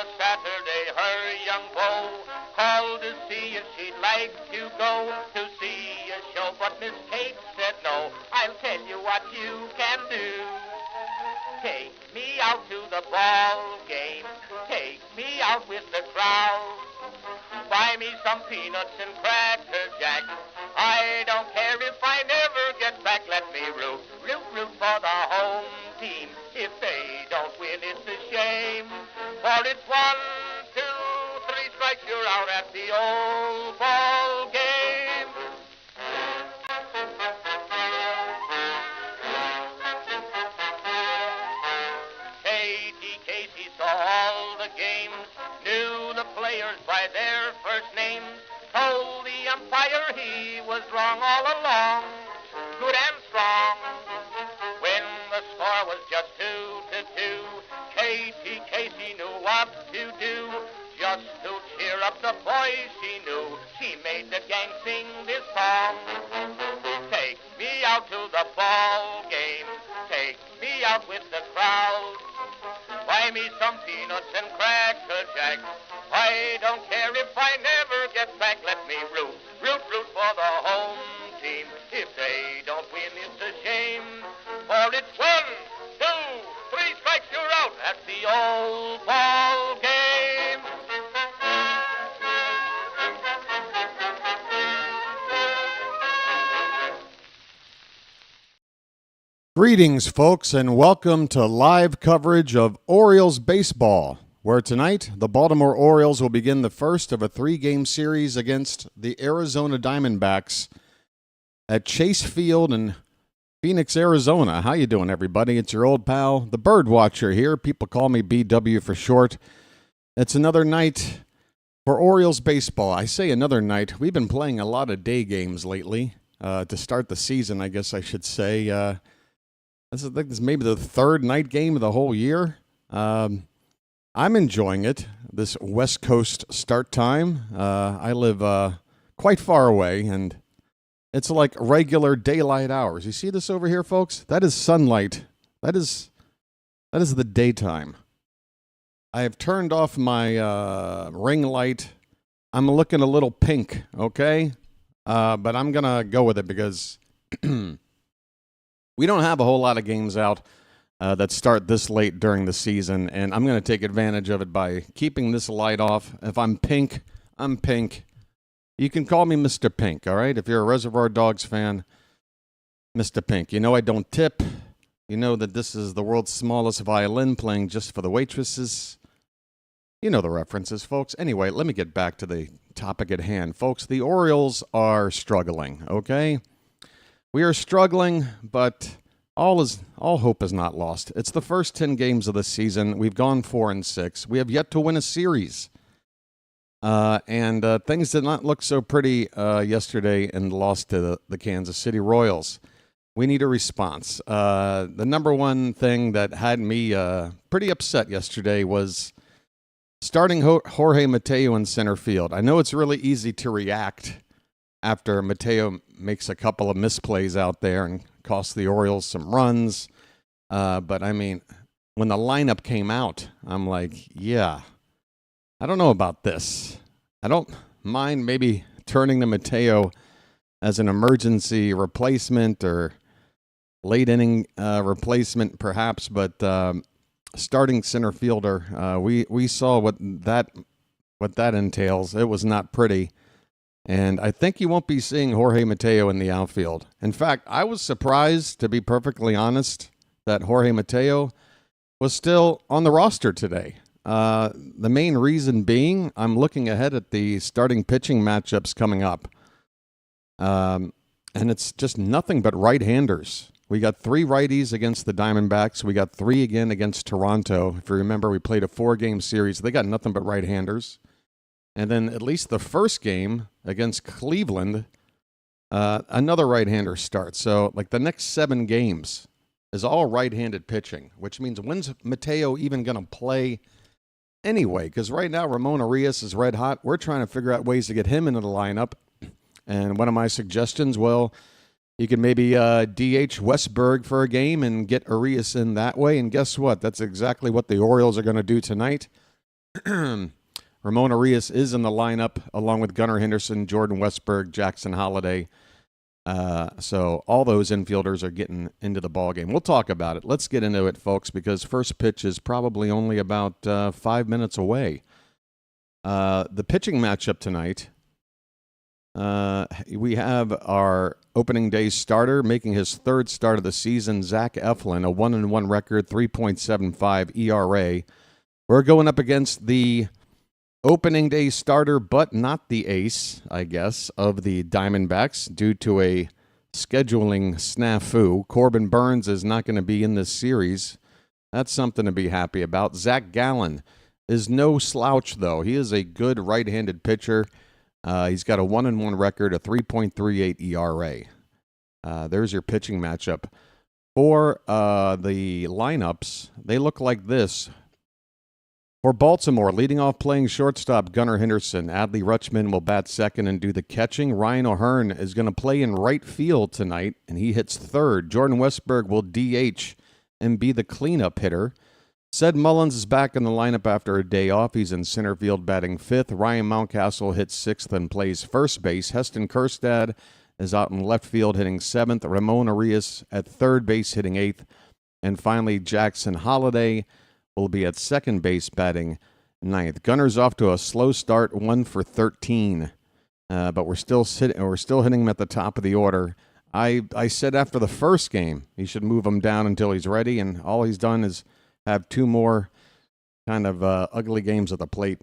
a Saturday, her young beau called to see if she'd like to go to see a show, but Miss Kate said no. I'll tell you what you can do. Take me out to the ball game. Take me out with the crowd. Buy me some peanuts and cracker jack. I don't care if I never get back. Let me root for the home team. If they don't win, it's a shame. For it's 1, 2, 3 strikes, you're out at the old ball game. Casey saw all the games, knew the players by their first names, told the umpire he was wrong all along, good and strong. When the score was just 2-2, Casey knew what to do, just to cheer up the boys she knew. She made the gang sing this song. Take me out to the ball game, take me out with the crowd. Buy me some peanuts and cracker jack. I don't care if I never get back. Let me root for the home team. If they don't win, it's a shame. For it's 1, 2, 3 strikes, you're out at the old ball game. Greetings, folks, and welcome to live coverage of Orioles baseball, where tonight the Baltimore Orioles will begin the first of a 3-game series against the Arizona Diamondbacks at Chase Field in Phoenix, Arizona. How you doing, everybody? It's your old pal, the BirdWatcher here. People call me BW for short. It's another night for Orioles baseball. I say another night. We've been playing a lot of day games lately to start the season, I guess I should say. I think this may be the third night game of the whole year. I'm enjoying it, this West Coast start time. I live quite far away, and it's like regular daylight hours. You see this over here, folks? That is sunlight. That is the daytime. I have turned off my ring light. I'm looking a little pink, okay? But I'm going to go with it because we don't have a whole lot of games out that start this late during the season, and I'm going to take advantage of it by keeping this light off. If I'm pink, I'm pink. You can call me Mr. Pink, all right? If you're a Reservoir Dogs fan, Mr. Pink. You know I don't tip. You know that this is the world's smallest violin playing just for the waitresses. You know the references, folks. Anyway, let me get back to the topic at hand. Folks, the Orioles are struggling, okay? We are struggling, but all hope is not lost. It's the first 10 games of the season. We've gone 4-6. We have yet to win a series. And things did not look so pretty yesterday in the loss to the Kansas City Royals. We need a response. The number one thing that had me pretty upset yesterday was starting Jorge Mateo in center field. I know it's really easy to react after Mateo makes a couple of misplays out there and costs the Orioles some runs. But, I mean, when the lineup came out, I'm like, yeah, I don't know about this. I don't mind maybe turning to Mateo as an emergency replacement or late inning replacement perhaps, but starting center fielder, we saw what that entails. It was not pretty. And I think you won't be seeing Jorge Mateo in the outfield. In fact, I was surprised, to be perfectly honest, that Jorge Mateo was still on the roster today. The main reason being, I'm looking ahead at the starting pitching matchups coming up. And it's just nothing but right-handers. We got 3 righties against the Diamondbacks. We got 3 again against Toronto. If you remember, we played a 4-game series. They got nothing but right-handers. And then at least the first game against Cleveland, another right-hander starts. So, like, the next 7 games is all right-handed pitching, which means when's Mateo even going to play anyway? Because right now, Ramon Arias is red hot. We're trying to figure out ways to get him into the lineup. And one of my suggestions, well, you could maybe DH Westberg for a game and get Arias in that way. And guess what? That's exactly what the Orioles are going to do tonight. Ramon Arias is in the lineup along with Gunnar Henderson, Jordan Westberg, Jackson Holliday. So all those infielders are getting into the ballgame. We'll talk about it. Let's get into it, folks, because first pitch is probably only about 5 minutes away. The pitching matchup tonight, we have our opening day starter making his third start of the season, Zach Eflin, a 1-1 record, 3.75 ERA. We're going up against the opening day starter, but not the ace, I guess, of the Diamondbacks due to a scheduling snafu. Corbin Burns is not going to be in this series. That's something to be happy about. Zach Gallen is no slouch, though. He is a good right-handed pitcher. He's got a 1-1 record, a 3.38 ERA. There's your pitching matchup. For the lineups, they look like this. For Baltimore, leading off playing shortstop, Gunnar Henderson. Adley Rutschman will bat second and do the catching. Ryan O'Hearn is going to play in right field tonight, and he hits third. Jordan Westberg will DH and be the cleanup hitter. Ced Mullins is back in the lineup after a day off. He's in center field batting fifth. Ryan Mountcastle hits sixth and plays first base. Heston Kjerstad is out in left field hitting seventh. Ramon Arias at third base hitting eighth. And finally, Jackson Holliday will be at second base batting ninth. Gunner's off to a slow start, 1 for 13. But we're still hitting him at the top of the order. I said after the first game he should move him down until he's ready, and all he's done is have two more kind of ugly games at the plate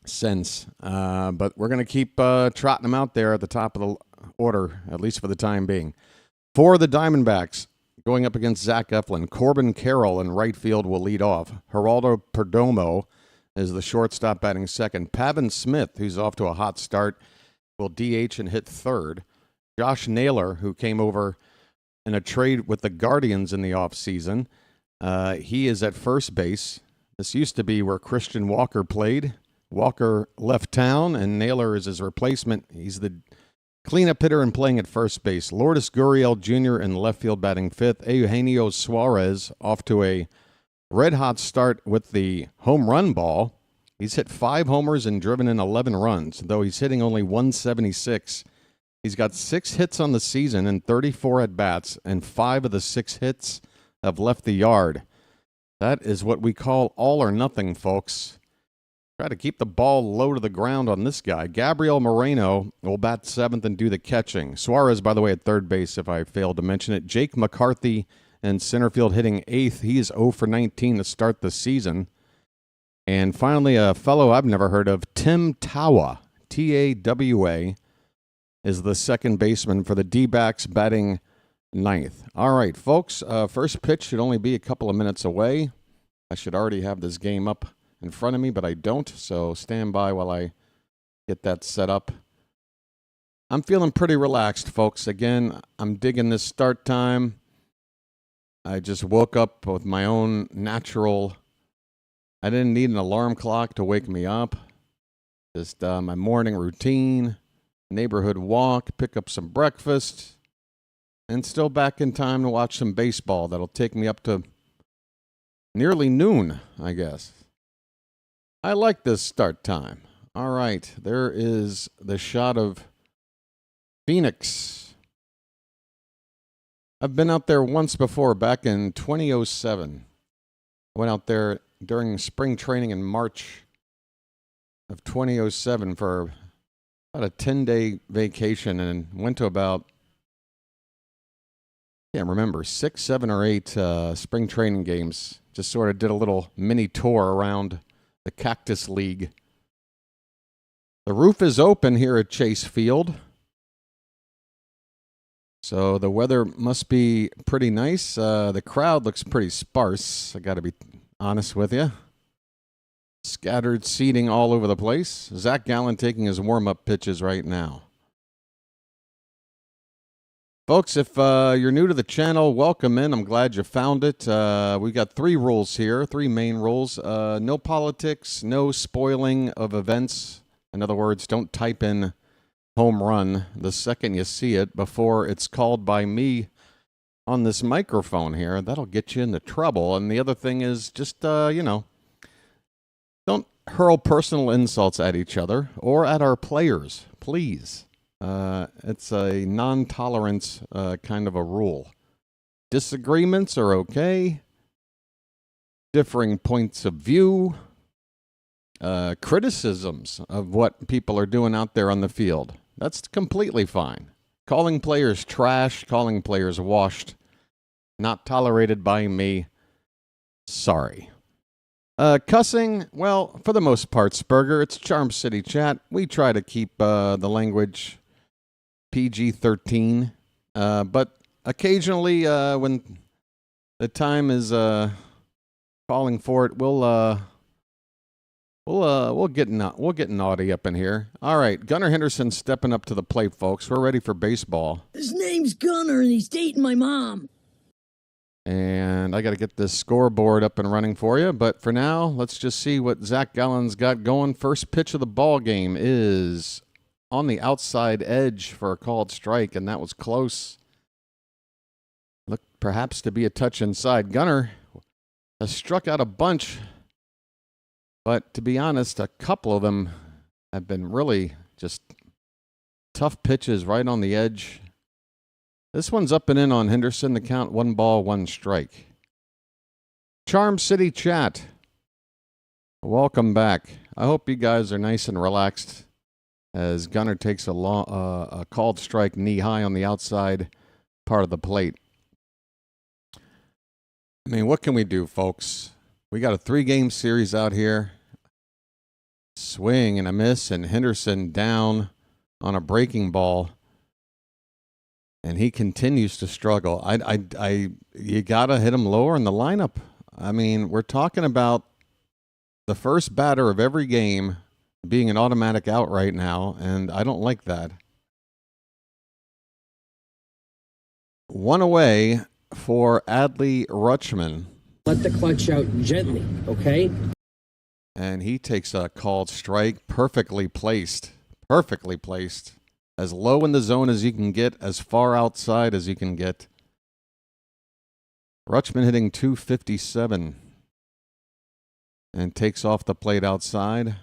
since. But we're going to keep trotting him out there at the top of the order, at least for the time being. For the Diamondbacks, going up against Zach Eflin, Corbin Carroll in right field will lead off. Geraldo Perdomo is the shortstop batting second. Pavin Smith, who's off to a hot start, will DH and hit third. Josh Naylor, who came over in a trade with the Guardians in the offseason, he is at first base. This used to be where Christian Walker played. Walker left town, and Naylor is his replacement. He's the cleanup hitter and playing at first base. Lourdes Gurriel Jr. in left field batting fifth. Eugenio Suarez off to a red-hot start with the home run ball. He's hit 5 homers and driven in 11 runs, though he's hitting only 176. He's got 6 hits on the season and 34 at-bats, and 5 of the 6 hits have left the yard. That is what we call all or nothing, folks. Try to keep the ball low to the ground on this guy. Gabriel Moreno will bat seventh and do the catching. Suarez, by the way, at third base, if I failed to mention it. Jake McCarthy in center field hitting eighth. He is 0 for 19 to start the season. And finally, a fellow I've never heard of, Tim Tawa, T-A-W-A, is the second baseman for the D-backs batting ninth. All right, folks, first pitch should only be a couple of minutes away. I should already have this game up in front of me, but I don't, so stand by while I get that set up. I'm feeling pretty relaxed, folks. Again, I'm digging this start time. I just woke up with my own natural... I didn't need an alarm clock to wake me up. Just my morning routine, neighborhood walk, pick up some breakfast, and still back in time to watch some baseball. That'll take me up to nearly noon, I guess. I like this start time. All right, there is the shot of Phoenix. I've been out there once before, back in 2007. I went out there during spring training in March of 2007 for about a 10-day vacation and went to about, I can't remember, 6, 7, or 8 spring training games. Just sort of did a little mini tour around the Cactus League. The roof is open here at Chase Field, so the weather must be pretty nice. The crowd looks pretty sparse, I got to be honest with you. Scattered seating all over the place. Zach Gallen taking his warm-up pitches right now. Folks, if you're new to the channel, welcome in. I'm glad you found it. We got 3 rules here, 3 main rules. No politics, no spoiling of events. In other words, don't type in home run the second you see it before it's called by me on this microphone here. That'll get you into trouble. And the other thing is just, don't hurl personal insults at each other or at our players, please. It's a non-tolerance kind of a rule. Disagreements are okay. Differing points of view. Criticisms of what people are doing out there on the field. That's completely fine. Calling players trash, calling players washed, not tolerated by me. Sorry. Cussing, well, for the most part, Spurger, it's Charm City Chat. We try to keep the language PG-13, but occasionally when the time is calling for it, we'll get naughty up in here. All right, Gunnar Henderson stepping up to the plate, folks. We're ready for baseball. His name's Gunnar, and he's dating my mom. And I got to get this scoreboard up and running for you. But for now, let's just see what Zach Gallen's got going. First pitch of the ball game is on the outside edge for a called strike, and that was close. Looked perhaps to be a touch inside. Gunnar has struck out a bunch, but to be honest, a couple of them have been really just tough pitches right on the edge. This one's up and in on Henderson. The count 1 ball, 1 strike. Charm City Chat, welcome back. I hope you guys are nice and relaxed as Gunnar takes a called strike knee high on the outside part of the plate. I mean, what can we do, folks? We got a 3-game series out here. Swing and a miss, and Henderson down on a breaking ball. And he continues to struggle. You gotta hit him lower in the lineup. I mean, we're talking about the first batter of every game being an automatic out right now, and I don't like that. 1 away for Adley Rutschman. Let the clutch out gently, okay? And he takes a called strike, perfectly placed. Perfectly placed. As low in the zone as you can get, as far outside as you can get. Rutschman hitting .257 and takes off the plate outside.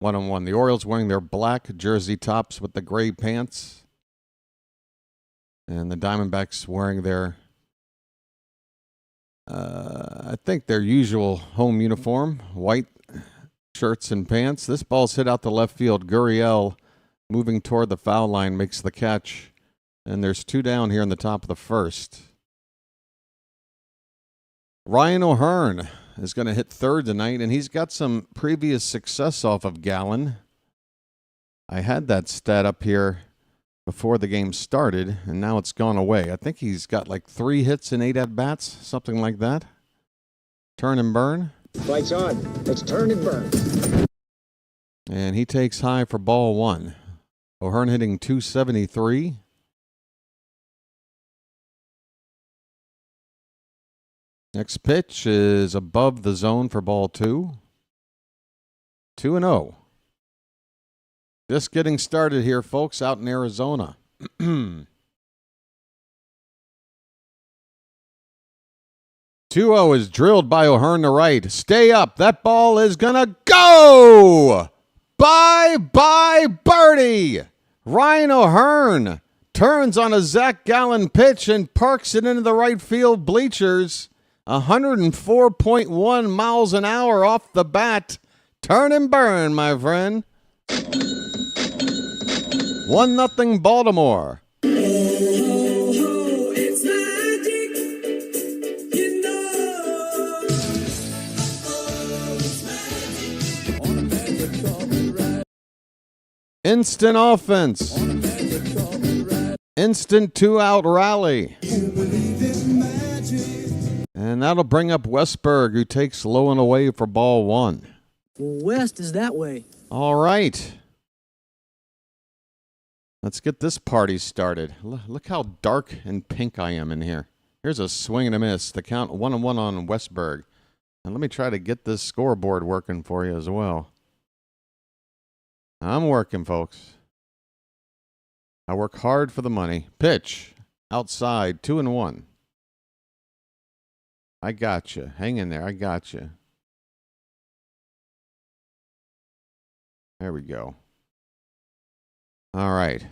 1-1. The Orioles wearing their black jersey tops with the gray pants. And the Diamondbacks wearing their, I think their usual home uniform, white shirts and pants. This ball's hit out to left field. Gurriel, moving toward the foul line, makes the catch. And there's 2 down here in the top of the first. Ryan O'Hearn is going to hit third tonight, and he's got some previous success off of Gallen. I had that stat up here before the game started, and now it's gone away. I think he's got like 3 hits in 8 at-bats, something like that. Turn and burn. Lights on. Let's turn and burn. And he takes high for ball 1. O'Hearn hitting .273. Next pitch is above the zone for ball 2. 2-0. Just getting started here, folks, out in Arizona. 2-0 is drilled by O'Hearn to right. Stay up. That ball is going to go! Bye-bye birdie! Ryan O'Hearn turns on a Zach Gallen pitch and parks it into the right field bleachers. 104.1 miles an hour off the bat. Turn and burn, my friend. 1-0 Baltimore. It's magic, you know. Instant offense. Instant 2-out rally. And that'll bring up Westberg, who takes low and away for ball 1. West is that way. All right. Let's get this party started. Look how dark and pink I am in here. Here's a swing and a miss. The count 1-1 on Westberg. And let me try to get this scoreboard working for you as well. I'm working, folks. I work hard for the money. Pitch. Outside. 2-1. I got you. Hang in there. I got you. There we go. All right.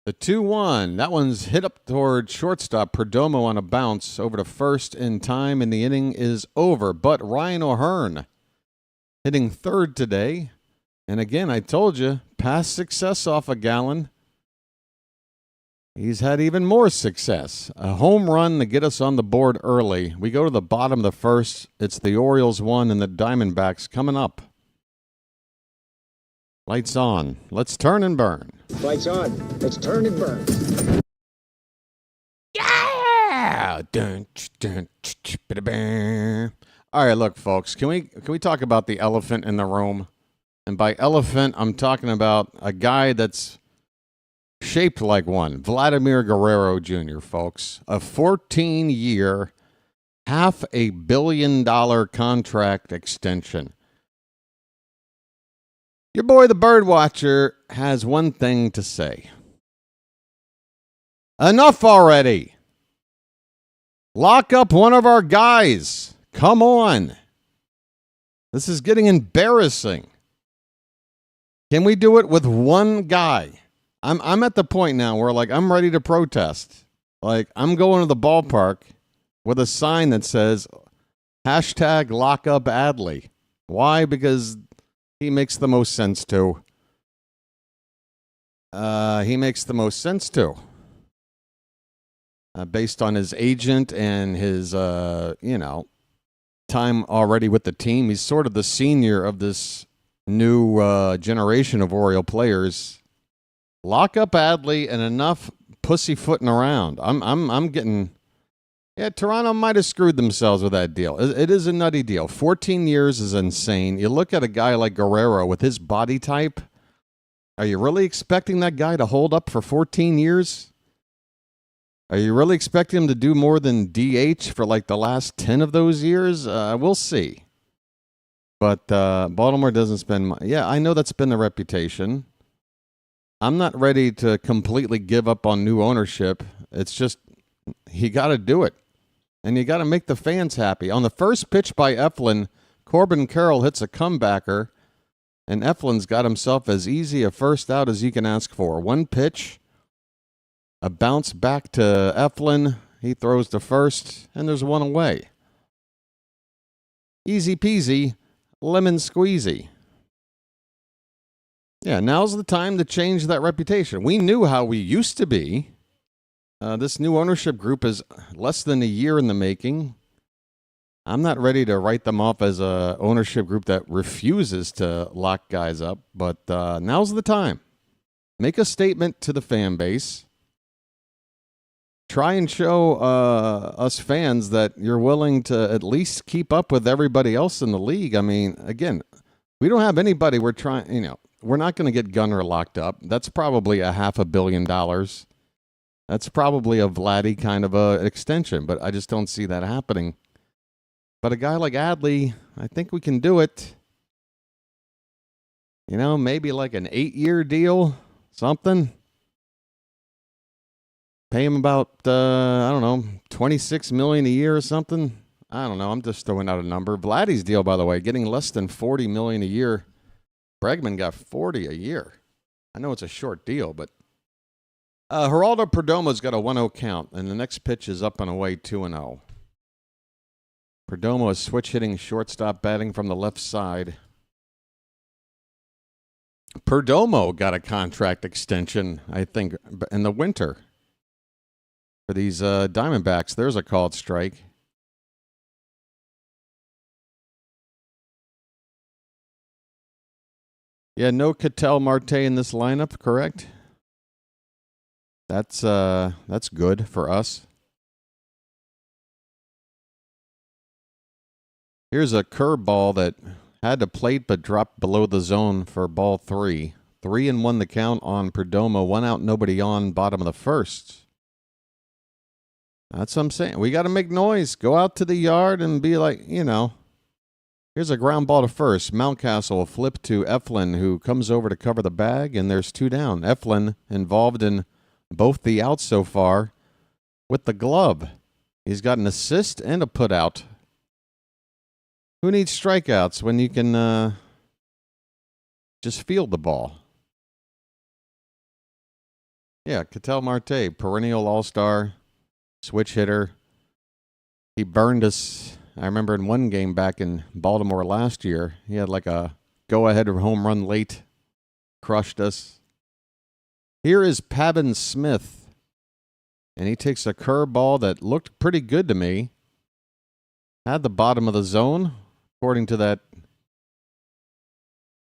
The 2-1. That one's hit up toward shortstop. Perdomo on a bounce over to first in time, and the inning is over. But Ryan O'Hearn hitting third today. And again, I told you, past success off of Gallen. He's had even more success. A home run to get us on the board early. We go to the bottom of the first. It's the Orioles 1 and the Diamondbacks coming up. Lights on. Let's turn and burn. Lights on. Let's turn and burn. Yeah! All right, look, folks. Can we talk about the elephant in the room? And by elephant, I'm talking about a guy that's shaped like one. Vladimir Guerrero Jr., folks. A 14-year, $500 million contract extension. Your boy, the Birdwatcher, has one thing to say. Enough already. Lock up one of our guys. Come on. This is getting embarrassing. Can we do it with one guy? I'm at the point now where, like, I'm ready to protest. Like, I'm going to the ballpark with a sign that says, #LockUpAdley. Why? Because he makes the most sense to. Based on his agent and his, time already with the team. He's sort of the senior of this new generation of Oriole players. Lock up Adley and enough pussyfooting around. I'm getting. Yeah, Toronto might have screwed themselves with that deal. It is a nutty deal. 14 years is insane. You look at a guy like Guerrero with his body type. Are you really expecting that guy to hold up for 14 years? Are you really expecting him to do more than DH for like the last 10 of those years? We'll see. But Baltimore doesn't spend money. Yeah, I know that's been the reputation. I'm not ready to completely give up on new ownership. It's just, you got to do it. And you got to make the fans happy. On the first pitch by Eflin, Corbin Carroll hits a comebacker, and Eflin's got himself as easy a first out as you can ask for. One pitch, a bounce back to Eflin. He throws to first, and there's one away. Easy peasy, lemon squeezy. Yeah, now's the time to change that reputation. We knew how we used to be. This new ownership group is less than a year in the making. I'm not ready to write them off as a ownership group that refuses to lock guys up, but now's the time. Make a statement to the fan base. Try and show us fans that you're willing to at least keep up with everybody else in the league. I mean, again, we don't have anybody we're trying, we're not going to get Gunnar locked up. That's probably a $500 million. That's probably a Vladdy kind of a extension, but I just don't see that happening. But a guy like Adley, I think we can do it. Maybe like an 8-year deal, something. Pay him about, $26 million a year or something. I don't know. I'm just throwing out a number. Vladdy's deal, by the way, getting less than $40 million a year. Bregman got $40 a year. I know it's a short deal, but Geraldo Perdomo's got a 1-0 count, and the next pitch is up and away 2-0. Perdomo is switch hitting shortstop, batting from the left side. Perdomo got a contract extension, I think, in the winter for these Diamondbacks. There's a called strike. Yeah, no Ketel Marte in this lineup, correct? That's good for us. Here's a curveball that had to plate but dropped below the zone for ball 3. 3-1 the count on Perdomo. 1 out, nobody on, bottom of the first. That's what I'm saying. We got to make noise. Go out to the yard and be like, Here's a ground ball to first. Mountcastle will flip to Eflin, who comes over to cover the bag, and there's 2 down. Eflin involved in both the outs so far with the glove. He's got an assist and a putout. Who needs strikeouts when you can just field the ball. Yeah, Ketel Marte, perennial all-star, switch hitter. He burned us. I remember in one game back in Baltimore last year, he had like a go-ahead home run late, crushed us. Here is Pavin Smith, and he takes a curveball that looked pretty good to me. Had the bottom of the zone, according to that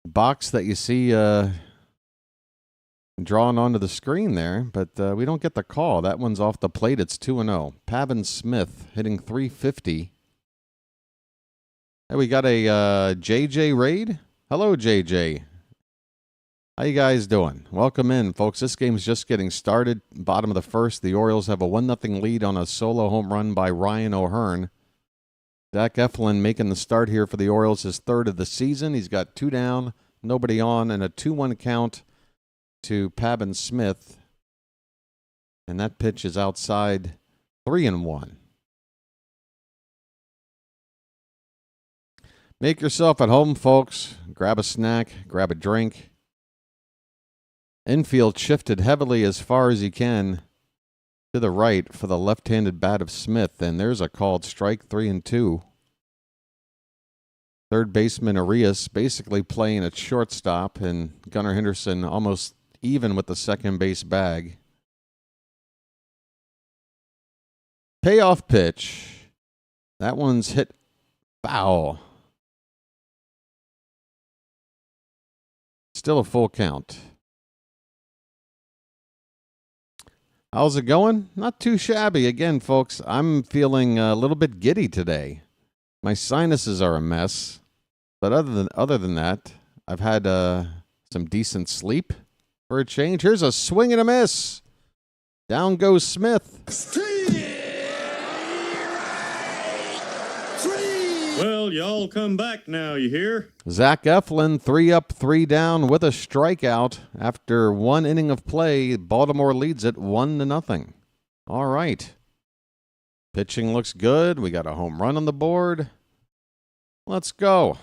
box that you see drawn onto the screen there, but we don't get the call. That one's off the plate. It's 2-0. Pavin Smith hitting .350. Hey, we got a JJ raid. Hello, JJ. How you guys doing? Welcome in, folks. This game's just getting started. Bottom of the first, the Orioles have a 1-0 lead on a solo home run by Ryan O'Hearn. Zach Eflin making the start here for the Orioles, his third of the season. He's got 2 down, nobody on, and a 2-1 count to Pavin Smith. And that pitch is outside 3-1. Make yourself at home, folks. Grab a snack, grab a drink. Infield shifted heavily as far as he can to the right for the left-handed bat of Smith, and there's a called strike 3-2. Third baseman Arias basically playing at shortstop, and Gunnar Henderson almost even with the second base bag. Payoff pitch. That one's hit foul. Still a full count. How's it going? Not too shabby. Again, folks, I'm feeling a little bit giddy today. My sinuses are a mess. But other than that, I've had some decent sleep for a change. Here's a swing and a miss. Down goes Smith. Well, y'all come back now, you hear? Zach Eflin, 3 up, 3 down with a strikeout. After 1 inning of play, Baltimore leads it 1-0. All right. Pitching looks good. We got a home run on the board. Let's go.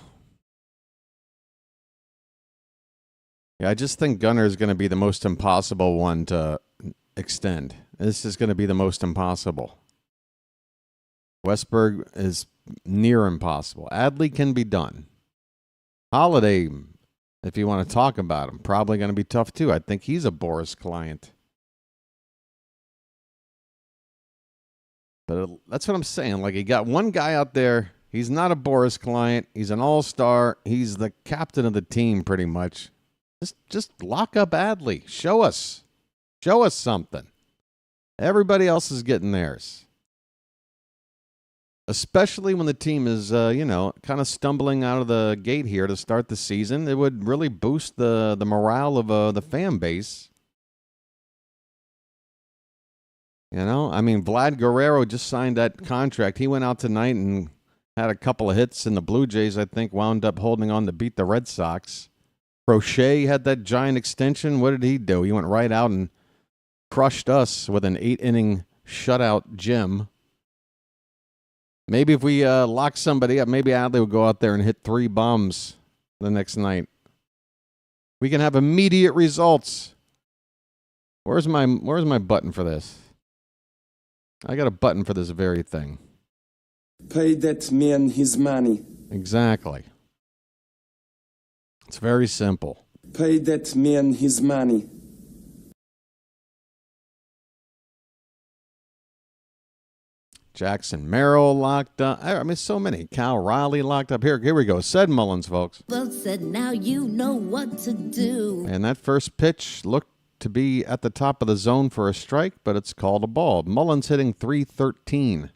Yeah, I just think Gunnar is going to be the most impossible one to extend. This is going to be the most impossible. Westberg is near impossible. Adley can be done. Holiday, if you want to talk about him, probably going to be tough too. I think he's a Boris client. But that's what I'm saying. Like, you got one guy out there. He's not a Boris client. He's an all-star. He's the captain of the team pretty much. Just lock up Adley. Show us. Show us something. Everybody else is getting theirs. Especially when the team is, kind of stumbling out of the gate here to start the season. It would really boost the morale of the fan base. You know, I mean, Vlad Guerrero just signed that contract. He went out tonight and had a couple of hits, and the Blue Jays, I think, wound up holding on to beat the Red Sox. Crochet had that giant extension. What did he do? He went right out and crushed us with an 8-inning shutout gem. Maybe if we lock somebody up, maybe Adley will go out there and hit 3 bombs the next night. We can have immediate results. Where's my button for this? I got a button for this very thing. Pay that man his money. Exactly. It's very simple. Pay that man his money. Jackson Merrill locked up. I mean, so many. Cal Riley locked up. Here we go. Said Mullins, folks. Vote said, now you know what to do. And that first pitch looked to be at the top of the zone for a strike, but it's called a ball. Mullins hitting .313.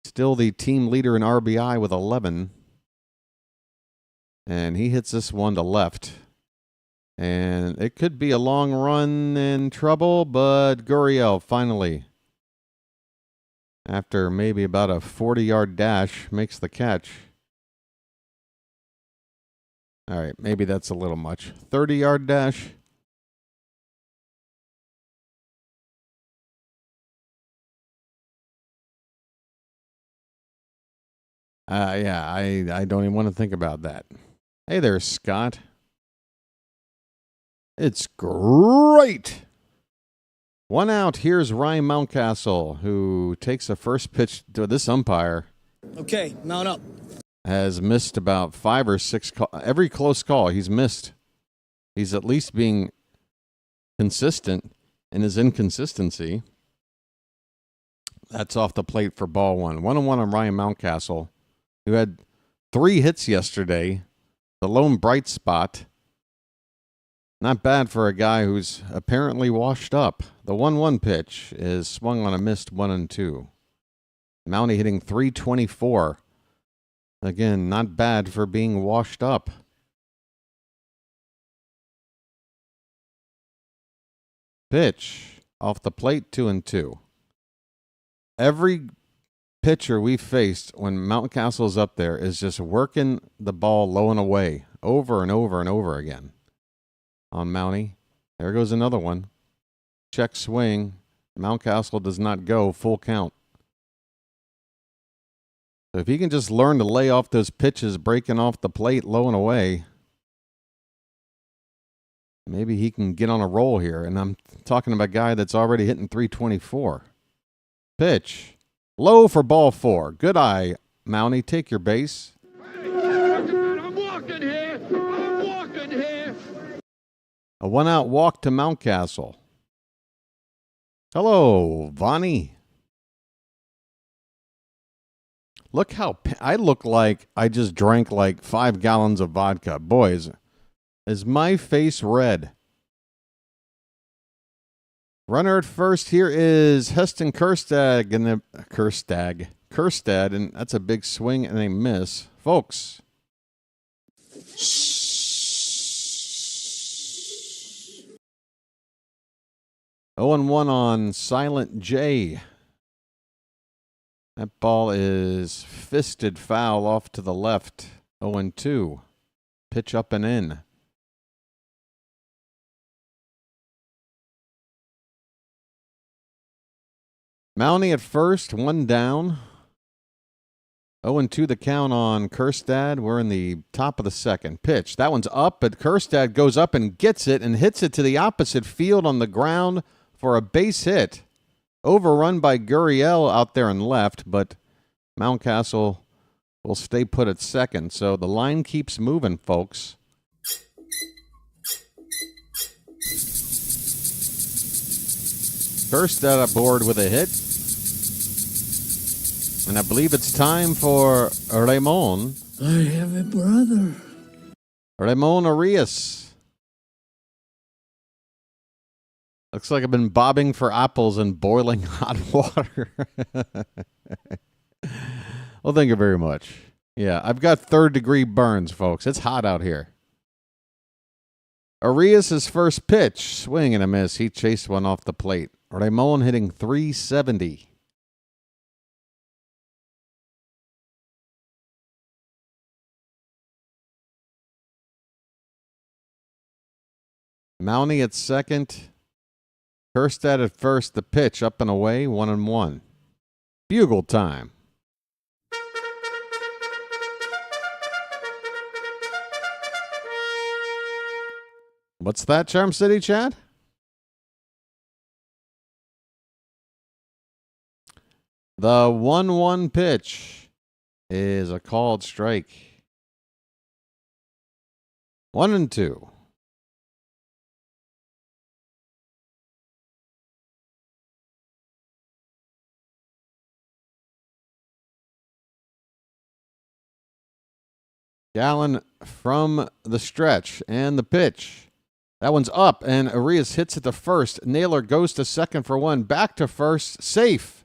Still the team leader in RBI with 11. And he hits this one to left. And it could be a long run in trouble, but Gurriel finally, after maybe about a 40-yard dash, makes the catch. All right, maybe that's a little much. 30-yard dash. I don't even want to think about that. Hey there, Scott. It's great. 1 out. Here's Ryan Mountcastle, who takes the first pitch to this umpire. Okay, mount up. Has missed about 5 or 6 every close call he's missed. He's at least being consistent in his inconsistency. That's off the plate for ball 1. 1-1 on Ryan Mountcastle, who had 3 hits yesterday. The lone bright spot. Not bad for a guy who's apparently washed up. The 1-1 pitch is swung on a missed 1-2. Mountie hitting .324. Again, not bad for being washed up. Pitch off the plate, 2-2. Every pitcher we faced when Mountcastle's up there is just working the ball low and away over and over and over again. On Mountie. There goes another one. Check swing. Mountcastle does not go. Full count. So if he can just learn to lay off those pitches breaking off the plate low and away, maybe he can get on a roll here. And I'm talking about a guy that's already hitting .324. Pitch. Low for ball 4. Good eye, Mountie. Take your base. I'm walking here. I'm walking here. A 1-out walk to Mountcastle. Hello, Vonnie. Look how I look like I just drank like 5 gallons of vodka. Boys, is my face red? Runner at first here is Heston Kjerstad, and that's a big swing and a miss. Folks. 0-1 on Silent J. That ball is fisted foul off to the left. 0-2. Pitch up and in. Mountie at first, 1 down. 0-2 the count on Kjerstad. We're in the top of the second. Pitch. That one's up, but Kjerstad goes up and gets it and hits it to the opposite field on the ground for a base hit. Overrun by Gurriel out there and left, but Mountcastle will stay put at second. So the line keeps moving, folks. Kjerstad aboard with a hit. And I believe it's time for Ramon. I have a brother. Ramon Arias. Looks like I've been bobbing for apples in boiling hot water. Well, thank you very much. Yeah, I've got 3rd-degree burns, folks. It's hot out here. Arias' first pitch. Swing and a miss. He chased one off the plate. Ramon hitting .370. Mountie at second. Kjerstad at first. The pitch up and away. 1-1. Bugle time. What's that, Charm City, Chad? The 1-1 pitch is a called strike. 1-2. Gallen from the stretch and the pitch. That one's up, and Arias hits it to first. Naylor goes to second for 1. Back to first. Safe.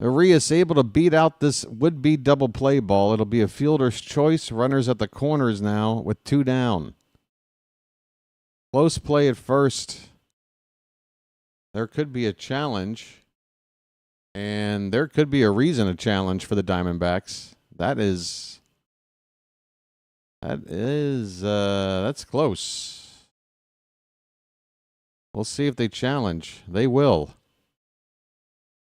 Arias able to beat out this would-be double play ball. It'll be a fielder's choice. Runners at the corners now with 2 down. Close play at first. There could be a challenge. And there could be a reason to challenge for the Diamondbacks. That's close. We'll see if they challenge. They will.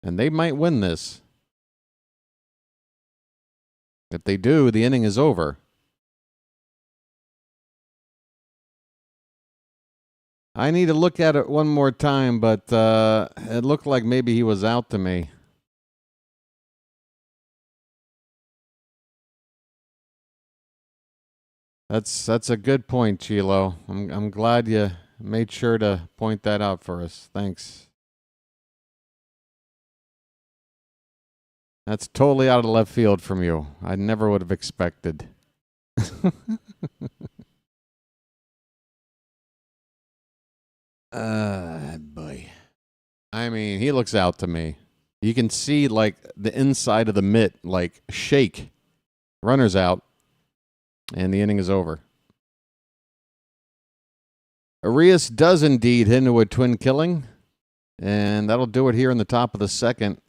And they might win this. If they do, the inning is over. I need to look at it one more time, but it looked like maybe he was out to me. That's a good point, Chilo. I'm glad you made sure to point that out for us. Thanks. That's totally out of left field from you. I never would have expected. Boy. I mean, he looks out to me. You can see, like, the inside of the mitt, like, shake. Runner's out. And the inning is over. Arias does indeed hit into a twin killing. And that'll do it here in the top of the second.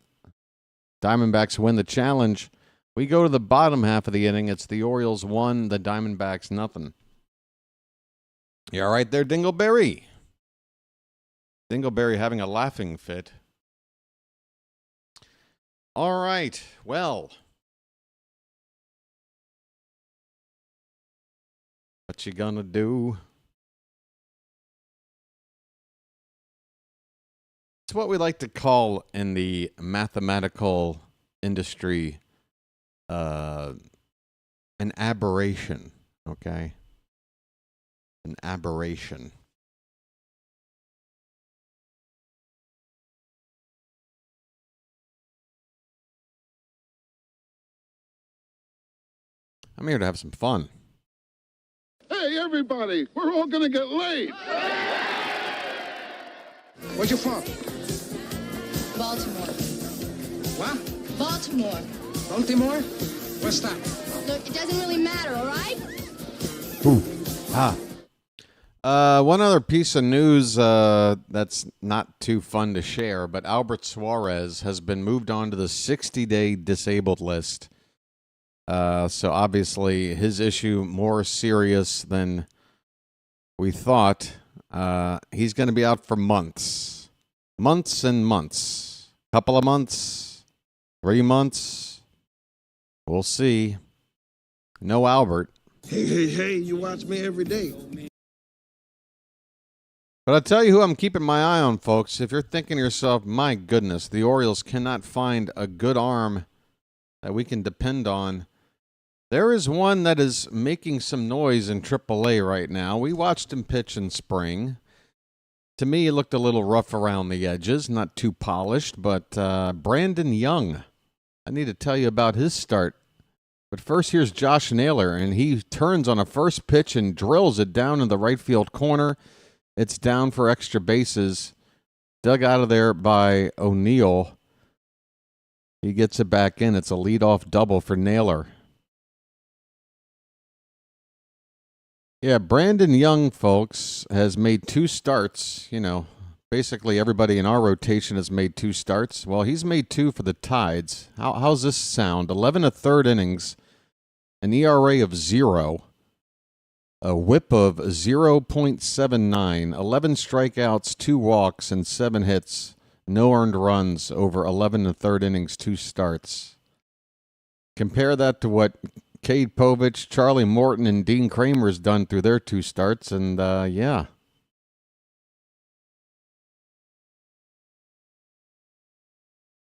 Diamondbacks win the challenge. We go to the bottom half of the inning. It's the Orioles 1, the Diamondbacks nothing. You all right there, Dingleberry? Dingleberry having a laughing fit. All right, well. What you gonna do? It's what we like to call in the mathematical industry an aberration, okay? An aberration. I'm here to have some fun. Hey, everybody, we're all gonna get laid. Where you from? Baltimore. What? Baltimore. Baltimore? What's that? Look, it doesn't really matter, all right? One other piece of news that's not too fun to share, but Albert Suarez has been moved on to the 60-day disabled list. So obviously his issue more serious than we thought. He's going to be out for months. Months and months. Couple of months. 3 months. We'll see. No Albert. Hey, you watch me every day. But I'll tell you who I'm keeping my eye on, folks. If you're thinking to yourself, my goodness, the Orioles cannot find a good arm that we can depend on. There is one that is making some noise in AAA right now. We watched him pitch in spring. To me, he looked a little rough around the edges, not too polished, but Brandon Young. I need to tell you about his start. But first, here's Josh Naylor, and he turns on a first pitch and drills it down in the right field corner. It's down for extra bases. Dug out of there by O'Neill. He gets it back in. It's a leadoff double for Naylor. Yeah, Brandon Young, folks, has made 2 starts. You know, basically everybody in our rotation has made 2 starts. Well, he's made 2 for the Tides. How's this sound? 11 1/3 innings, an ERA of 0, a whip of 0.79, 11 strikeouts, 2 walks, and 7 hits. No earned runs over 11 1/3 innings, 2 starts. Compare that to what Cade Povich, Charlie Morton, and Dean Kramer's done through their 2 starts, and yeah.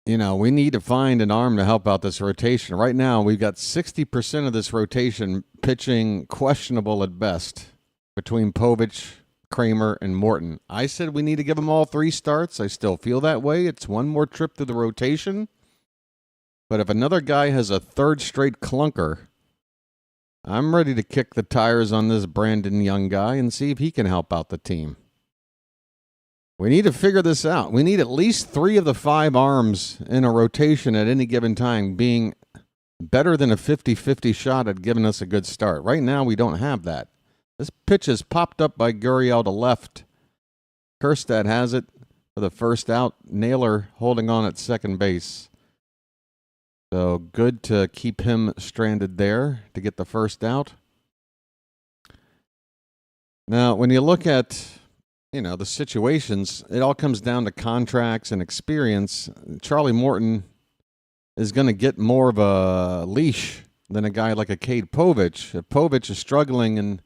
You know, we need to find an arm to help out this rotation. Right now, we've got 60% of this rotation pitching questionable at best between Povich, Kramer, and Morton. I said we need to give them all 3 starts. I still feel that way. It's one more trip through the rotation. But if another guy has a 3rd straight clunker, I'm ready to kick the tires on this Brandon Young guy and see if he can help out the team. We need to figure this out. We need at least 3 of the 5 arms in a rotation at any given time being better than a 50-50 shot at giving us a good start. Right now, we don't have that. This pitch is popped up by Gurriel to left. Kjerstad has it for the first out. Naylor holding on at second base. So good to keep him stranded there to get the first out. Now, when you look at, you know, the situations, it all comes down to contracts and experience. Charlie Morton is going to get more of a leash than a guy like a Cade Povich. If Povich is struggling and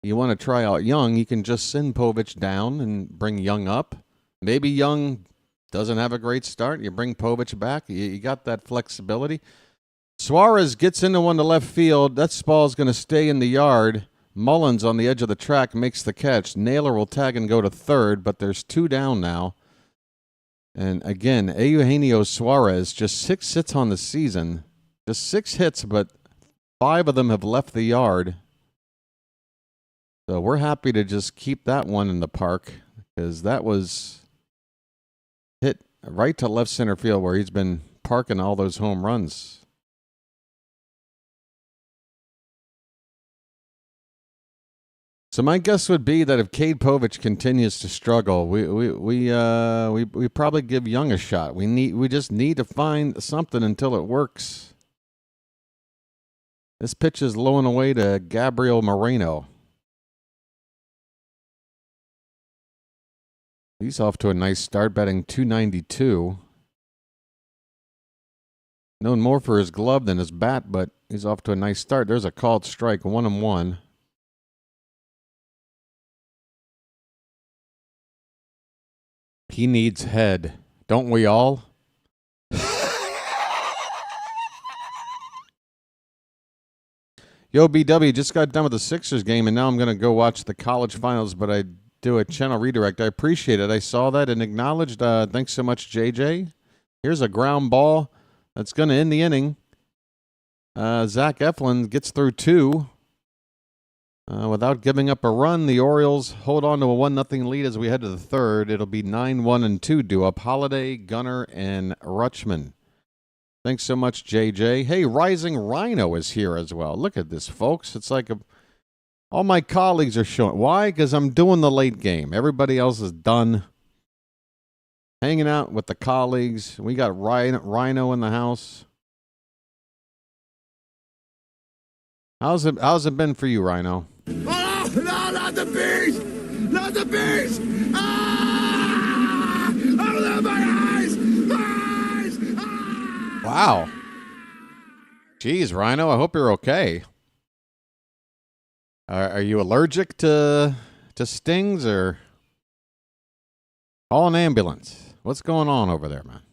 you want to try out Young, you can just send Povich down and bring Young up. Maybe Young doesn't have a great start. You bring Povich back. You got that flexibility. Suarez gets into one to left field. That ball's going to stay in the yard. Mullins on the edge of the track makes the catch. Naylor will tag and go to third, but there's 2 down now. And again, Eugenio Suarez, just 6 hits on the season. Just 6 hits, but 5 of them have left the yard. So we're happy to just keep that one in the park because that was hit right to left center field where he's been parking all those home runs. So my guess would be that if Cade Povich continues to struggle, we probably give Young a shot. We just need to find something until it works. This pitch is low and away to Gabriel Moreno. He's off to a nice start, batting .292. Known more for his glove than his bat, but he's off to a nice start. There's a called strike, 1-1. He needs head. Don't we all? Yo, BW, just got done with the Sixers game, and now I'm going to go watch the college finals, but I do a channel redirect. I appreciate it. I saw that and acknowledged. Thanks so much, JJ. Here's a ground ball that's going to end the inning. Zach Eflin gets through 2. Without giving up a run, the Orioles hold on to a 1-0 lead as we head to the third. It'll be 9-1-2 due up. Holiday, Gunnar, and Rutschman. Thanks so much, JJ. Hey, Rising Rhino is here as well. Look at this, folks. It's like all my colleagues are showing. Why? Because I'm doing the late game. Everybody else is done. Hanging out with the colleagues. We got Rhino in the house. How's it been for you, Rhino? Oh, no, not the bees! Not the bees! Ah! Oh, my eyes! My eyes! Ah! Wow. Jeez, Rhino, I hope you're okay. Are you allergic to stings or call an ambulance? What's going on over there, man?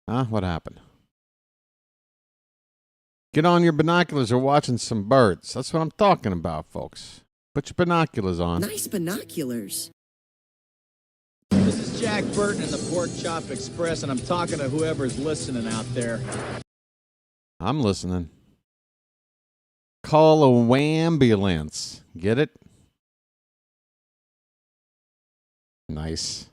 Huh? What happened? Get on your binoculars or watching some birds. That's what I'm talking about, folks. Put your binoculars on. Nice binoculars. This is Jack Burton in the Pork Chop Express, and I'm talking to whoever's listening out there. I'm listening. Call a wambulance. Get it? Nice.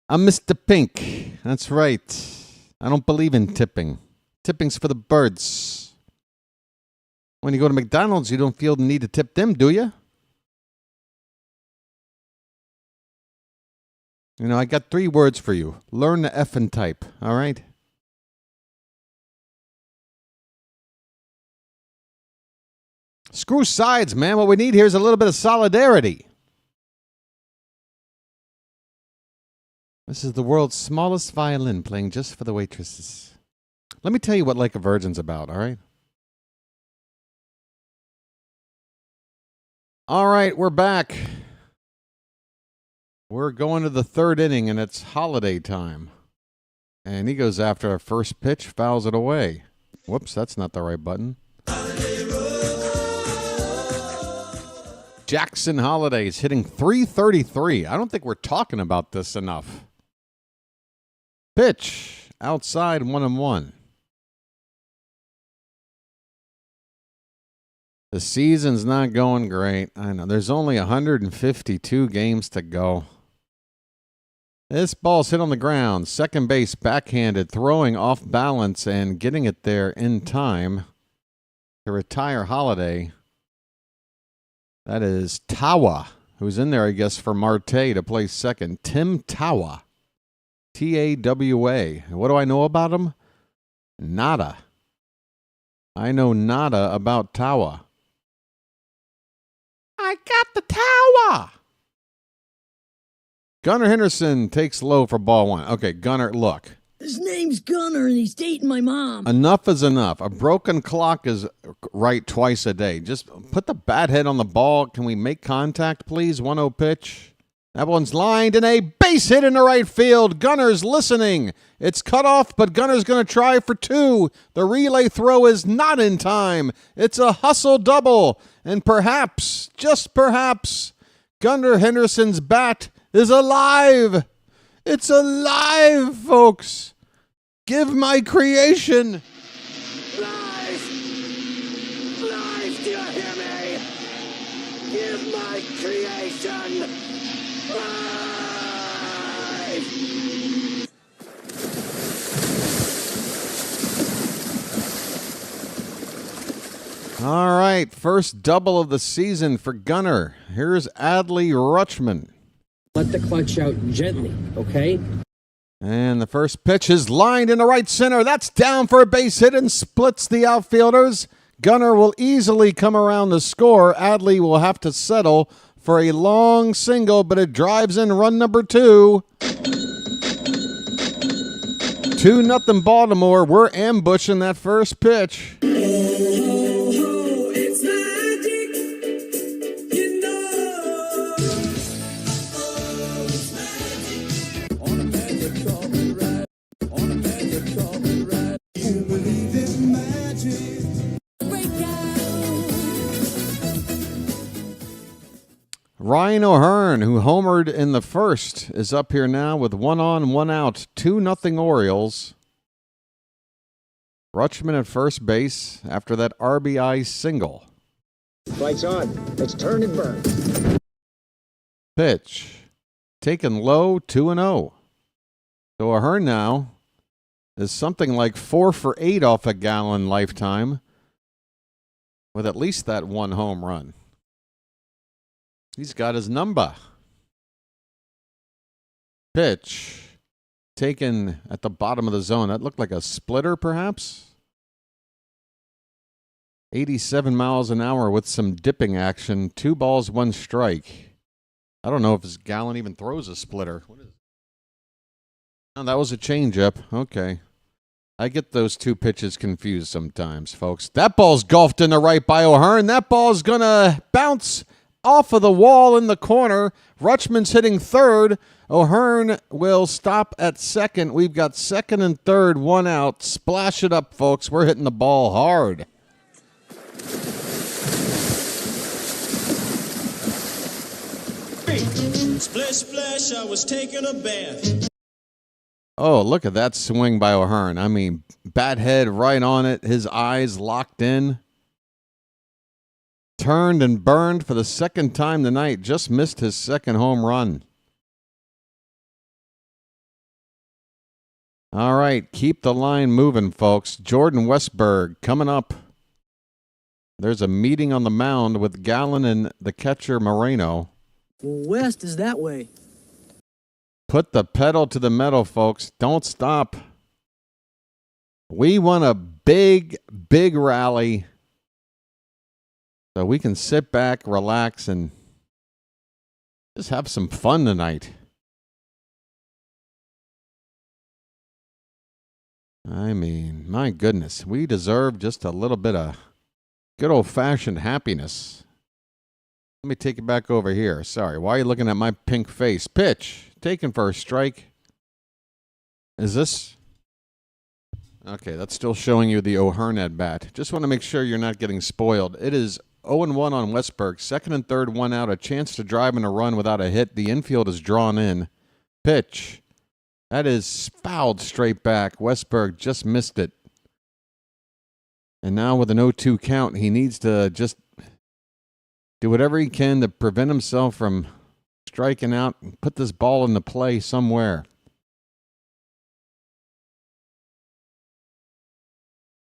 I'm Mr. Pink. That's right. I don't believe in tipping. Tipping's for the birds. When you go to McDonald's, you don't feel the need to tip them, do you? You know, I got 3 words for you. Learn the effing type, all right? Screw sides, man. What we need here is a little bit of solidarity. This is the world's smallest violin playing just for the waitresses. Let me tell you what Like a Virgin's about, all right? All right, we're back. We're going to the 3rd inning, and it's holiday time. And he goes after our first pitch, fouls it away. Whoops, that's not the right button. Jackson Holiday's hitting .333. I don't think we're talking about this enough. Pitch, outside, 1-1. The season's not going great. I know. There's only 152 games to go. This ball's hit on the ground. Second base, backhanded, throwing off balance and getting it there in time to retire Holiday. That is Tawa, who's in there, I guess, for Marte to play second. Tim Tawa. T-A-W-A. What do I know about him? Nada. I know nada about Tawa. I got the Tawa. Gunnar Henderson takes low for ball 1. Okay, Gunnar, look. His name's Gunner, and he's dating my mom. Enough is enough. A broken clock is right twice a day. Just put the bat head on the ball. Can we make contact, please? 1-0 pitch. That one's lined, and a base hit into right field. Gunner's listening. It's cut off, but Gunner's going to try for 2. The relay throw is not in time. It's a hustle double. And perhaps, just perhaps, Gunnar Henderson's bat is alive. It's alive, folks. Give my creation. Life! Life, do you hear me? Give my creation life! All right, first double of the season for Gunnar. Here's Adley Rutschman. Let the clutch out gently, okay? And the first pitch is lined into right center. That's down for a base hit and splits the outfielders. Gunnar will easily come around to score. Adley will have to settle for a long single, but it drives in run number 2. 2-0 Baltimore. We're ambushing that first pitch. Ryan O'Hearn, who homered in the first, is up here now with 1 on, 1 out, 2-0 Orioles. Rutschman at first base after that RBI single. Lights on. Let's turn and burn. Pitch. Taken low, 2-0. So O'Hearn now is something like 4 for 8 off a Gallen lifetime with at least that 1 home run. He's got his number. Pitch. Taken at the bottom of the zone. That looked like a splitter, perhaps. 87 miles an hour with some dipping action. 2 balls, 1 strike. I don't know if his Gallen even throws a splitter. What is it? Oh, that was a changeup. Okay. I get those 2 pitches confused sometimes, folks. That ball's golfed in the right by O'Hearn. That ball's going to bounce off of the wall in the corner. Rutschman's hitting third. O'Hearn will stop at second. We've got second and third, 1 out. Splash it up, folks. We're hitting the ball hard. Splash, splash, I was taking a bath. Oh, look at that swing by O'Hearn. I mean, bat head right on it. His eyes locked in. Turned and burned for the second time tonight. Just missed his second home run. All right, keep the line moving, folks. Jordan Westberg coming up. There's a meeting on the mound with Gallen and the catcher Moreno. West is that way. Put the pedal to the metal, folks. Don't stop. We want a big, big rally. So we can sit back, relax, and just have some fun tonight. I mean, my goodness, we deserve just a little bit of good old-fashioned happiness. Let me take it back over here. Sorry, why are you looking at my pink face? Pitch, taken for a strike. Is this? Okay, that's still showing you the O'Hearn at bat. Just want to make sure you're not getting spoiled. It is 0-1 on Westberg. Second and third, 1 out. A chance to drive in a run without a hit. The infield is drawn in. Pitch. That is fouled straight back. Westberg just missed it. And now with an 0-2 count, he needs to just do whatever he can to prevent himself from striking out and put this ball into play somewhere.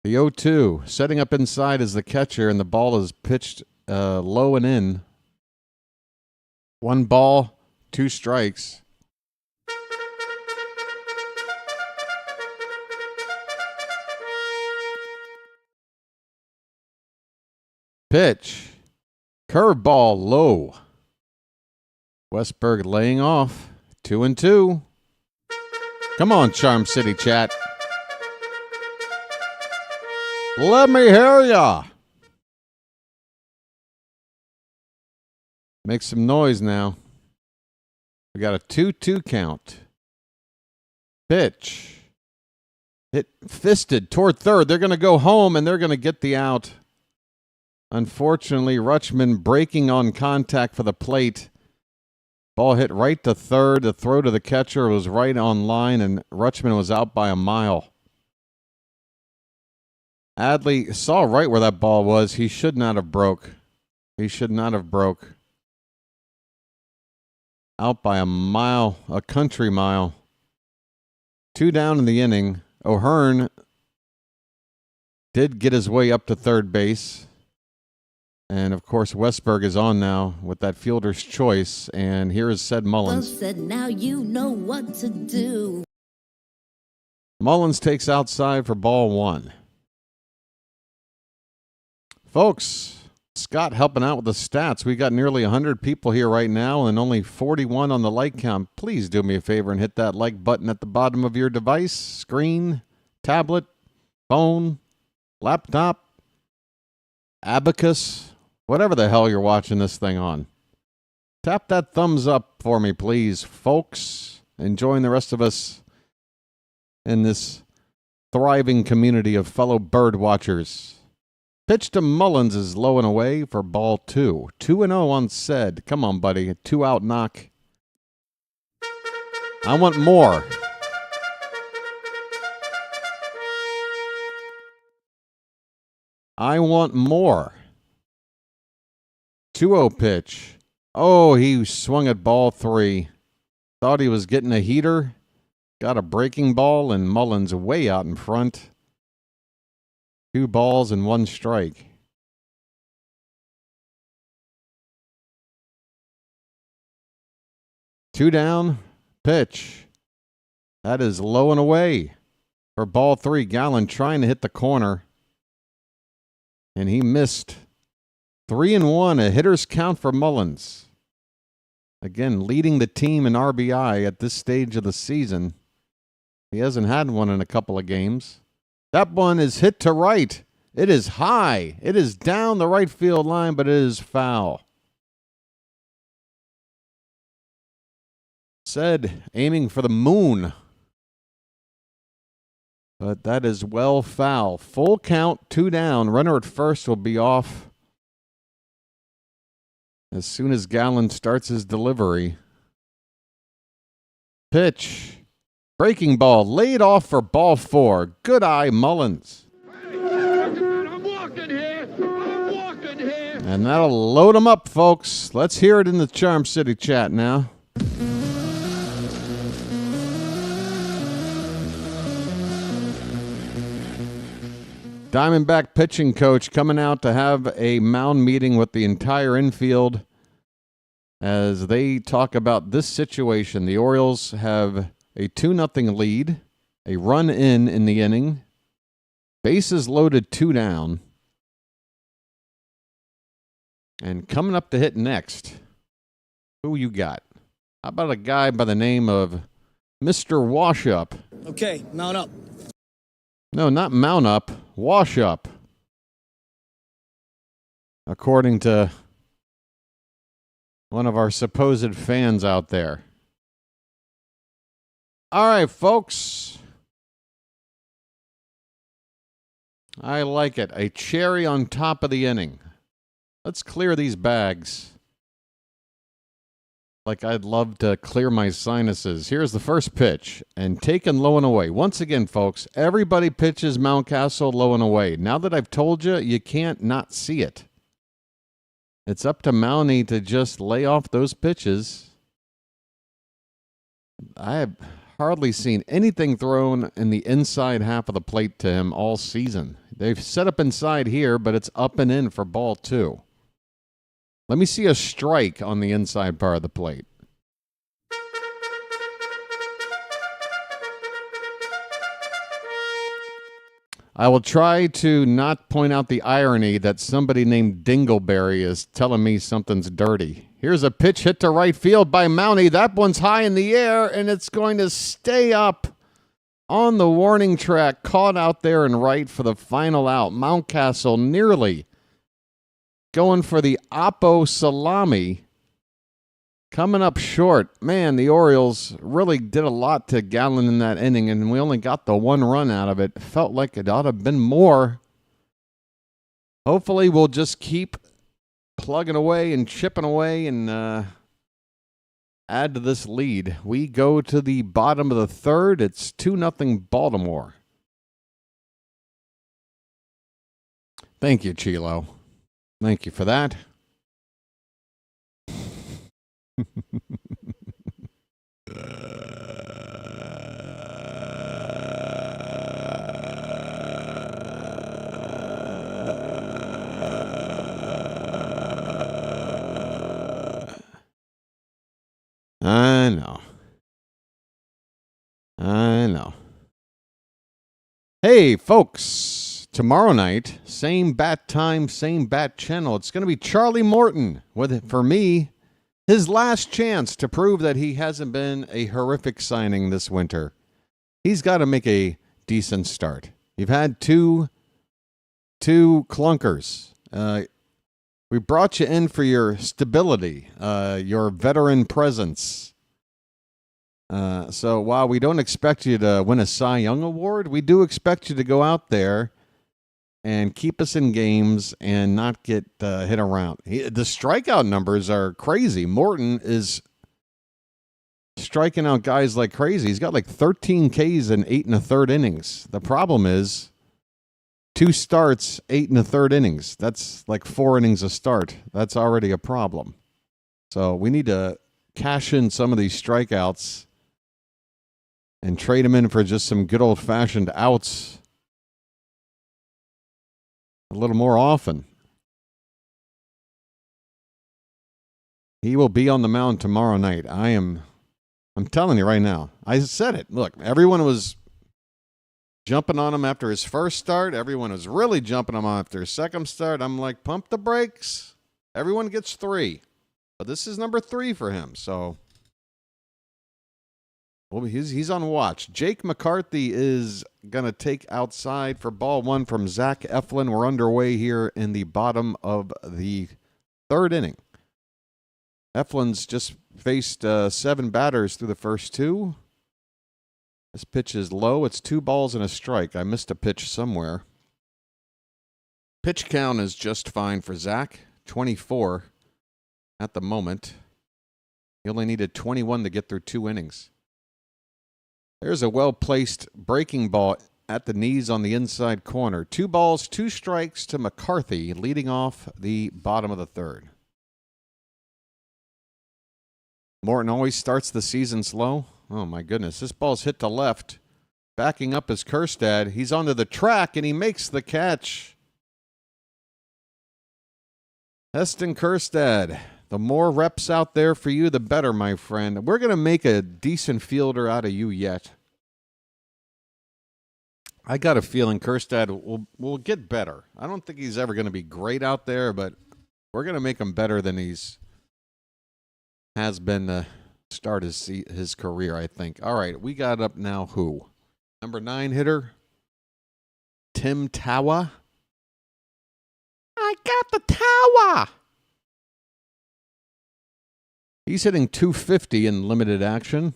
The 0-2, setting up inside is the catcher, and the ball is pitched low and in. 1 ball, 2 strikes. Pitch. Curveball low. Westberg laying off. 2-2. Come on, Charm City chat. Let me hear ya. Make some noise now. We got a 2-2 count. Pitch. Hit fisted toward third. They're going to go home, and they're going to get the out. Unfortunately, Rutschman breaking on contact for the plate. Ball hit right to third. The throw to the catcher was right on line, and Rutschman was out by a mile. Adley saw right where that ball was. He should not have broke. He should not have broke. Out by a mile, a country mile. 2 down in the inning. O'Hearn did get his way up to third base. And, of course, Westberg is on now with that fielder's choice. And here is Ced Mullins. Said, now you know what to do. Mullins takes outside for ball 1. Folks, Scott helping out with the stats. We got nearly 100 people here right now and only 41 on the like count. Please do me a favor and hit that like button at the bottom of your device, screen, tablet, phone, laptop, abacus, whatever the hell you're watching this thing on. Tap that thumbs up for me, please, folks. And join the rest of us in this thriving community of fellow bird watchers. Pitch to Mullins is low and away for ball 2. 2-0 on Ced. Come on, buddy. A 2-out knock. I want more. I want more. 2-0 pitch. Oh, he swung at ball 3. Thought he was getting a heater. Got a breaking ball, and Mullins way out in front. 2 balls and 1 strike. Two down, pitch. That is low and away for ball 3. Gallen trying to hit the corner. And he missed. 3-1, a hitter's count for Mullins. Again, leading the team in RBI at this stage of the season. He hasn't had one in a couple of games. That one is hit to right. It is high. It is down the right field line, but it is foul. Ced aiming for the moon. But that is well foul. Full count, 2 down. Runner at first will be off as soon as Gallen starts his delivery. Pitch. Breaking ball laid off for ball 4. Good eye, Mullins. I'm walking here. And that'll load them up, folks. Let's hear it in the Charm City chat now. Diamondback pitching coach coming out to have a mound meeting with the entire infield as they talk about this situation. The Orioles have a 2-0 lead, a run in the inning, bases loaded, 2 down. And coming up to hit next, who you got? How about a guy by the name of Mr. Wash Up? Okay, mount up. No, not mount up, wash up. According to one of our supposed fans out there. All right, folks. I like it. A cherry on top of the inning. Let's clear these bags. Like I'd love to clear my sinuses. Here's the first pitch, and taken low and away. Once again, folks, everybody pitches Mountcastle low and away. Now that I've told you, you can't not see it. It's up to Mountie to just lay off those pitches. I have hardly seen anything thrown in the inside half of the plate to him all season. They've set up inside here, but it's up and in for ball 2. Let me see a strike on the inside part of the plate. I will try to not point out the irony that somebody named Dingleberry is telling me something's dirty. Here's a pitch hit to right field by Mountie. That one's high in the air, and it's going to stay up on the warning track, caught out there and right for the final out. Mountcastle nearly going for the Oppo salami. Coming up short. Man, the Orioles really did a lot to Gallen in that inning, and we only got the 1 run out of it. Felt like it ought to have been more. Hopefully we'll just keep plugging away and chipping away and add to this lead. We go to the bottom of the third. It's 2-0 Baltimore. Thank you, Chilo. Thank you for that. I know. Hey, folks. Tomorrow night, same bat time, same bat channel. It's going to be Charlie Morton with, for me, his last chance to prove that he hasn't been a horrific signing this winter. He's got to make a decent start. You've had two clunkers. We brought you in for your stability, your veteran presence. So while we don't expect you to win a Cy Young Award, we do expect you to go out there and keep us in games and not get hit around. The strikeout numbers are crazy. Morton is striking out guys like crazy. He's got like 13 Ks in 8 1/3 innings. The problem is 2 starts, 8 1/3 innings. That's like 4 innings a start. That's already a problem. So we need to cash in some of these strikeouts and trade him in for just some good old-fashioned outs a little more often. He will be on the mound tomorrow night. I'm telling you right now. I said it. Look, everyone was jumping on him after his first start. Everyone was really jumping him on after his second start. I'm like, pump the brakes. Everyone gets 3. But this is number 3 for him. So well, he's on watch. Jake McCarthy is going to take outside for ball 1 from Zach Eflin. We're underway here in the bottom of the 3rd inning. Eflin's just faced 7 batters through the first 2. This pitch is low. It's 2 balls and a strike. I missed a pitch somewhere. Pitch count is just fine for Zach. 24 at the moment. He only needed 21 to get through 2 innings. There's a well-placed breaking ball at the knees on the inside corner. 2 balls, 2 strikes to McCarthy, leading off the bottom of the 3rd. Morton always starts the season slow. Oh, my goodness. This ball's hit to left. Backing up is Kjerstad. He's onto the track, and he makes the catch. Heston Kjerstad. The more reps out there for you, the better, my friend. We're going to make a decent fielder out of you yet. I got a feeling Kjerstad will get better. I don't think he's ever going to be great out there, but we're going to make him better than has been to start his career, I think. All right, we got up now who? Number 9 hitter, Tim Tawa. I got the Tawa. He's hitting 250 in limited action.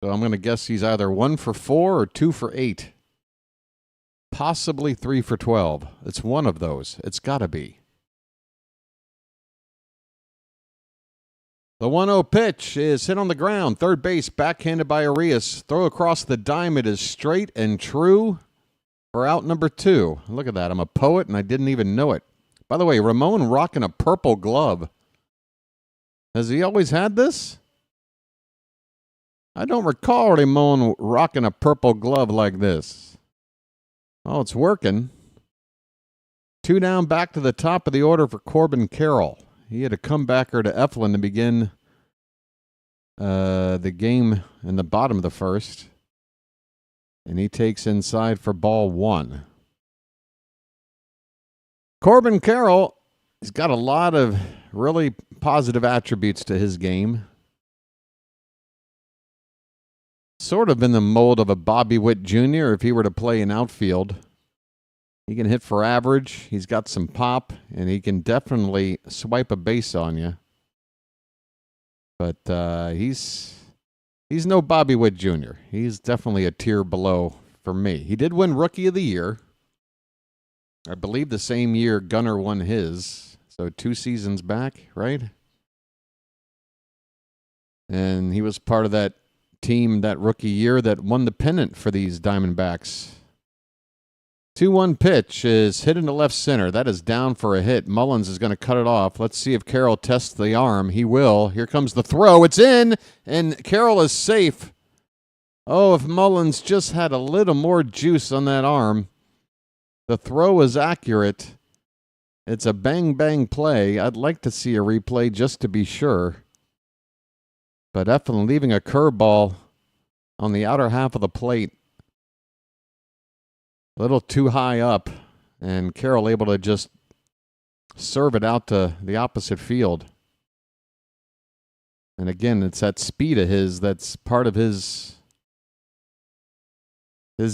So I'm going to guess he's either 1 for 4 or 2 for 8. Possibly 3 for 12. It's one of those. It's got to be. The 1-0 pitch is hit on the ground. Third base, backhanded by Arias. Throw across the dime. It is straight and true for out number 2. Look at that. I'm a poet and I didn't even know it. By the way, Ramon rocking a purple glove. Has he always had this? I don't recall Ramon rocking a purple glove like this. Oh, it's working. 2 down, back to the top of the order for Corbin Carroll. He had a comebacker to Eflin to begin the game in the bottom of the 1st. And he takes inside for ball 1. Corbin Carroll, he's got a lot of really positive attributes to his game. sort of in the mold of a Bobby Witt Jr. if he were to play in outfield. He can hit for average. He's got some pop, and he can definitely swipe a base on you. But he's no Bobby Witt Jr. He's definitely a tier below for me. He did win Rookie of the Year. I believe the same year Gunnar won his. So 2 seasons back, right? And he was part of that team that rookie year that won the pennant for these Diamondbacks. 2-1 pitch is hit into left center. That is down for a hit. Mullins is going to cut it off. Let's see if Carroll tests the arm. He will. Here comes the throw. It's in, and Carroll is safe. Oh, if Mullins just had a little more juice on that arm. The throw is accurate. It's a bang-bang play. I'd like to see a replay just to be sure. But Eflin leaving a curveball on the outer half of the plate. A little too high up, and Carroll able to just serve it out to the opposite field. And again, it's that speed of his that's part of his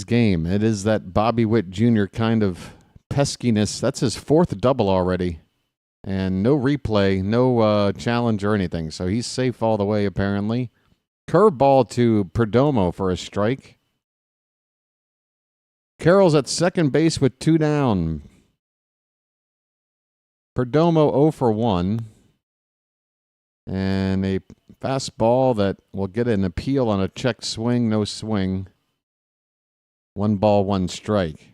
game. It is that Bobby Witt Jr. kind of peskiness. That's his 4th double already. And no replay, no challenge or anything. So he's safe all the way, apparently. Curveball to Perdomo for a strike. Carroll's at second base with 2 down. Perdomo 0 for 1. And a fastball that will get an appeal on a check swing, no swing. 1 ball, 1 strike.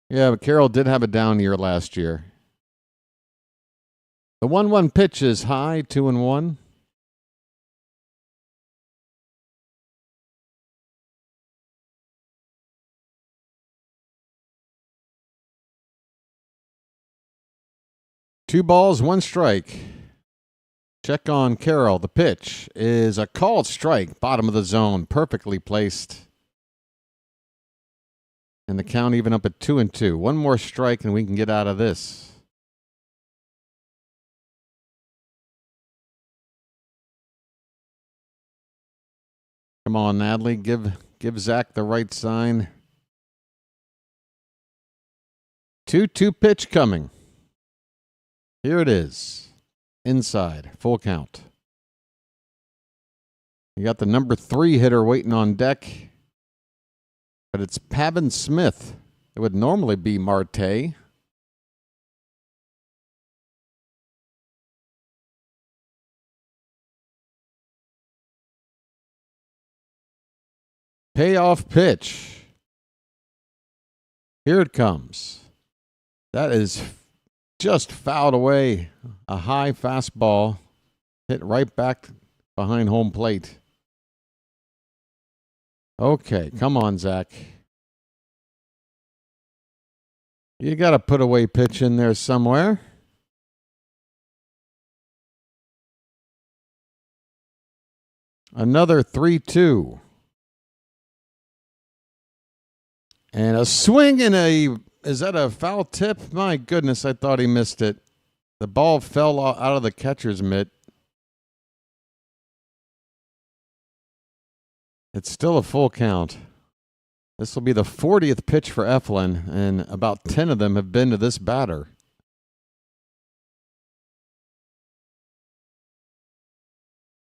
Yeah, but Carroll did have a down year last year. The 1-1 pitch is high, 2-1. Two balls, 1 strike. Check on Carroll. The pitch is a called strike, bottom of the zone, perfectly placed. And the count even up at 2-2. 1 more strike and we can get out of this. Come on, Natalie. Give Zach the right sign. 2-2 pitch coming. Here it is. Inside. Full count. You got the number 3 hitter waiting on deck. But it's Pavin Smith. It would normally be Marte. Payoff pitch. Here it comes. That is just fouled away. A high fastball hit right back behind home plate. Okay, come on, Zach. You got to put away pitch in there somewhere. Another 3-2. And a swing and a... Is that a foul tip? My goodness, I thought he missed it. The ball fell out of the catcher's mitt. It's still a full count. This will be the 40th pitch for Eflin, and about 10 of them have been to this batter.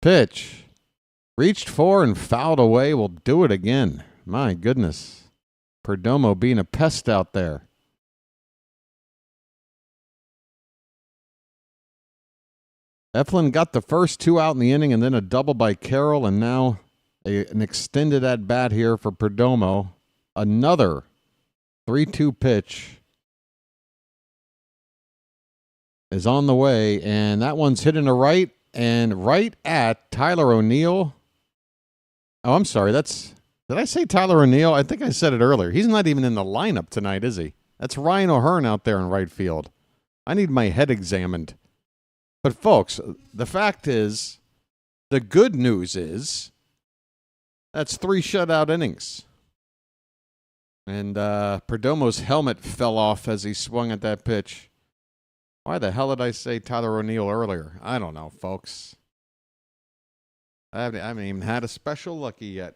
Pitch. Reached for and fouled away. Will do it again. My goodness. Perdomo being a pest out there. Eflin got the first 2 out in the inning and then a double by Carroll, and now an extended at-bat here for Perdomo. Another 3-2 pitch is on the way, and that one's hit in the right, and right at Tyler O'Neill. Oh, I'm sorry. Did I say Tyler O'Neill? I think I said it earlier. He's not even in the lineup tonight, is he? That's Ryan O'Hearn out there in right field. I need my head examined. But, folks, the fact is, the good news is, that's 3 shutout innings. And Perdomo's helmet fell off as he swung at that pitch. Why the hell did I say Tyler O'Neill earlier? I don't know, folks. I haven't even had a special lucky yet.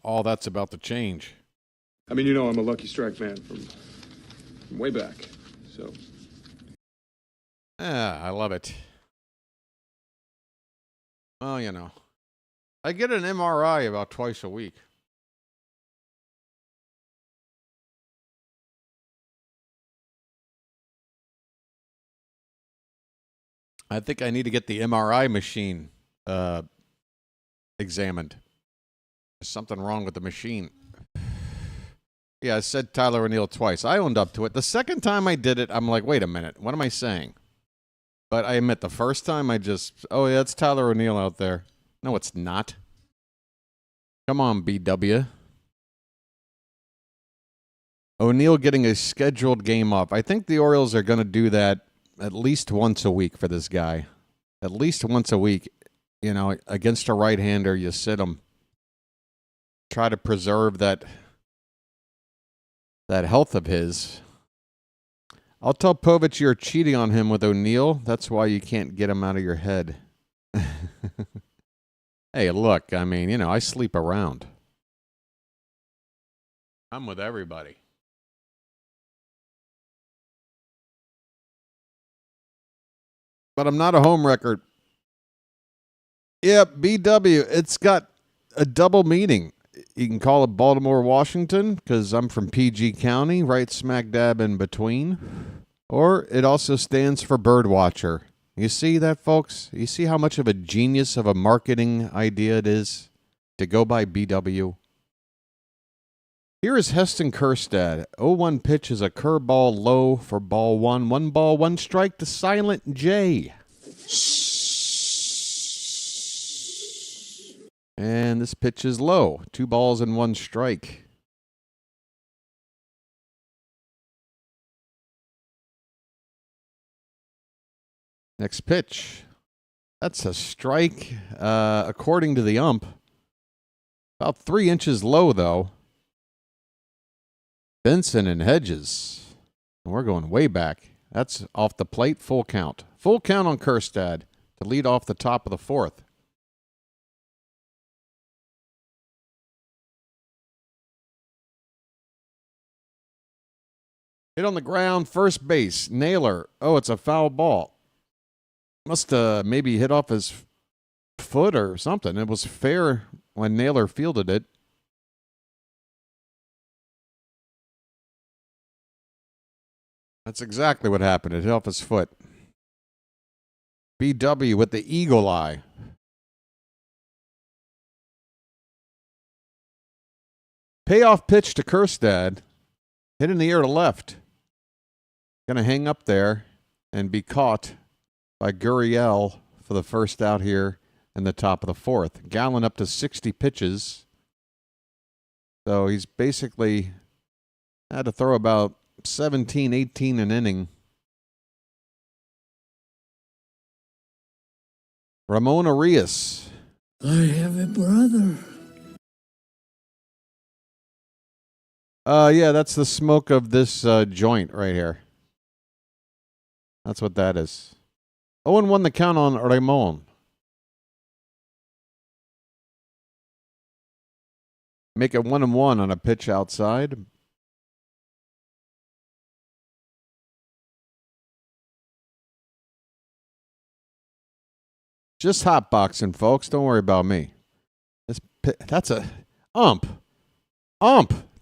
All that's about to change. I mean, you know, I'm a Lucky Strike fan from way back, so. Yeah, I love it. Well, you know, I get an MRI about twice a week. I think I need to get the MRI machine examined. There's something wrong with the machine. Yeah, I said Tyler O'Neill twice. I owned up to it. The second time I did it, I'm like, wait a minute. What am I saying? But I admit, the first time I just, oh, yeah, it's Tyler O'Neill out there. No, it's not. Come on, BW. O'Neill getting a scheduled game off. I think the Orioles are going to do that at least once a week for this guy. At least once a week. You know, against a right-hander, you sit him. Try to preserve that health of his. I'll tell Povich you're cheating on him with O'Neill. That's why you can't get him out of your head. Hey, look, I mean, you know, I sleep around. I'm with everybody. But I'm not a home record. Yeah, BW, it's got a double meaning. You can call it Baltimore, Washington, because I'm from PG County, right smack dab in between. Or it also stands for Birdwatcher. You see that, folks? You see how much of a genius of a marketing idea it is to go by BW? Here is Heston Kjerstad. 0-1 pitch is a curveball low for ball one. 1 ball, 1 strike to Silent J. And this pitch is low. 2 balls and 1 strike. Next pitch. That's a strike, according to the ump. About 3 inches low, though. Benson and Hedges. And we're going way back. That's off the plate, full count. Full count on Kjerstad to lead off the top of the 4th. Hit on the ground, first base, Naylor. Oh, it's a foul ball. Must maybe hit off his foot or something. It was fair when Naylor fielded it. That's exactly what happened. It hit off his foot. BW with the eagle eye. Payoff pitch to Kjerstad. Hit in the air to left. Going to hang up there and be caught by Gurriel for the first out here in the top of the 4th. Gallen up to 60 pitches. So he's basically had to throw about 17, 18 an inning. Ramon Arias. I have a brother. Yeah, that's the smoke of this joint right here. That's what that is. 0-1 the count on Ramon. Make it 1-1 on a pitch outside. Just hot boxing, folks. Don't worry about me. That's a ump.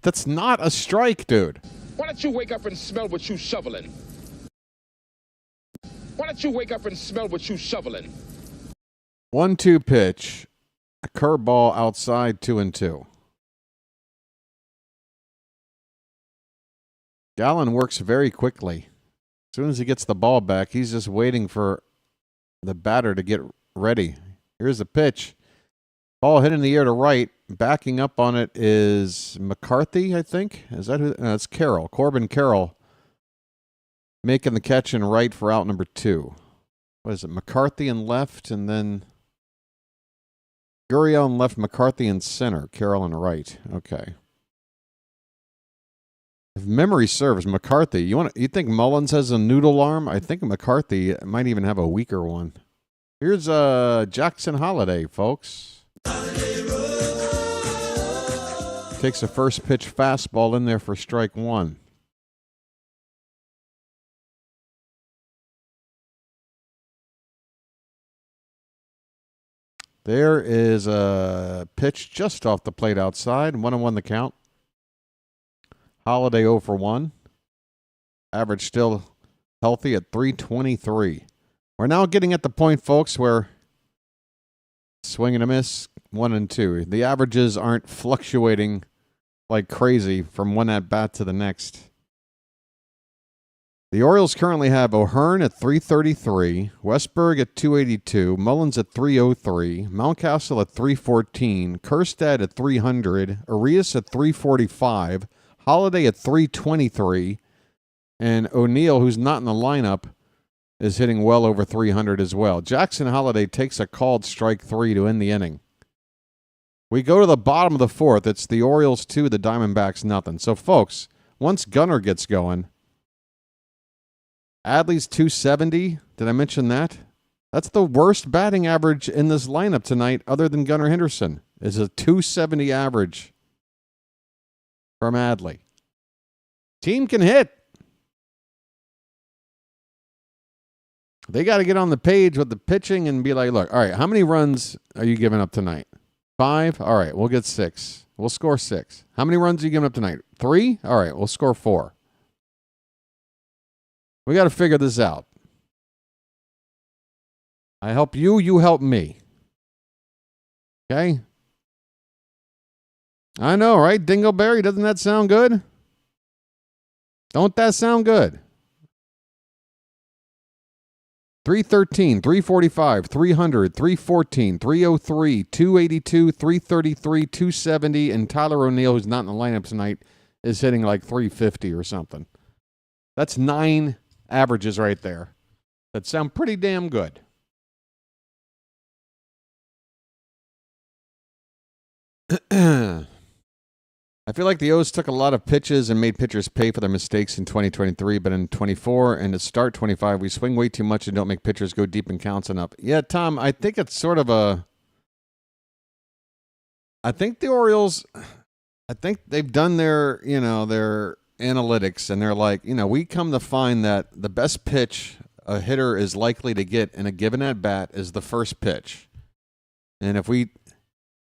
That's not a strike, dude. Why don't you wake up and smell what you shoveling? Why don't you wake up and smell what you shoveling? 1-2 pitch. A curveball outside, 2-2. Gallen works very quickly. As soon as he gets the ball back, he's just waiting for the batter to get ready. Here's the pitch. Ball hit in the air to right. Backing up on it is McCarthy, I think. Is that who? No, it's Carroll. Corbin Carroll making the catch in right for out number 2. What is it? McCarthy in left, and then Gurriel in left, McCarthy in center, Carroll in right. Okay. If memory serves, McCarthy. You think Mullins has a noodle arm? I think McCarthy might even have a weaker one. Here's Jackson Holiday, folks. Takes a first pitch fastball in there for strike one. There is a pitch just off the plate outside. 1-1 the count. Holiday 0 for 1. Average still healthy at 323. We're now getting at the point, folks, where swing and a miss, 1 and 2. The averages aren't fluctuating like crazy from one at bat to the next. The Orioles currently have O'Hearn at 333, Westberg at 282, Mullins at 303, Mountcastle at 314, Kerstad at 300, Arias at 345, Holiday at 323, and O'Neill, who's not in the lineup, is hitting well over 300 as well. Jackson Holiday takes a called strike 3 to end the inning. We go to the bottom of the fourth. It's the Orioles 2, the Diamondbacks nothing. So, folks, once Gunnar gets going, Adley's 270. Did I mention that? That's the worst batting average in this lineup tonight other than Gunnar Henderson. Is a 270 average from Adley. Team can hit. They got to get on the page with the pitching and be like, look, all right, how many runs are you giving up tonight? 5? All right, we'll get 6. We'll score 6. How many runs are you giving up tonight? 3? All right, we'll score 4. We got to figure this out. I help you, you help me. Okay? I know, right? Dingleberry, doesn't that sound good? Don't that sound good? 313, 345, 300, 314, 303, 282, 333, 270, and Tyler O'Neill, who's not in the lineup tonight, is hitting like 350 or something. That's 9 averages right there that sound pretty damn good. I feel like the O's took a lot of pitches and made pitchers pay for their mistakes in 2023, but in 24 and to start 25, we swing way too much and don't make pitchers go deep in counts and up. Yeah, Tom, I think it's sort of a... I think the Orioles, I think they've done their, their analytics, and they're like, we come to find that the best pitch a hitter is likely to get in a given at-bat is the first pitch. And if we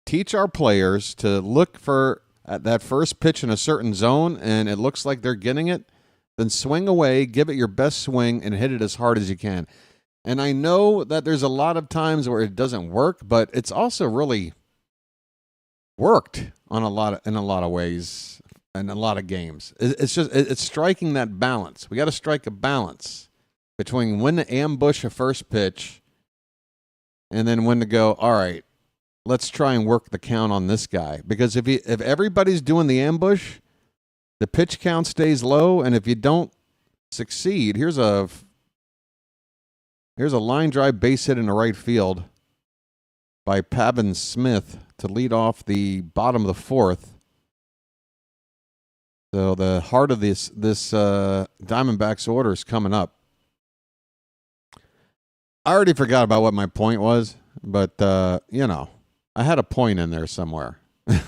teach our players to look for that first pitch in a certain zone and it looks like they're getting it, then swing away, give it your best swing, and hit it as hard as you can. And I know that there's a lot of times where it doesn't work, but it's also really worked in a lot of ways in a lot of games. It's striking that balance. We got to strike a balance between when to ambush a first pitch and then when to go, all right, let's try and work the count on this guy. Because if everybody's doing the ambush, the pitch count stays low, and if you don't succeed, here's a line drive base hit in the right field by Pavin Smith to lead off the bottom of the fourth. So the heart of this Diamondbacks order is coming up. I already forgot about what my point was, but I had a point in there somewhere. I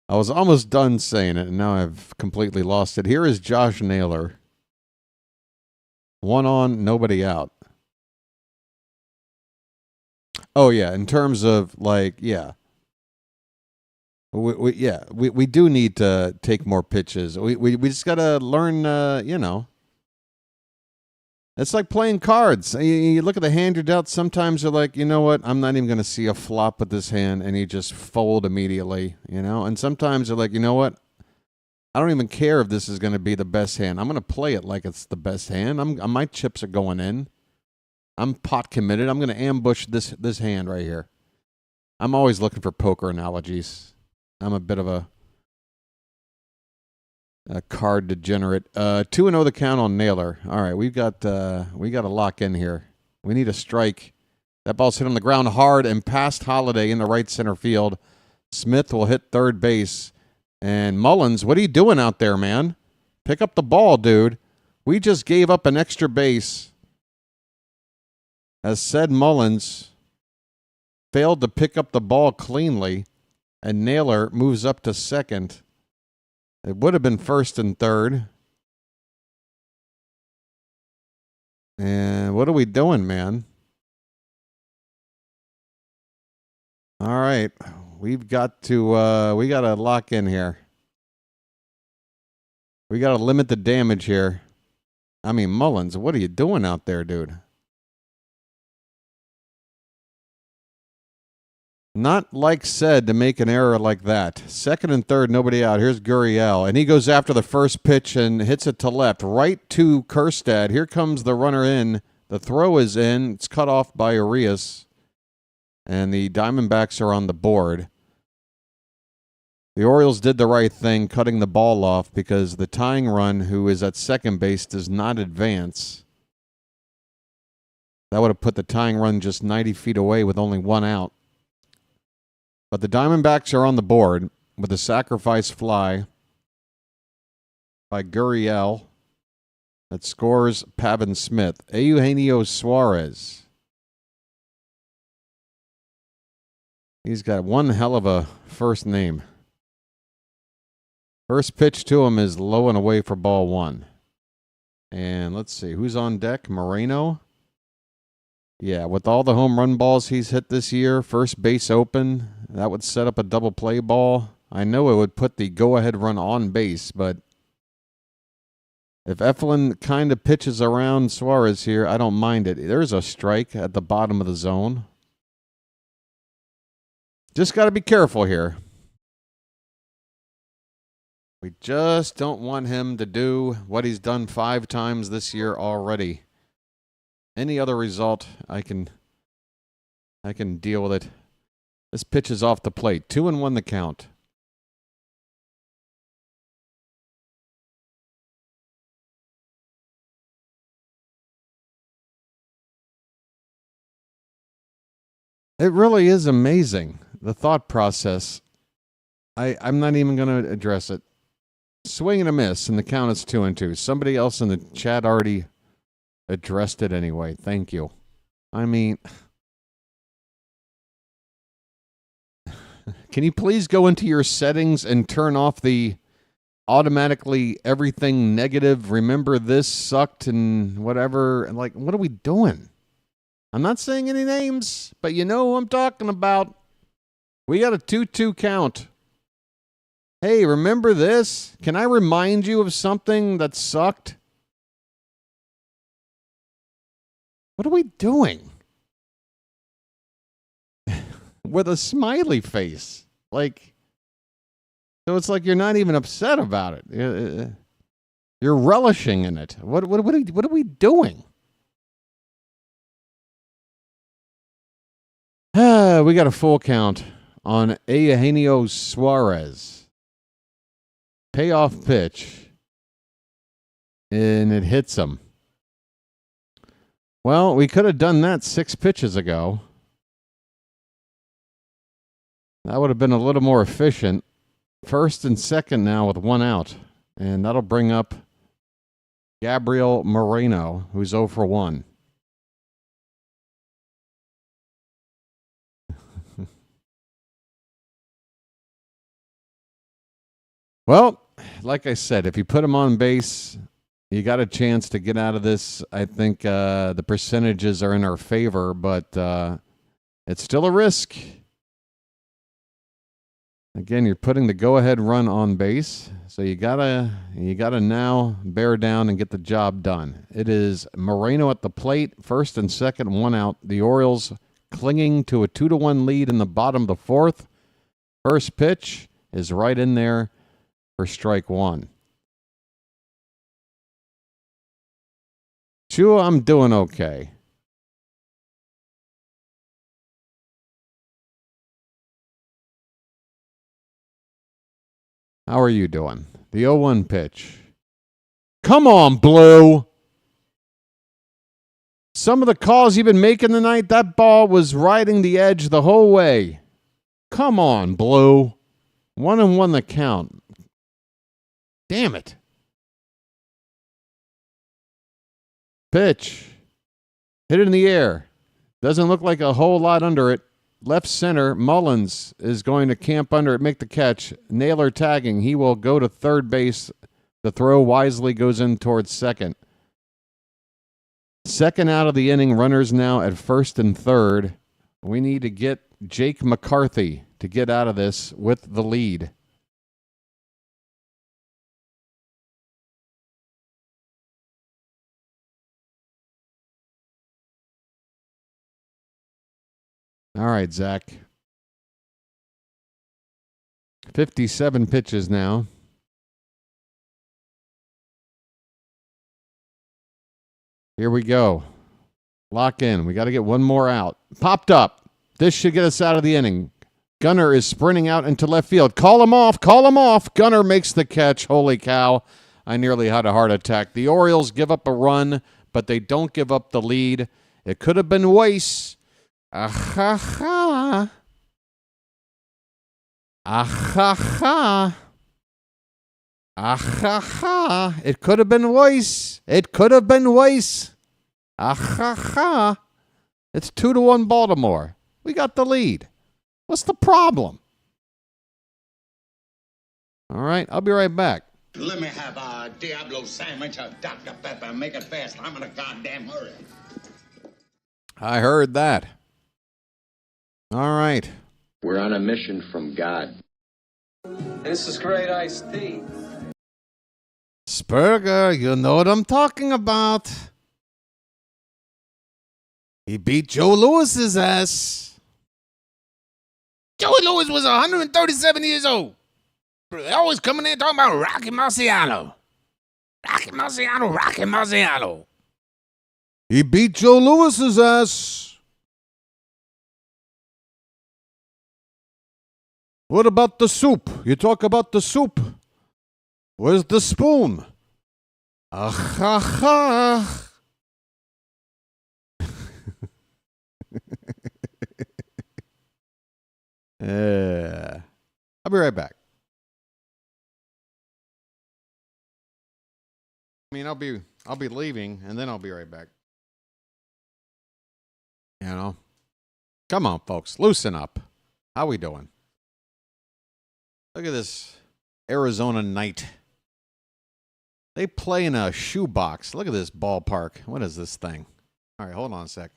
was almost done saying it, and now I've completely lost it. Here is Josh Naylor. 1 on, nobody out. Oh, yeah, in terms of, we do need to take more pitches. We just got to learn, It's like playing cards. You look at the hand you're dealt. Sometimes you're like, you know what? I'm not even going to see a flop with this hand, and you just fold immediately, And sometimes you're like, you know what? I don't even care if this is going to be the best hand. I'm going to play it like it's the best hand. My chips are going in. I'm pot committed. I'm going to ambush this hand right here. I'm always looking for poker analogies. I'm a bit of a card degenerate. 2-0 the count on Naylor. All right, we got to lock in here. We need a strike. That ball's hit on the ground hard and past Holiday in the right center field. Smith will hit third base, And Mullins, what are you doing out there, man? Pick up the ball, dude. We just gave up an extra base. As said, Mullins failed to pick up the ball cleanly, and Naylor moves up to second. It would have been first and third. And what are we doing, man? All right. We've got to we got to lock in here. We got to limit the damage here. I mean, Mullins, what are you doing out there, dude? Not like said to make an error like that. Second and third, nobody out. Here's Gurriel, and he goes after the first pitch and hits it to left, right to Kjerstad. Here comes the runner in. The throw is in. It's cut off by Arias, and the Diamondbacks are on the board. The Orioles did the right thing, cutting the ball off, because the tying run, who is at second base, does not advance. That would have put the tying run just 90 feet away with only one out. But the Diamondbacks are on the board with a sacrifice fly by Gurriel that scores Pavin Smith. Eugenio Suarez. He's got one hell of a first name. First pitch to him is low and away for ball one. And let's see, who's on deck? Moreno. Yeah, with all the home run balls he's hit this year, first base open, that would set up a double play ball. I know it would put the go-ahead run on base, but if Eflin kind of pitches around Suarez here, I don't mind it. There's a strike at the bottom of the zone. Just got to be careful here. We just don't want him to do what he's done 5 times this year already. Any other result, I can deal with it. This pitch is off the plate. 2-1 the count. It really is amazing, the thought process. I'm not even going to address it. Swing and a miss, and the count is 2-2. Somebody else in the chat already addressed it anyway. Thank you. I mean, can you please go into your settings and turn off the automatically everything negative? Remember this sucked and whatever. Like, what are we doing? I'm not saying any names, but you know who I'm talking about. We got a 2-2 count. Hey, remember this? Can I remind you of something that sucked? What are we doing? With a smiley face. Like, so it's like you're not even upset about it. You're relishing in it. What are we doing? We got a full count on Eugenio Suarez. Payoff pitch. And it hits him. Well, we could have done that 6 pitches ago. That would have been a little more efficient. First and second now with 1 out. And that'll bring up Gabriel Moreno, who's 0 for 1. Well, like I said, if you put him on base, you got a chance to get out of this. I think the percentages are in our favor, but it's still a risk. Again, you're putting the go-ahead run on base, so you gotta now bear down and get the job done. It is Moreno at the plate, first and second, 1 out. The Orioles clinging to a 2-1 lead in the bottom of the 4th. First pitch is right in there for strike 1. Sure, I'm doing okay. How are you doing? The 0-1 pitch. Come on, Blue. Some of the calls you've been making tonight, that ball was riding the edge the whole way. Come on, Blue. 1-1 the count. Damn it. Pitch. Hit it in the air. Doesn't look like a whole lot under it. Left center, Mullins is going to camp under it, make the catch. Naylor tagging. He will go to third base. The throw wisely goes in towards second. Second out of the inning. Runners now at first and third. We need to get Jake McCarthy to get out of this with the lead. All right, Zach. 57 pitches now. Here we go. Lock in. We got to get one more out. Popped up. This should get us out of the inning. Gunnar is sprinting out into left field. Call him off. Call him off. Gunnar makes the catch. Holy cow. I nearly had a heart attack. The Orioles give up a run, but they don't give up the lead. It could have been Weiss. Ah-ha-ha. Ah-ha-ha. Ah-ha-ha. It could have been Weiss. It could have been Weiss. Ah-ha-ha. It's 2-1 Baltimore. We got the lead. What's the problem? All right, I'll be right back. Let me have a Diablo sandwich, a Dr. Pepper. Make it fast. I'm in a goddamn hurry. I heard that. All right. We're on a mission from God. This is great iced tea. Spurger, you know what I'm talking about. He beat Joe Lewis's ass. Joey Lewis was 137 years old. Always coming in talking about Rocky Marciano. Rocky Marciano, Rocky Marciano. He beat Joe Lewis's ass. What about the soup? You talk about the soup. Where's the spoon? Ah ha ha. I'll be right back. I mean, I'll be leaving, and then I'll be right back. You know? Come on, folks. Loosen up. How we doing? Look at this Arizona night. They play in a shoebox. Look at this ballpark. What is this thing? All right, hold on a sec.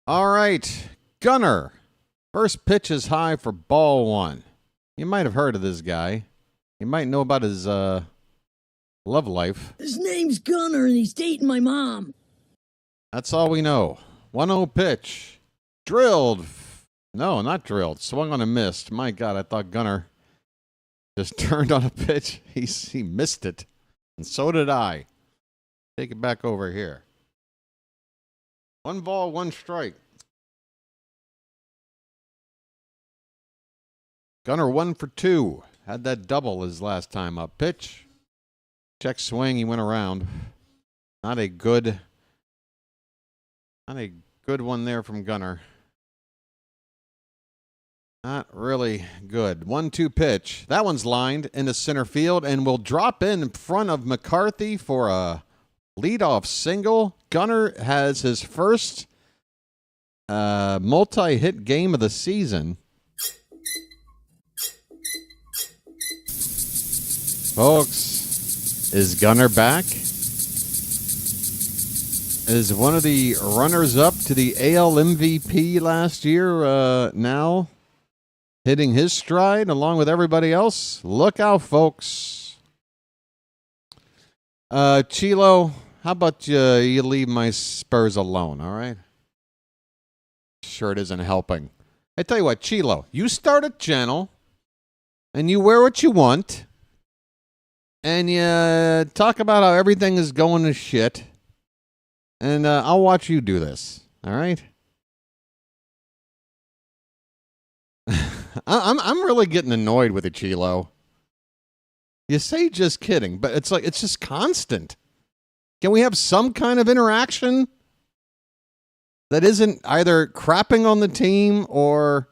All right, Gunnar. First pitch is high for ball one. You might have heard of this guy. You might know about his love life. His name's Gunnar and he's dating my mom. That's all we know. 1-0 pitch. Drilled. No, not drilled. Swung on a missed. My God, I thought Gunnar just turned on a pitch. He missed it. And so did I. Take it back over here. 1 ball, 1 strike. Gunnar 1 for 2. Had that double his last time up. Pitch. Check swing. He went around. Not a good one there from Gunnar. Not really good. 1-2 pitch. That one's lined into center field and will drop in front of McCarthy for a leadoff single. Gunnar has his first multi-hit game of the season. Folks, is Gunnar back? Is one of the runners-up to the AL MVP last year now hitting his stride along with everybody else? Look out, folks. Chilo, how about you leave my Spurs alone, all right? Sure it isn't helping. I tell you what, Chilo, you start a channel and you wear what you want. And you talk about how everything is going to shit. And I'll watch you do this. All right? I'm really getting annoyed with it, Chilo. You say just kidding, but it's like it's just constant. Can we have some kind of interaction that isn't either crapping on the team or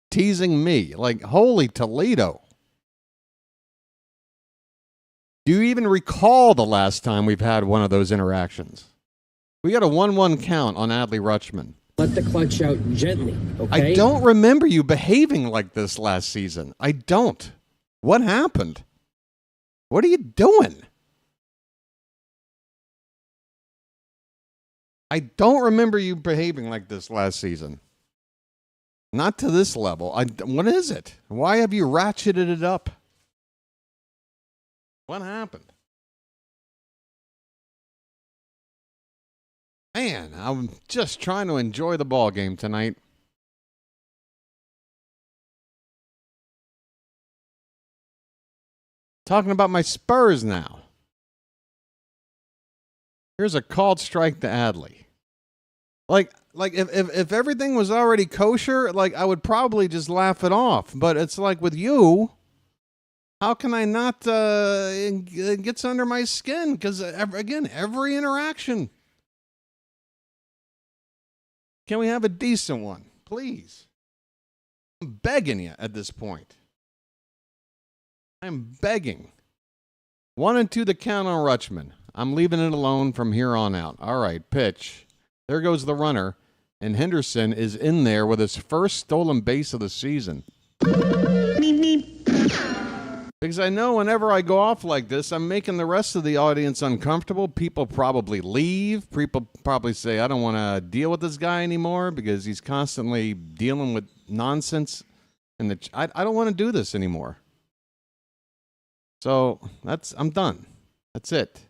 teasing me? Like, holy Toledo. Do you even recall the last time we've had one of those interactions? We got a 1-1 count on Adley Rutschman. Let the clutch out gently, okay? I don't remember you behaving like this last season. I don't. What happened? What are you doing? I don't remember you behaving like this last season. Not to this level. What is it? Why have you ratcheted it up? What happened? Man, I'm just trying to enjoy the ball game tonight. Talking about my Spurs now. Here's a called strike to Adley. Like if everything was already kosher, like I would probably just laugh it off. But it's like with you, how can I not? It gets under my skin because again, every interaction. Can we have a decent one, please? I'm begging you at this point. I'm begging. 1-2 the count on Rutschman. I'm leaving it alone from here on out. All right, pitch. There goes the runner, and Henderson is in there with his first stolen base of the season. Because I know whenever I go off like this, I'm making the rest of the audience uncomfortable. People probably leave. People probably say, I don't want to deal with this guy anymore because he's constantly dealing with nonsense. And I don't want to do this anymore. So I'm done. That's it.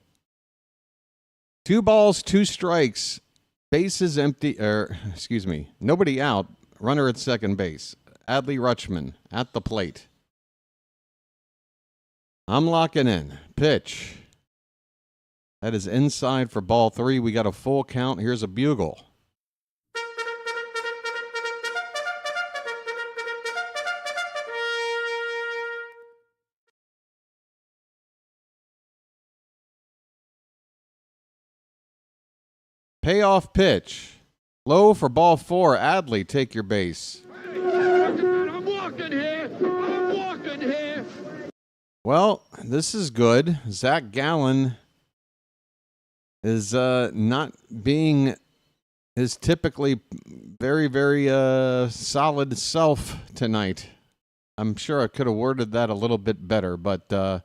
2 balls, 2 strikes. Bases empty, nobody out. Runner at second base. Adley Rutschman at the plate. I'm locking in. Pitch. That is inside for ball 3. We got a full count. Here's a bugle. Payoff pitch. Low for ball 4. Adley, take your base. I'm walking here. I'm walking here. Well, this is good. Zach Gallen is not being his typically very, very solid self tonight. I'm sure I could have worded that a little bit better, but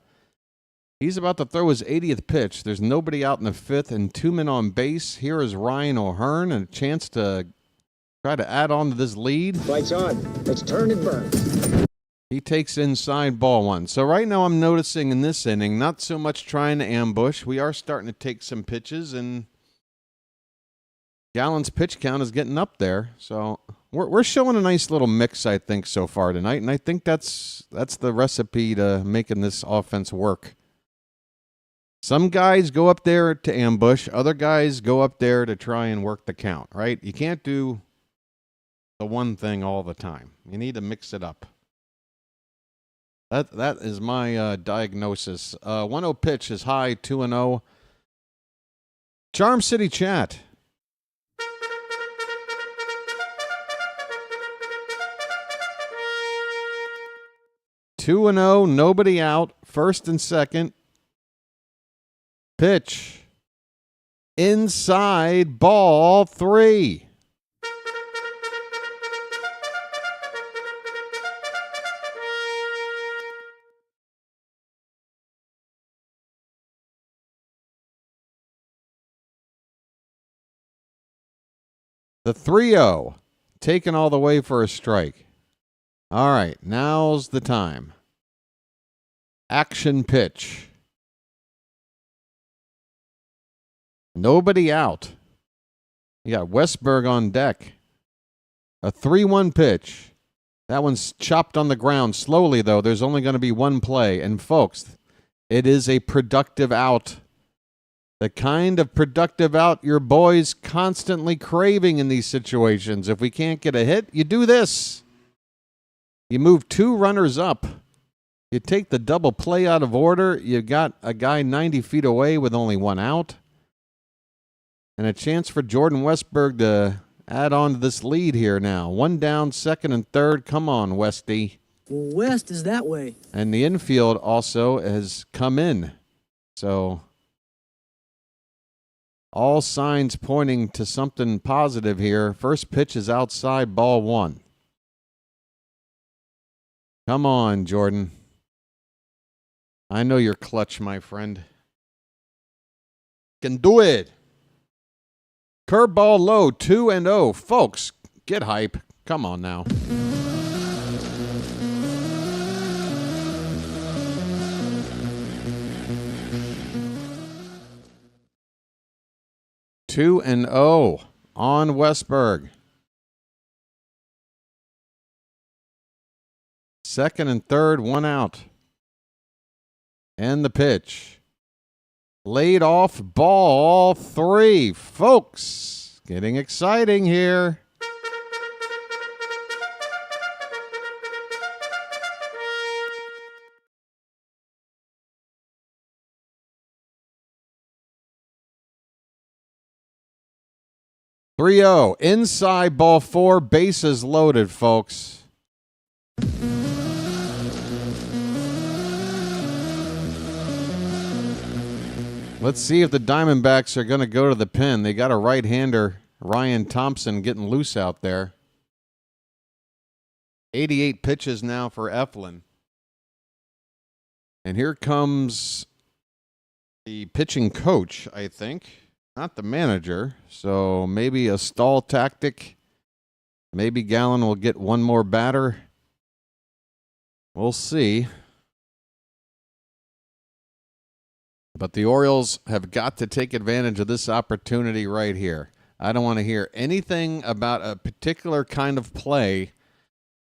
he's about to throw his 80th pitch. There's nobody out in the 5th and 2 men on base. Here is Ryan O'Hearn and a chance to try to add on to this lead. Lights on. Let's turn and burn. He takes inside ball 1. So right now I'm noticing in this inning, not so much trying to ambush. We are starting to take some pitches, and Gallen's pitch count is getting up there. So we're showing a nice little mix, I think, so far tonight, and I think that's the recipe to making this offense work. Some guys go up there to ambush. Other guys go up there to try and work the count, right? You can't do the one thing all the time. You need to mix it up. That is my diagnosis. 1-0 pitch is high, 2-0. Charm City Chat. Two and 0, nobody out. First and second. Pitch. Inside, ball 3. The 3-0, taken all the way for a strike. All right, now's the time. Action pitch. Nobody out. You got Westberg on deck. A 3-1 pitch. That one's chopped on the ground slowly, though. There's only going to be one play. And, folks, it is a productive out. The kind of productive out your boy's constantly craving in these situations. If we can't get a hit, you do this. You move 2 runners up You take the double play out of order. You got a guy 90 feet away with only one out. And a chance for Jordan Westburg to add on to this lead here now. One down, second and third. Come on, Westy. Well, West is that way. And the infield also has come in. So all signs pointing to something positive here. First pitch is outside, ball one. Come on, Jordan. I know you're clutch, my friend. Can do it. Curveball low, 2-0. Folks, get hype. Come on now. Two and 0 on Westburg. Second and third, one out. And the pitch. Laid off ball 3. Folks, getting exciting here. (3-0) inside ball 4, bases loaded, folks. Let's see if the Diamondbacks are going to go to the pen. They got a right-hander, Ryan Thompson, getting loose out there. 88 pitches now for Eflin. And here comes the pitching coach, I think. Not the manager. So maybe a stall tactic. Maybe Gallen will get one more batter. We'll see. But the Orioles have got to take advantage of this opportunity right here. I don't want to hear anything about a particular kind of play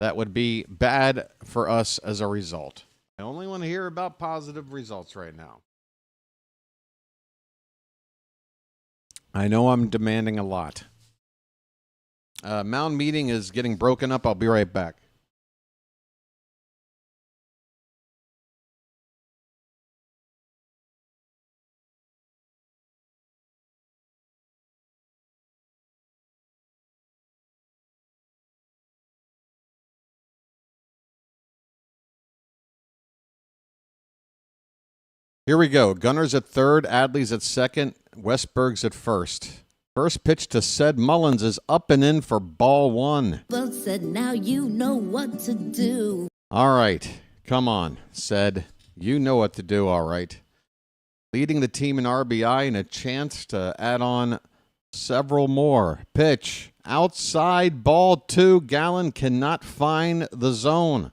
that would be bad for us as a result. I only want to hear about positive results right now. I know I'm demanding a lot. Mound meeting is getting broken up. I'll be right back. Here we go. Gunner's at third. Adley's at second. Westburg's at first. First pitch to Ced Mullins is up and in for ball one. Well said, now you know what to do. All right. Come on, Ced. You know what to do, all right. Leading the team in RBI and a chance to add on several more. Pitch. Outside ball 2. Gallen cannot find the zone.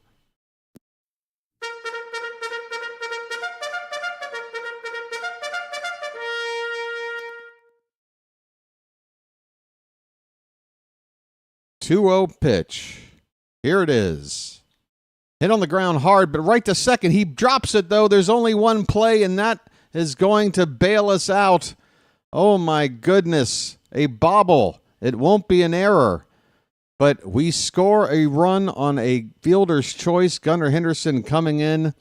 Two-0 pitch. Here it is. Hit on the ground hard, but right to second. He drops it, though. There's only one play, and that is going to bail us out. Oh, my goodness. A bobble. It won't be an error. But we score a run on a fielder's choice. Gunnar Henderson coming in.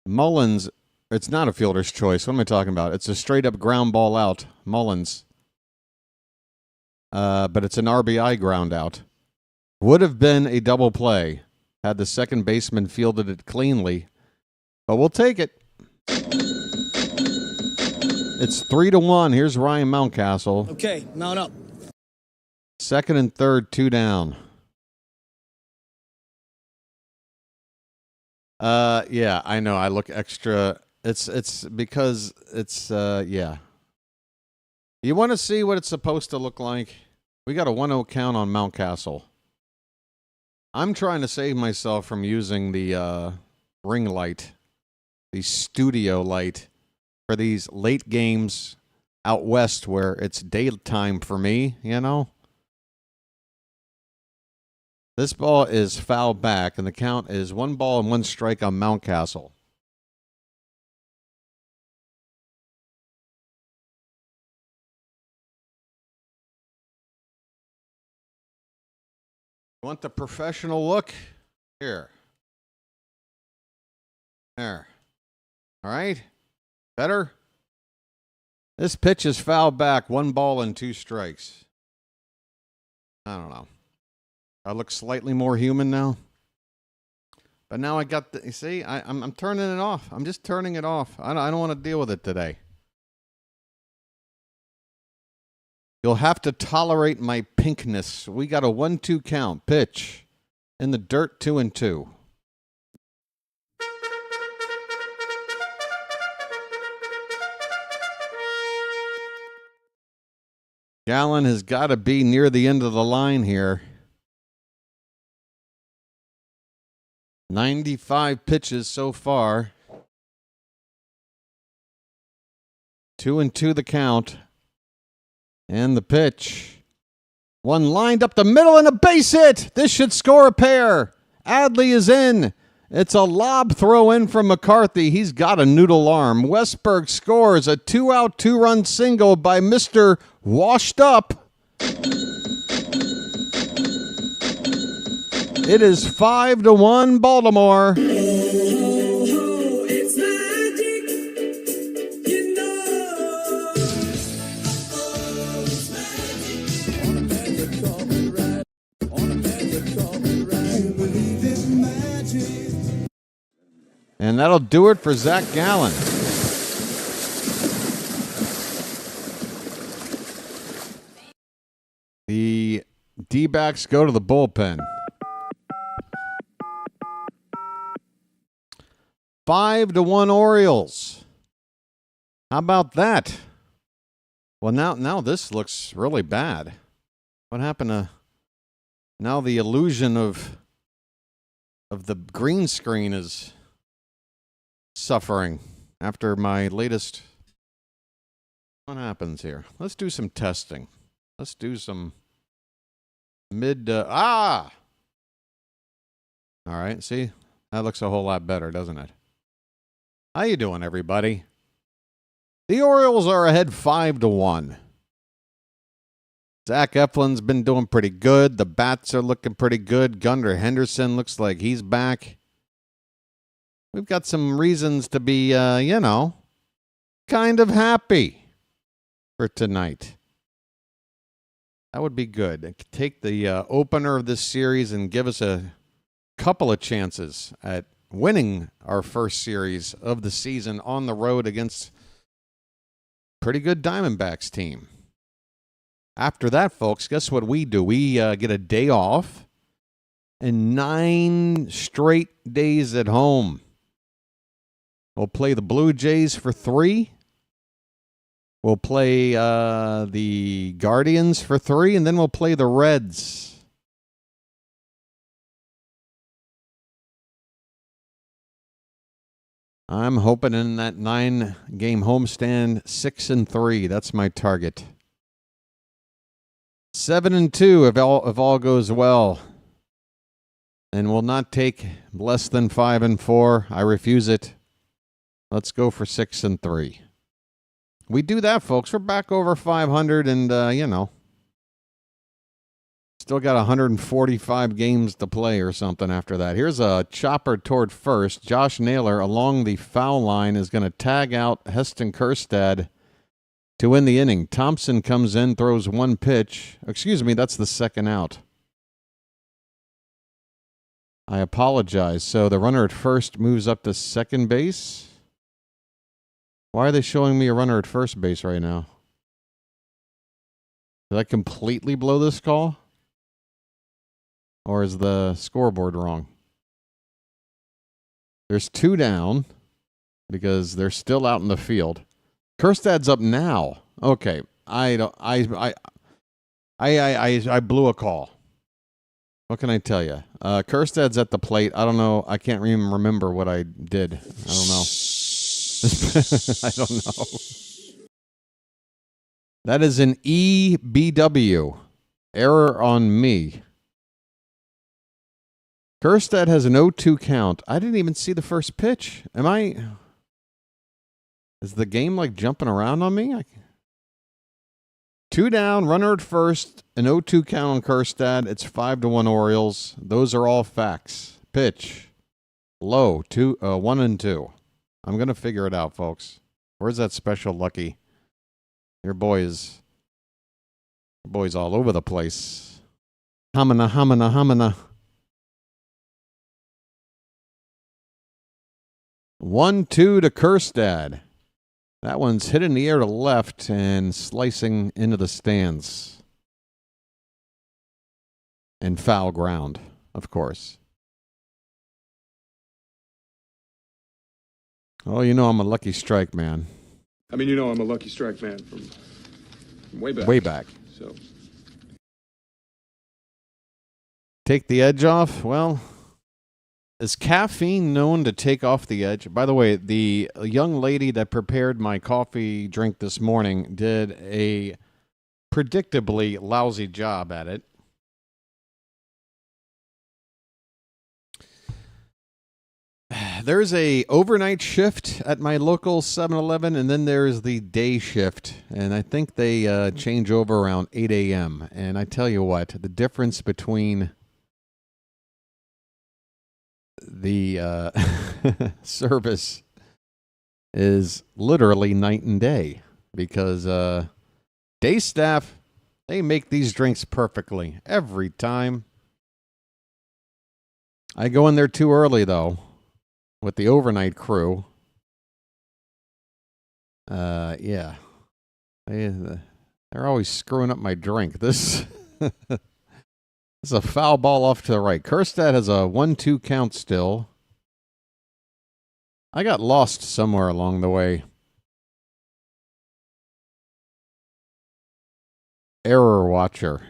Mullins. It's not a fielder's choice. What am I talking about? It's a straight-up ground ball out. Mullins. But it's an RBI ground out. Would have been a double play had the second baseman fielded it cleanly. But we'll take it. It's 3-1. Here's Ryan Mountcastle. Okay, mount up. Second and third, 2 down. Yeah, I know. I look extra. It's because it's yeah. You want to see what it's supposed to look like? We got a 1-0 count on Mountcastle. I'm trying to save myself from using the ring light, the studio light, for these late games out west where it's daytime for me, you know? This ball is foul back, and the count is 1 ball and 1 strike on Mountcastle. Want the professional look? Here. There. All right. Better? This pitch is fouled back. 1 ball and 2 strikes. I don't know. I look slightly more human now. But now I got the... You see, I'm turning it off. I'm just turning it off. I don't want to deal with it today. You'll have to tolerate my pinkness. We got a 1-2 count. Pitch. In the dirt, 2-2. Gallen has got to be near the end of the line here. 95 pitches so far. 2-2 the count. And the pitch. 1 lined up the middle and a base hit. This should score a pair. Adley is in. It's a lob throw in from McCarthy. He's got a noodle arm. Westberg scores a 2-out, 2-run single by Mr. Washed Up. It is 5-1 Baltimore. And that'll do it for Zach Gallen. The D-backs go to the bullpen. 5-1 Orioles. How about that? Well, now this looks really bad. What happened to... Now the illusion of the green screen is suffering after my latest... What happens here? Let's do some testing. Let's do some All right, see? That looks a whole lot better, doesn't it? How you doing, everybody? The Orioles are ahead 5-1. Zach Eflin's been doing pretty good. The bats are looking pretty good. Gunnar Henderson looks like he's back. We've got some reasons to be, kind of happy for tonight. That would be good. Take the opener of this series and give us a couple of chances at winning our first series of the season on the road against pretty good Diamondbacks team. After that, folks, guess what we do? We get a day off and 9 straight days at home. We'll play the Blue Jays for 3. We'll play the Guardians for 3, and then we'll play the Reds. I'm hoping in that 9-game homestand, 6-3. That's my target. 7-2 if all goes well. And we'll not take less than 5-4. I refuse it. Let's go for 6-3. We do that, folks. We're back over 500 and, still got 145 games to play or something after that. Here's a chopper toward first. Josh Naylor along the foul line is going to tag out Heston Kjerstad to win the inning. Thompson comes in, throws 1 pitch. Excuse me, that's the second out. I apologize. So the runner at first moves up to second base. Why are they showing me a runner at first base right now? Did I completely blow this call? Or is the scoreboard wrong? There's 2 down because they're still out in the field. Kjerstad's up now. Okay, I blew a call. What can I tell you? Kjerstad's at the plate. I don't know. I can't even remember what I did. I don't know. I don't know. That is an EBW. Error on me. Kjerstad has an 0-2 count. I didn't even see the first pitch. Is the game like jumping around on me? 2 down, runner at first, an 0-2 count on Kjerstad. It's 5-1 Orioles. Those are all facts. Pitch. Low, 1 and 2. I'm going to figure it out, folks. Where's that special lucky? Your boy's all over the place. Hamina, hamina, hamina. 1-2 to Kerstad. That one's hit in the air to left and slicing into the stands. And foul ground, of course. Oh, you know I'm a lucky strike man. I mean, you know I'm a lucky strike man from way back. Way back. So. Take the edge off? Well, is caffeine known to take off the edge? By the way, the young lady that prepared my coffee drink this morning did a predictably lousy job at it. There's a overnight shift at my local 7-Eleven, and then there's the day shift. And I think they change over around 8 a.m. And I tell you what, the difference between the service is literally night and day. Because day staff, they make these drinks perfectly every time. I go in there too early, though. With the overnight crew. Yeah. They're always screwing up my drink. This is a foul ball off to the right. Kerstad has a 1-2 count still. I got lost somewhere along the way. Error watcher.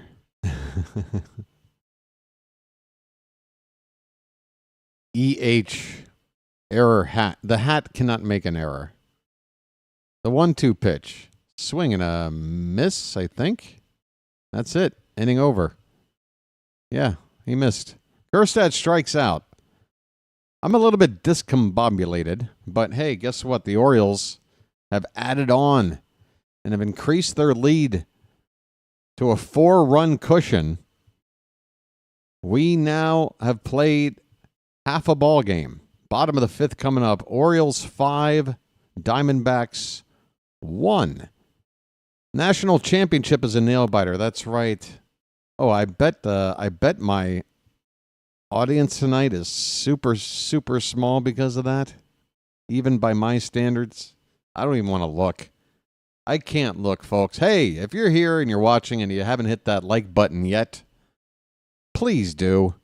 EH. Error hat. The hat cannot make an error. The 1-2 pitch. Swing and a miss, I think. That's it. Inning over. Yeah, he missed. Kerstad strikes out. I'm a little bit discombobulated, but hey, guess what? The Orioles have added on and have increased their lead to a 4-run cushion. We now have played half a ball game. Bottom of the 5th coming up. Orioles 5, Diamondbacks 1. National championship is a nail biter. That's right. Oh, I bet my audience tonight is super, super small because of that. Even by my standards. I don't even want to look. I can't look, folks. Hey, if you're here and you're watching and you haven't hit that like button yet, please do.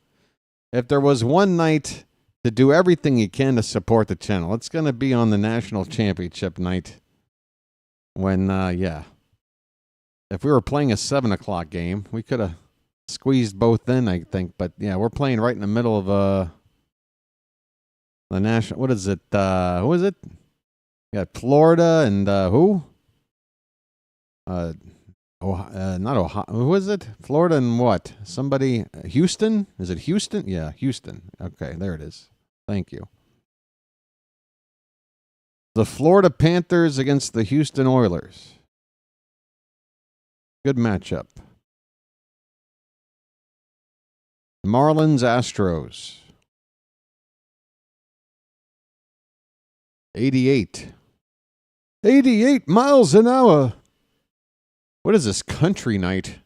If there was one night to do everything you can to support the channel, it's going to be on the national championship night. When, yeah. If we were playing a 7 o'clock game, we could have squeezed both in, I think. But, yeah, we're playing right in the middle of the national. What is it? Who is it? You got Florida and who? Not Ohio. Who is it? Florida and what? Somebody. Houston? Is it Houston? Yeah, Houston. Okay, there it is. Thank you. The Florida Panthers against the Houston Oilers. Good matchup. Marlins Astros. 88. 88 miles an hour. What is this, country night?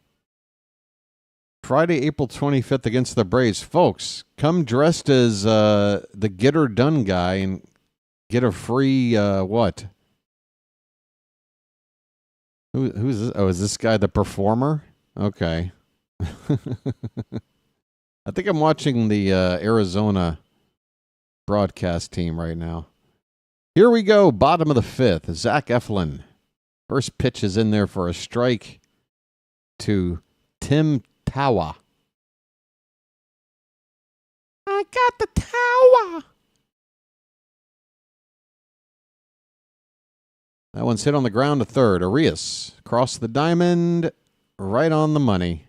Friday, April 25th against the Braves. Folks, come dressed as the Get Her Done guy and get a free, what? Who's this? Oh, is this guy the performer? Okay. I think I'm watching the Arizona broadcast team right now. Here we go, bottom of the 5th. Zach Eflin. First pitch is in there for a strike to Tim Tawa. I got the Tawa. That one's hit on the ground to third. Arias across the diamond, right on the money.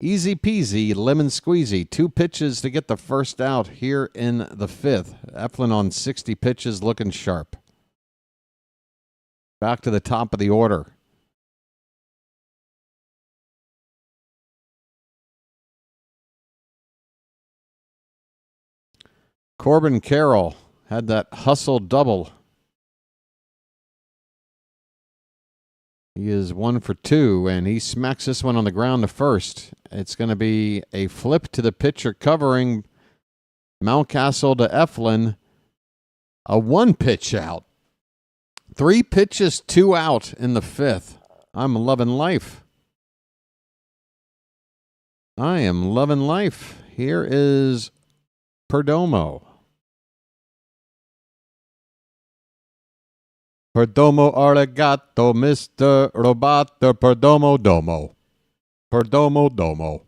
Easy peasy, lemon squeezy. 2 pitches to get the first out here in the 5th. Eflin on 60 pitches, looking sharp. Back to the top of the order. Corbin Carroll had that hustle double. He is 1 for 2, and he smacks this one on the ground to first. It's going to be a flip to the pitcher covering Mountcastle to Eflin. A 1-pitch out. 3 pitches, 2 out in the 5th. I'm loving life. I am loving life. Here is Perdomo. Perdomo arigato, Mr. Roboto. Perdomo domo. Perdomo domo.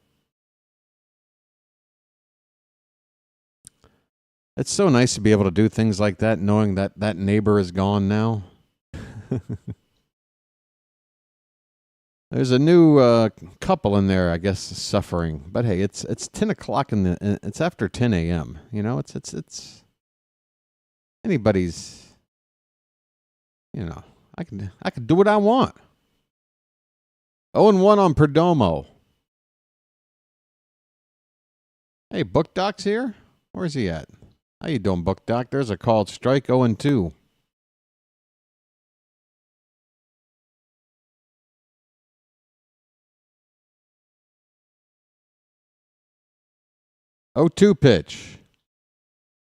It's so nice to be able to do things like that, knowing that that neighbor is gone now. There's a new couple in there, I guess, suffering. But hey, it's 10 o'clock it's after 10 a.m. You know, it's anybody's. You know, I can do what I want. 0-1 on Perdomo. Hey, Book Doc's here? Where's he at? How you doing, Book Doc? There's a called strike. 0-2. Oh, 2 pitch.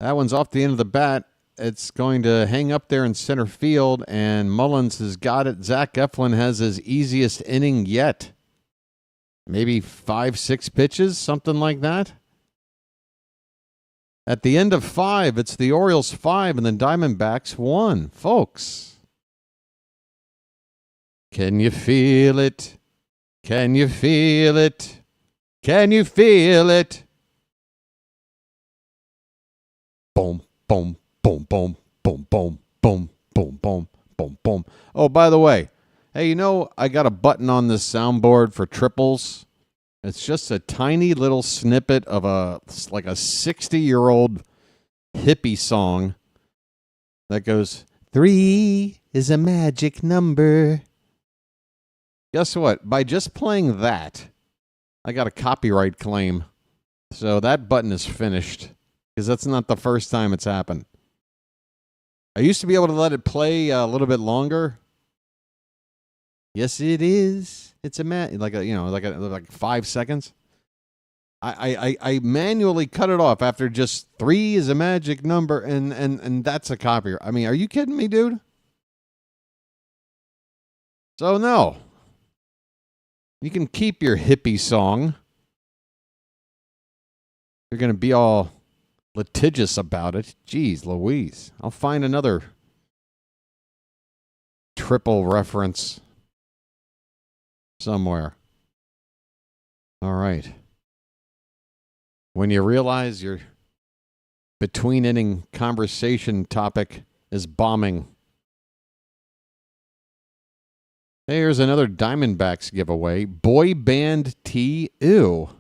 That one's off the end of the bat. It's going to hang up there in center field, and Mullins has got it. Zach Eflin has his easiest inning yet. Maybe 5-6 pitches, something like that. At the end of 5, it's the Orioles 5 and the Diamondbacks 1, folks. Can you feel it? Can you feel it? Can you feel it? Boom, boom. Boom, boom, boom, boom, boom, boom, boom, boom, boom. Oh, by the way, hey, you know, I got a button on this soundboard for triples. It's just a tiny little snippet of like a 60-year-old hippie song that goes, 3 is a magic number. Guess what? By just playing that, I got a copyright claim. So that button is finished because that's not the first time it's happened. I used to be able to let it play a little bit longer. Yes, it is. It's like 5 seconds. I manually cut it off after just 3 is a magic number, and that's a copyright. I mean, are you kidding me, dude? So no, you can keep your hippie song. You're gonna be all litigious about it. Jeez Louise. I'll find another triple reference somewhere. All right. When you realize your between inning conversation topic is bombing. Here's another Diamondbacks giveaway. Boy band tee. Ew.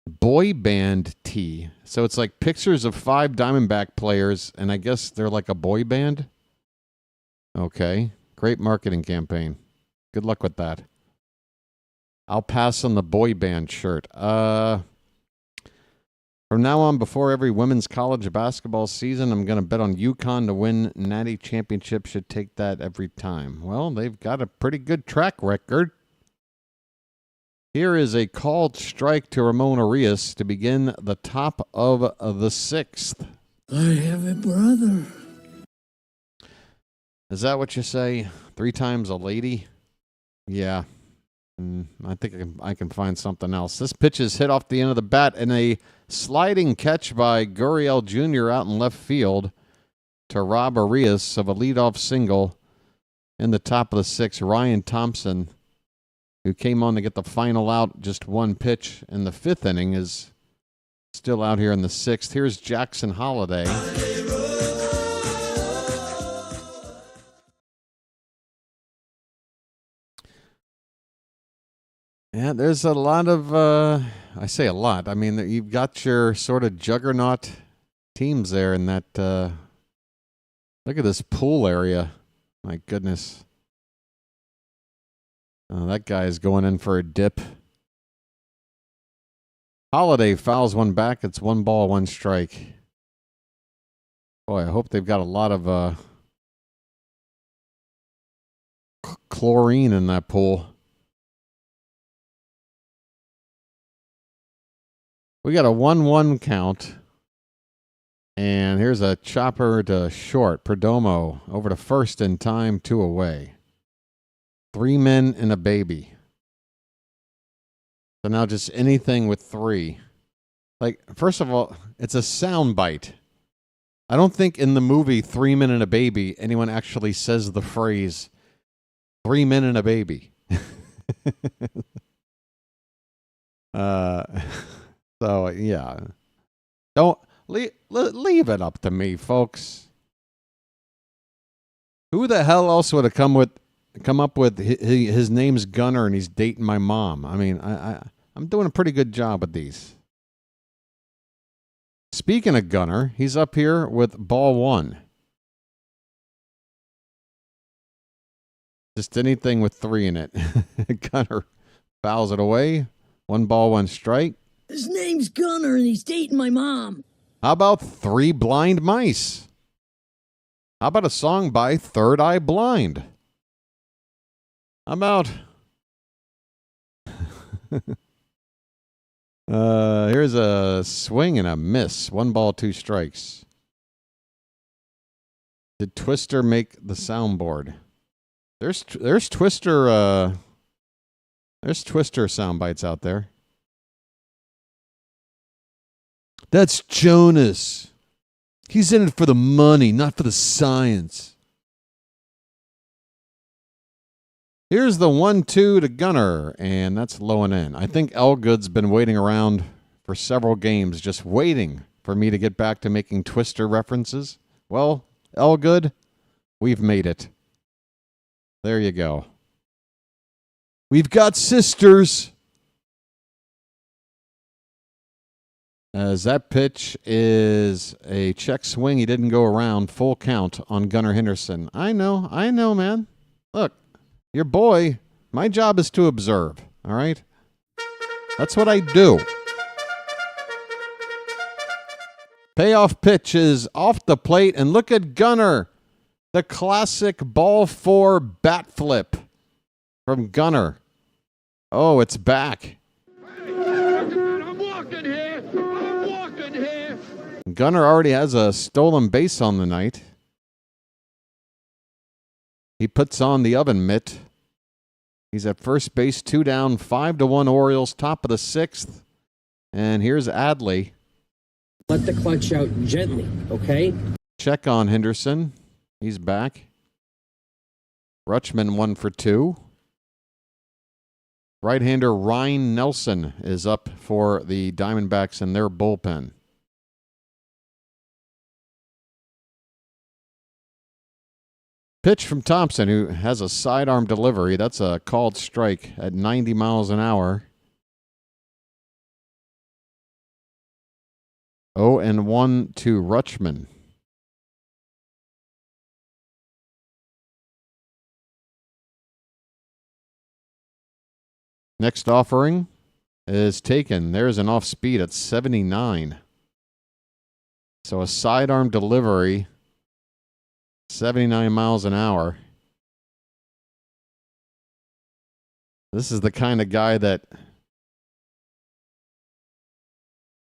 Boy band tee. So it's like pictures of 5 Diamondback players, and I guess they're like a boy band? Okay. Great marketing campaign. Good luck with that. I'll pass on the boy band shirt. From now on, before every women's college basketball season, I'm going to bet on UConn to win Natty Championship. Should take that every time. Well, they've got a pretty good track record. Here is a called strike to Ramon Arias to begin the top of the 6th. I have a brother. Is that what you say? 3 times a lady? Yeah. I think I can find something else. This pitch is hit off the end of the bat, and a sliding catch by Gurriel Jr. out in left field to rob Arias of a leadoff single in the top of the 6th. Ryan Thompson, who came on to get the final out, just 1 pitch in the 5th inning, is still out here in the 6th. Here's Jackson Holiday. Yeah, there's a lot of, I say a lot. I mean, you've got your sort of juggernaut teams there in that, look at this pool area. My goodness. That guy is going in for a dip. Holiday fouls one back. It's 1 ball, 1 strike. Boy, I hope they've got a lot of chlorine in that pool. We got a 1-1 count. And here's a chopper to short. Perdomo over to first in time, 2 away. 3 men and a baby. So now just anything with 3. Like, first of all, it's a sound bite. I don't think in the movie 3 Men and a Baby anyone actually says the phrase 3 men and a baby. So yeah, don't leave it up to me, folks. Who the hell else would have come up with his name's Gunner and he's dating my mom? I mean, I'm doing a pretty good job with these. Speaking of Gunner, he's up here with ball 1. Just anything with 3 in it. Gunner fouls it away. 1 ball, 1 strike. His name's Gunner and he's dating my mom. How about 3 Blind Mice? How about a song by Third Eye Blind? How about... here's a swing and a miss. 1 ball, 2 strikes. Did Twister make the soundboard? There's Twister. There's Twister sound bites out there. That's Jonas. He's in it for the money, not for the science. Here's the 1-2 to Gunner, and that's low and in. I think Elgood's been waiting around for several games, just waiting for me to get back to making Twister references. Well, Elgood, we've made it. There you go. We've got sisters. As that pitch is a check swing. He didn't go around. Full count on Gunnar Henderson. I know, man. Look, your boy, my job is to observe, all right? That's what I do. Payoff pitch is off the plate, and look at Gunnar. The classic ball 4 bat flip from Gunnar. Oh, it's back. I'm walking here. I'm walking here. Gunnar already has a stolen base on the night. He puts on the oven mitt. He's at first base, 2 down, 5-1 Orioles, top of the 6th. And here's Adley. Let the clutch out gently, okay? Check on Henderson. He's back. Rutschman 1 for 2. Right-hander Ryan Nelson is up for the Diamondbacks in their bullpen. Pitch from Thompson, who has a sidearm delivery. That's a called strike at 90 miles an hour. 0-1 to Rutschman. Next offering is taken. There's an off speed at 79. So a sidearm delivery, 79 miles an hour. This is the kind of guy that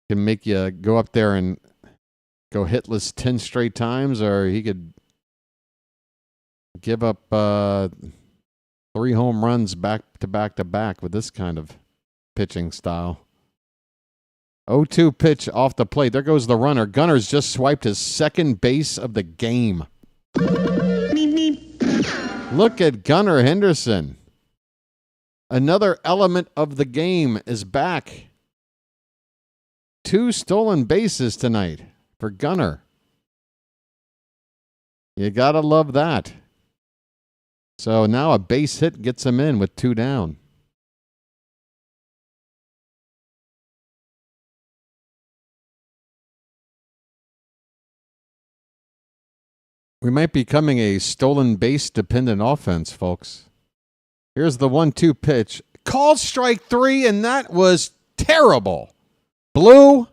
can make you go up there and go hitless 10 straight times, or he could give up 3 home runs back to back to back with this kind of pitching style. 0-2 pitch off the plate. There goes the runner. Gunner's just swiped his second base of the game. Look at Gunnar Henderson. Another element of the game is back. 2 stolen bases tonight for Gunnar. You gotta love that. So now a base hit gets him in with 2 down. We might be becoming a stolen base dependent offense, folks. Here's the 1-2 pitch. Called strike 3, and that was terrible. Blue.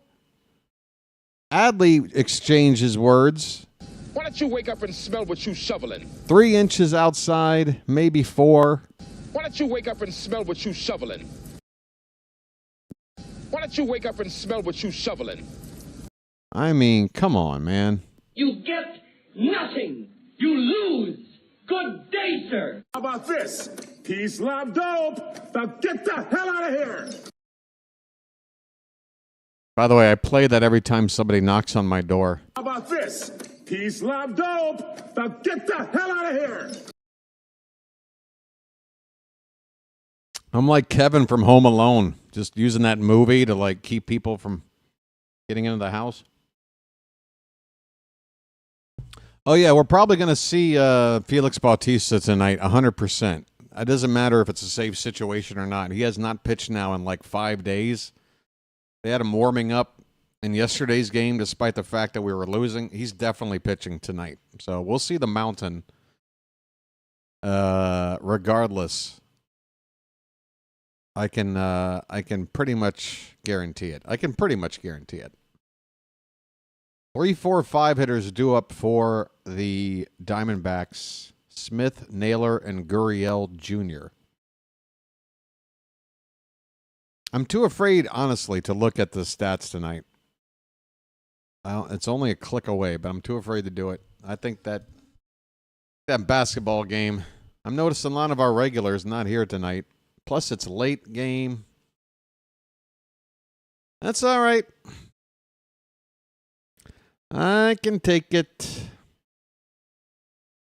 Adley exchanges words. Why don't you wake up and smell what you shoveling? 3 inches outside, maybe 4. Why don't you wake up and smell what you shoveling? Why don't you wake up and smell what you shoveling? I mean, come on, man. You get nothing. You lose. Good day, sir. How about this? Peace, love, dope. Now get the hell out of here. By the way, I play that every time somebody knocks on my door. How about this? Peace, love, dope. Now get the hell out of here. I'm like Kevin from Home Alone, just using that movie to like keep people from getting into the house. Oh yeah, we're probably going to see Felix Bautista tonight, 100%. It doesn't matter if it's a safe situation or not. He has not pitched now in like 5 days. They had him warming up in yesterday's game, despite the fact that we were losing. He's definitely pitching tonight. So we'll see the mountain regardless. I can pretty much guarantee it. 3, 4, 5 hitters due up for the Diamondbacks. Smith, Naylor, and Gurriel Jr. I'm too afraid, honestly, to look at the stats tonight. It's only a click away, but I'm too afraid to do it. I think that basketball game, I'm noticing a lot of our regulars not here tonight. Plus, it's late game. That's all right. I can take it.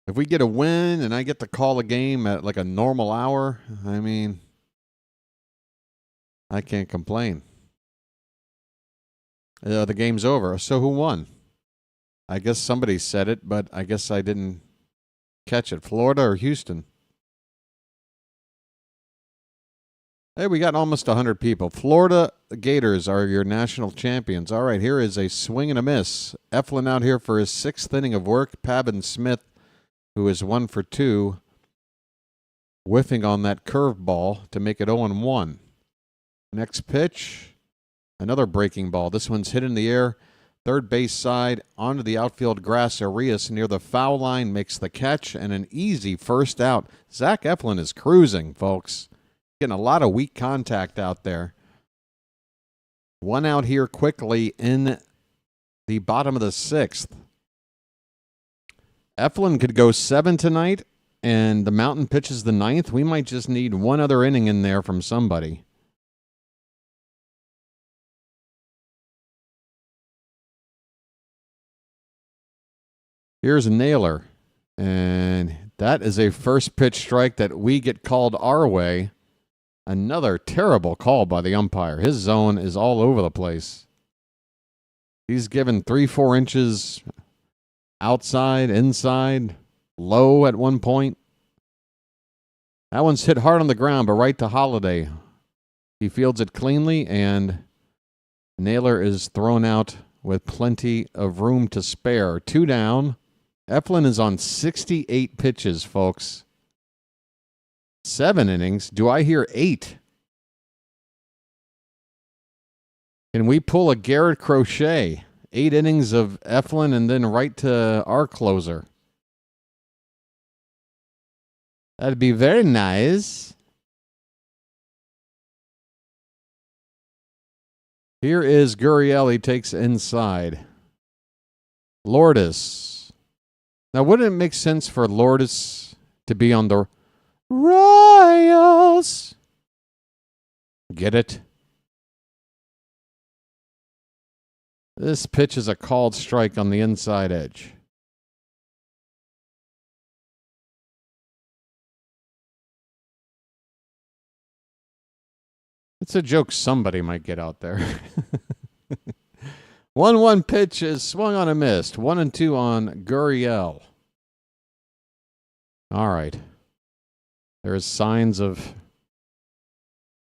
If we get a win and I get to call a game at like a normal hour, I mean, I can't complain. The game's over. So who won? I guess somebody said it, but I guess I didn't catch it. Florida or Houston? Hey, we got almost 100 people. Florida Gators are your national champions. All right, here is a swing and a miss. Eflin out here for his 6th inning of work. Pabin Smith, who is 1 for 2, whiffing on that curveball to make it 0-1. Next pitch, another breaking ball. This one's hit in the air. Third base side, onto the outfield grass. Arias near the foul line makes the catch and an easy first out. Zach Eflin is cruising, folks. Getting a lot of weak contact out there. 1 out here quickly in the bottom of the 6th. Eflin could go 7 tonight, and the Mountain pitches the 9th. We might just need 1 other inning in there from somebody. Here's Naylor, and that is a first pitch strike that we get called our way. Another terrible call by the umpire. His zone is all over the place. He's given 3-4 inches outside, inside, low at one point. That one's hit hard on the ground, but right to Holiday. He fields it cleanly, and Naylor is thrown out with plenty of room to spare. 2 down. Eflin is on 68 pitches, folks. 7 innings. Do I hear 8? Can we pull a Garrett Crochet? 8 innings of Eflin and then right to our closer. That'd be very nice. Here is Gurriel. He takes inside. Lourdes. Now, wouldn't it make sense for Lourdes to be on the Royals? Get it? This pitch is a called strike on the inside edge. It's a joke somebody might get out there. 1-1 pitch is swung on a missed. 1-2 on Gurriel. All right. There's signs of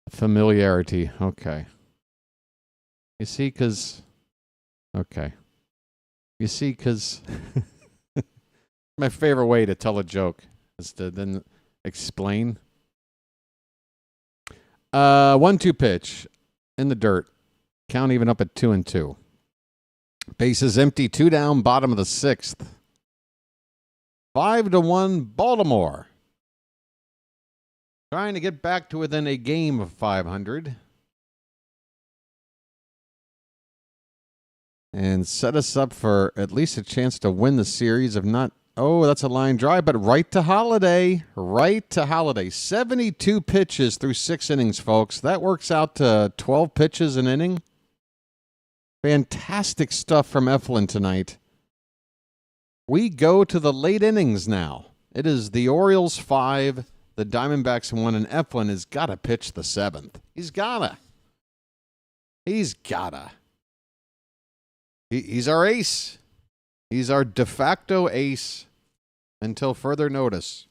familiarity. Okay. You see, because... Okay. You see, because... my favorite way to tell a joke is to then explain. 1-2 pitch in the dirt. Count even up at 2-2. Bases empty, 2 down, bottom of the 6th. 5-1 Baltimore. Trying to get back to within a game of 500. And set us up for at least a chance to win the series. If not, that's a line drive, but right to Holiday. Right to Holiday. 72 pitches through 6 innings, folks. That works out to 12 pitches an inning. Fantastic stuff from Eflin tonight. We go to the late innings now. It is the Orioles 5, the Diamondbacks 1, and Eflin has got to pitch the 7th. He's gotta. He's our ace. He's our de facto ace until further notice.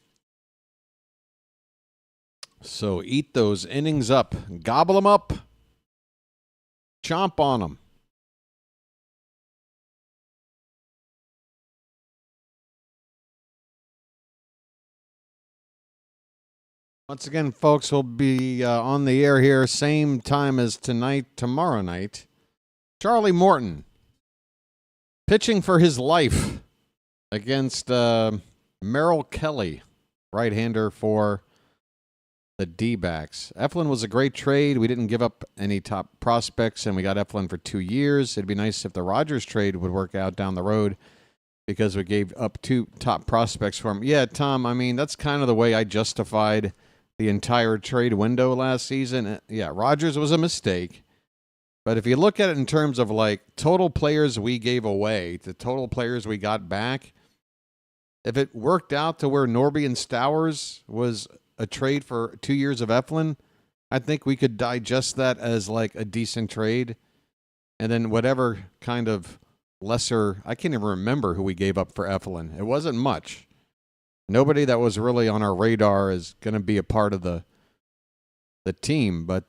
So eat those innings up. Gobble them up. Chomp on them. Once again, folks, we'll be on the air here same time as tomorrow night. Charlie Morton pitching for his life against Merrill Kelly, right-hander for the D-backs. Eflin was a great trade. We didn't give up any top prospects, and we got Eflin for 2 years. It'd be nice if the Rogers trade would work out down the road because we gave up 2 top prospects for him. Yeah, Tom, I mean, that's kind of the way I justified the entire trade window last season. Yeah, Rogers was a mistake. But if you look at it in terms of like total players we gave away to total players we got back, if it worked out to where Norby and Stowers was a trade for 2 years of Eflin, I think we could digest that as like a decent trade. And then whatever kind of lesser, I can't even remember who we gave up for Eflin. It wasn't much. Nobody that was really on our radar is going to be a part of the team. But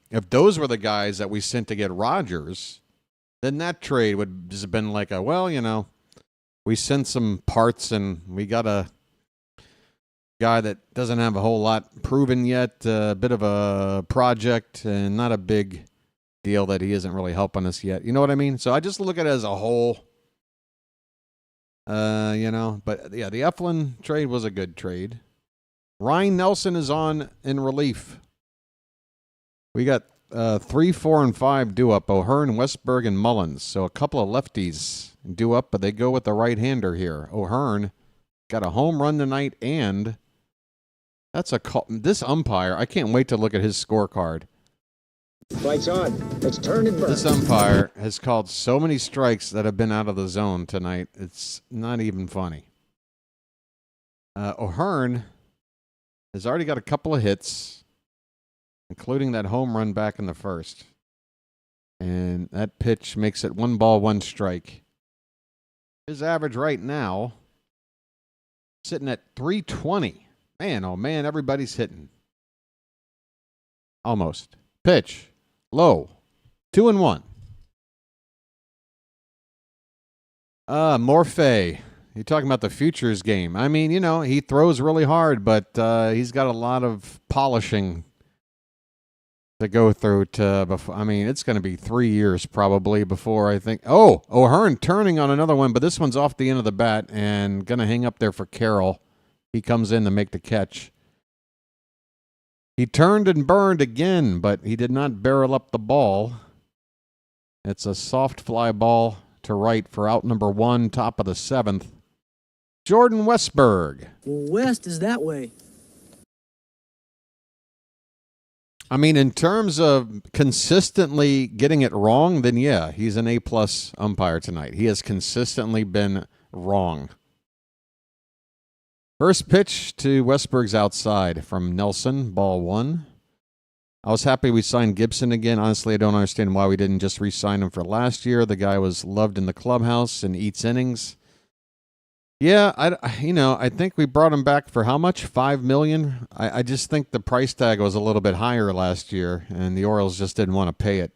if those were the guys that we sent to get Rogers, then that trade would have been like we sent some parts and we got a guy that doesn't have a whole lot proven yet, a bit of a project and not a big deal that he isn't really helping us yet. You know what I mean? So I just look at it as a whole. But yeah, the Eflin trade was a good trade. Ryan Nelson is on in relief. We got 3, 4, and 5 due up. O'Hearn, Westberg, and Mullins. So a couple of lefties due up, but they go with the right-hander here. O'Hearn got a home run tonight, and that's a call. This umpire, I can't wait to look at his scorecard. Lights on. Let's turn and burn. This umpire has called so many strikes that have been out of the zone tonight. It's not even funny. O'Hearn has already got a couple of hits, including that home run back in the first. And that pitch makes it 1 ball, 1 strike. His average right now sitting at 320. Man, oh man, everybody's hitting. Almost. Pitch. Low. 2-1. Morphe. You're talking about the futures game. I mean, he throws really hard, but he's got a lot of polishing to go through it's going to be 3 years probably before I think. Oh, O'Hearn turning on another one, but this one's off the end of the bat and going to hang up there for Carroll. He comes in to make the catch. He turned and burned again, but he did not barrel up the ball. It's a soft fly ball to right for out number 1, top of the 7th. Jordan Westberg. West is that way. I mean, in terms of consistently getting it wrong, then yeah, he's an A-plus umpire tonight. He has consistently been wrong. First pitch to Westberg's outside from Nelson, ball 1. I was happy we signed Gibson again. Honestly, I don't understand why we didn't just re-sign him for last year. The guy was loved in the clubhouse and eats innings. Yeah, I think we brought him back for how much? $5 million? I just think the price tag was a little bit higher last year, and the Orioles just didn't want to pay it.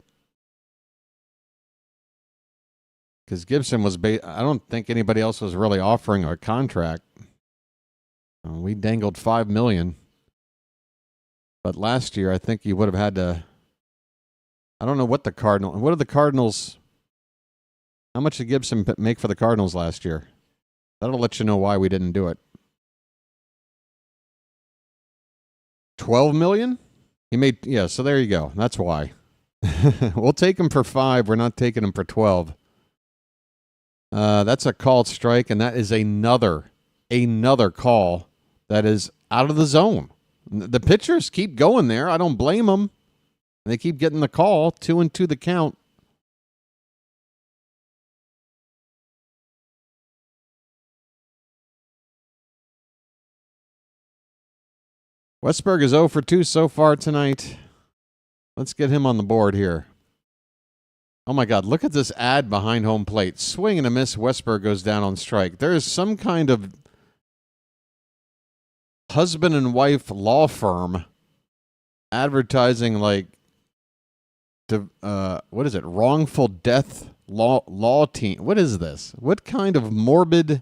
Because Gibson was, I don't think anybody else was really offering a contract. We dangled $5 million. But last year, I think you would have had to, I don't know what the Cardinals, how much did Gibson make for the Cardinals last year? That'll let you know why we didn't do it. 12 million? He made, yeah, so there you go. That's why. We'll take him for 5. We're not taking him for 12. That's a called strike, and that is another call that is out of the zone. The pitchers keep going there. I don't blame them. They keep getting the call. 2-2 the count. Westberg is 0 for 2 so far tonight. Let's get him on the board here. Oh my God, look at this ad behind home plate. Swing and a miss. Westberg goes down on strike. There is some kind of husband and wife law firm advertising like what is it? Wrongful death law team. What is this? What kind of morbid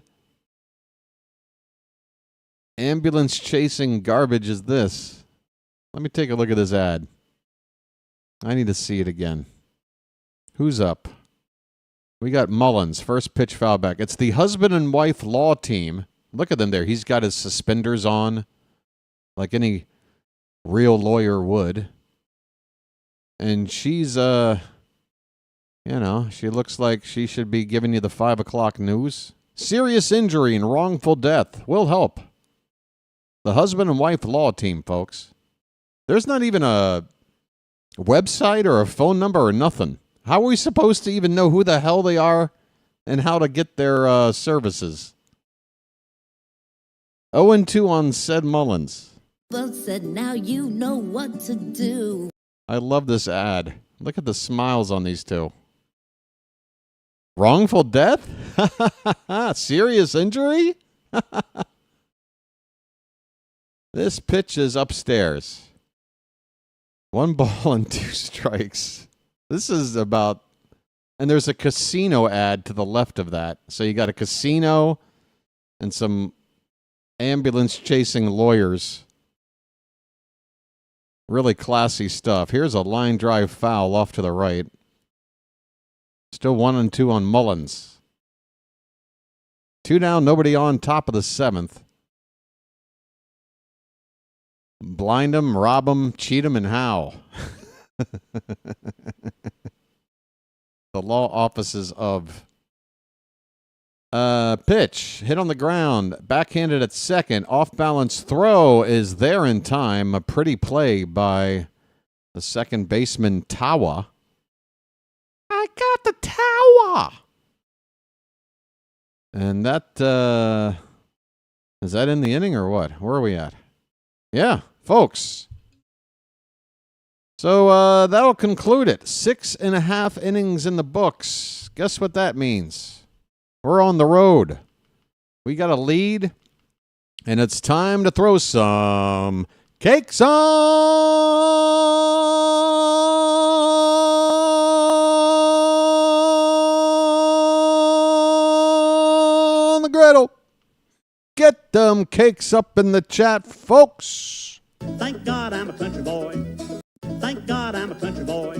ambulance chasing garbage is this? Let me take a look at this ad. I need to see it again. Who's up? We got Mullins, first pitch foul back. It's the husband and wife law team. Look at them there. He's got his suspenders on like any real lawyer would. And she's, she looks like she should be giving you the 5 o'clock news. Serious injury and wrongful death will help. The husband and wife law team, folks. There's not even a website or a phone number or nothing. How are we supposed to even know who the hell they are and how to get their services? 0-2 on said Mullins. Well said, now you know what to do. I love this ad. Look at the smiles on these two. Wrongful death? Serious injury? This pitch is upstairs. 1 ball and 2 strikes. This is about... And there's a casino ad to the left of that. So you got a casino and some ambulance-chasing lawyers. Really classy stuff. Here's a line drive foul off to the right. Still 1-2 on Mullins. 2 down, nobody on, top of the 7th. Blind him, rob him, cheat him, and how? The law offices of pitch, hit on the ground, backhanded at second, off-balance throw is there in time. A pretty play by the second baseman, Tawa. I got the Tawa! And that, is that in the inning or what? Where are we at? Yeah, folks. So that'll conclude it. 6.5 innings in the books. Guess what that means? We're on the road. We got a lead, and it's time to throw some cakes on the griddle. Get them cakes up in the chat, folks. Thank God I'm a country boy. Thank God I'm a country boy.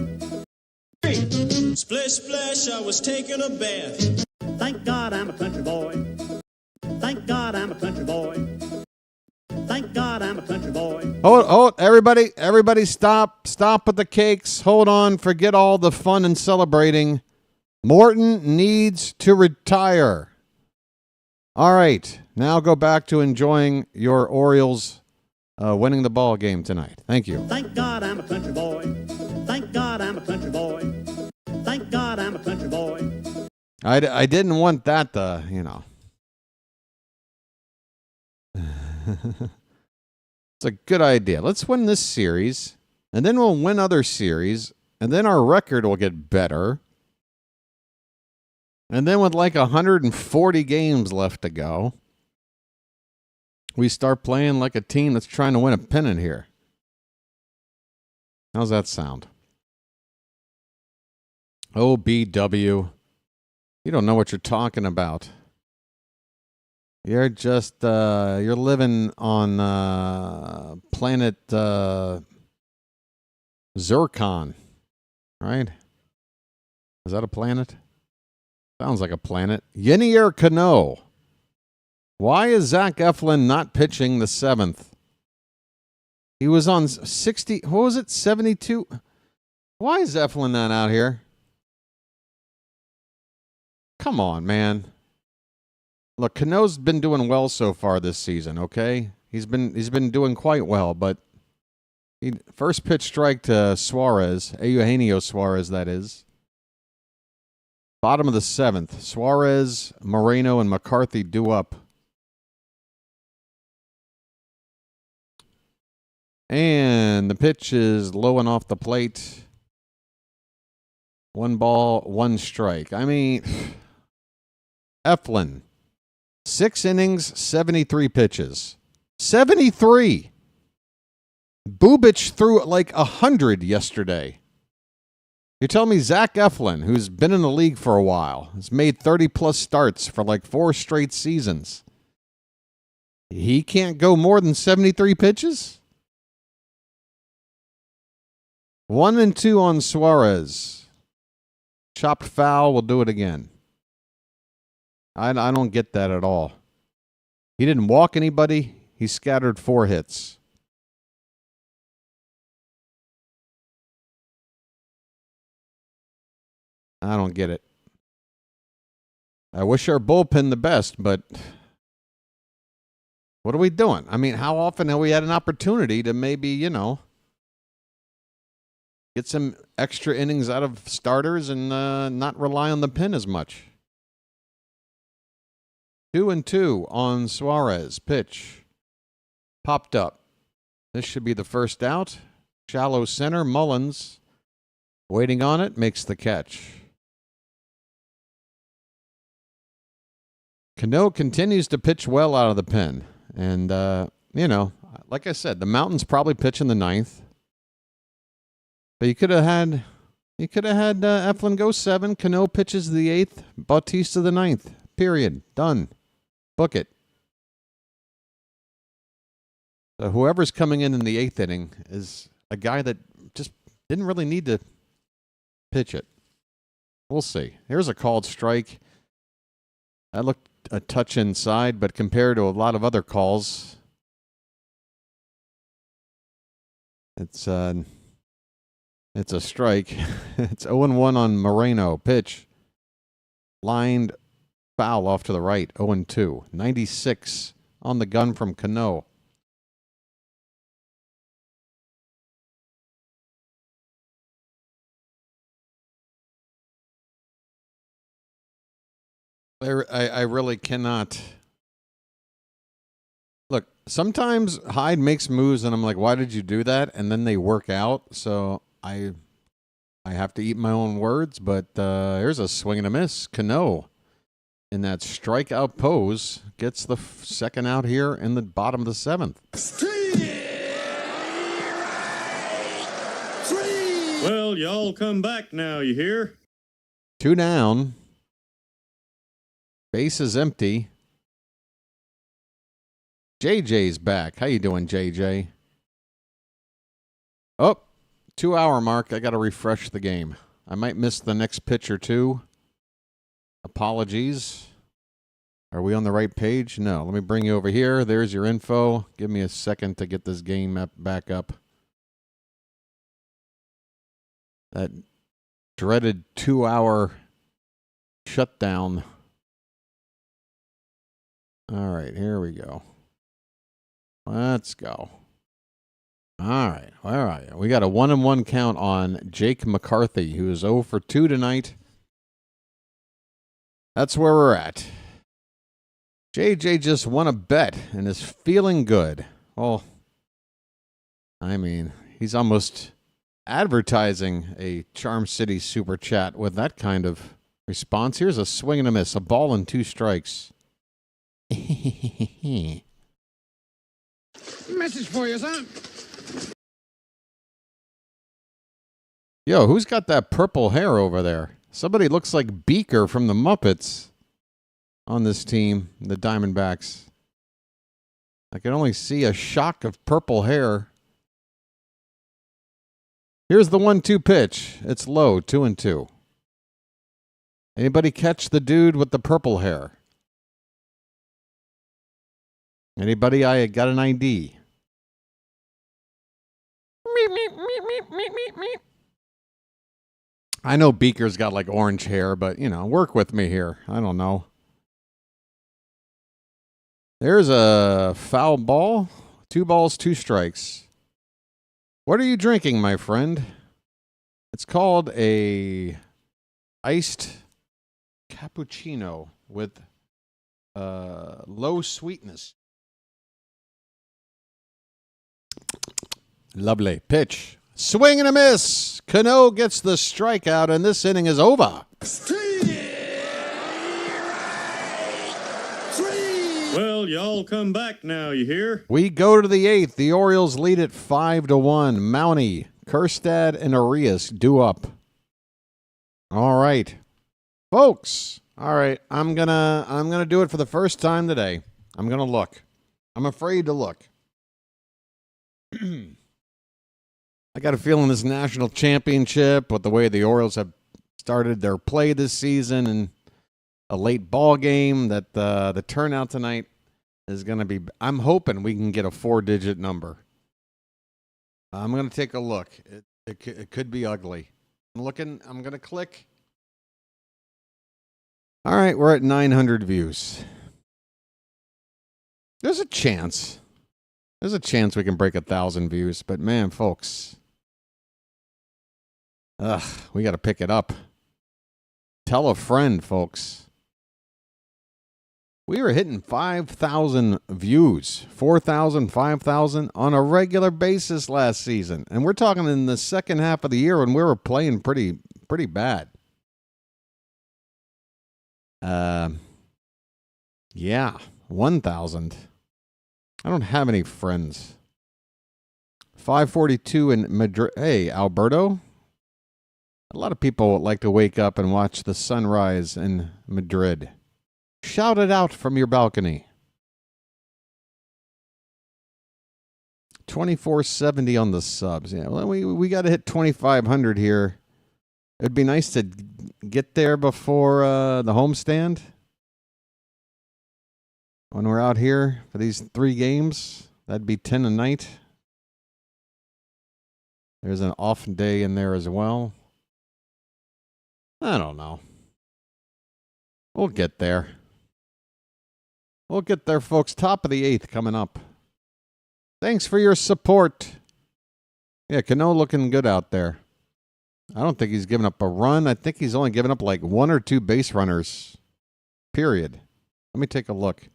Splish, splash, I was taking a bath. Thank God I'm a country boy. Thank God I'm a country boy. Thank God I'm a country boy. Hold, everybody stop with the cakes. Hold on, forget all the fun and celebrating. Morton needs to retire. All right, now go back to enjoying your Orioles winning the ball game tonight. Thank you. Thank God I'm a country boy. Thank God I'm a country boy. Thank God I'm a country boy. I didn't want that to, It's a good idea. Let's win this series, and then we'll win other series, and then our record will get better. And then with like 140 games left to go, we start playing like a team that's trying to win a pennant here. How's that sound? OBW. You don't know what you're talking about. You're just, you're living on planet Zircon, right? Is that a planet? Sounds like a planet. Yenier Cano. Why is Zach Eflin not pitching the 7th? He was on 60, what was it, 72? Why is Eflin not out here? Come on, man. Look, Cano's been doing well so far this season, okay? He's been doing quite well, but first pitch strike to Suarez, Eugenio Suarez, that is. Bottom of the 7th. Suarez, Moreno, and McCarthy due up. And the pitch is low and off the plate. 1 ball, 1 strike. I mean, Eflin, 6 innings, 73 pitches. 73! Bubic threw like 100 yesterday. You're telling me Zach Eflin, who's been in the league for a while, has made 30-plus starts for like 4 straight seasons. He can't go more than 73 pitches? 1-2 on Suarez. Chopped foul, we'll do it again. I don't get that at all. He didn't walk anybody. He scattered 4 hits. I don't get it. I wish our bullpen the best, but what are we doing? I mean, how often have we had an opportunity to maybe, get some extra innings out of starters and not rely on the pen as much? 2-2 on Suarez. Pitch. Popped up. This should be the first out. Shallow center. Mullins waiting on it. Makes the catch. Cano continues to pitch well out of the pen. And, like I said, the Mountains probably pitch in the 9th. But you could have had Eflin go 7. Cano pitches the 8th. Bautista the 9th. Period. Done. Book it. So whoever's coming in the 8th inning is a guy that just didn't really need to pitch it. We'll see. Here's a called strike. That looked a touch inside, but compared to a lot of other calls, it's a strike. It's 0-1 on Moreno. Pitch. Lined foul off to the right. 0-2. 96 on the gun from Cano. I really cannot. Look, sometimes Hyde makes moves and I'm like, why did you do that? And then they work out. So I have to eat my own words, but here's a swing and a miss. Cano in that strikeout pose gets the second out here in the bottom of the 7th. Well, y'all come back now, you hear? 2 down. Base is empty. JJ's back. How you doing, JJ? Oh, 2-hour mark. I got to refresh the game. I might miss the next pitch or two. Apologies. Are we on the right page? No. Let me bring you over here. There's your info. Give me a second to get this game back up. That dreaded 2-hour shutdown. All right, here we go. Let's go. All right. We got a 1-1 count on Jake McCarthy, who is 0 for 2 tonight. That's where we're at. JJ just won a bet and is feeling good. Well, I mean, he's almost advertising a Charm City Super Chat with that kind of response. Here's a swing and a miss, a ball and 2 strikes. Message for you, son. Yo, who's got that purple hair over there? Somebody looks like Beaker from the Muppets on this team, the Diamondbacks. I can only see a shock of purple hair. Here's the 1-2 pitch. It's low, 2-2. Anybody catch the dude with the purple hair? Anybody? I got an ID. I know Beaker's got like orange hair, but, you know, work with me here. I don't know. There's a foul ball. 2 balls, 2 strikes. What are you drinking, my friend? It's called a iced cappuccino with low sweetness. Lovely. Pitch. Swing and a miss. Cano gets the strikeout, and this inning is over. Well, y'all come back now, you hear? We go to the 8th. The Orioles lead it 5-1. Mountie, Kerstad, and Arias due up. All right. Folks. All right. I'm gonna do it for the first time today. I'm gonna look. I'm afraid to look. I got a feeling this national championship, with the way the Orioles have started their play this season and a late ball game, that the turnout tonight is going to be, I'm hoping we can get a 4-digit number. I'm going to take a look. It could be ugly. I'm going to click. All right, we're at 900 views. There's a chance. There's a chance we can break 1,000 views, but man, folks. We got to pick it up. Tell a friend, folks. We were hitting 5,000 views, 4,000, 5,000 on a regular basis last season. And we're talking in the second half of the year when we were playing pretty bad. Yeah, 1,000. I don't have any friends. 542 in Madrid. Hey, Alberto. A lot of people like to wake up and watch the sunrise in Madrid. Shout it out from your balcony. 2470 on the subs. Yeah, well, we got to hit 2,500 here. It'd be nice to get there before the homestand. When we're out here for these 3 games, that'd be 10 a night. There's an off day in there as well. I don't know. We'll get there. We'll get there, folks. Top of the 8th coming up. Thanks for your support. Yeah, Cano looking good out there. I don't think he's given up a run. I think he's only given up like 1 or 2 base runners. Period. Let me take a look.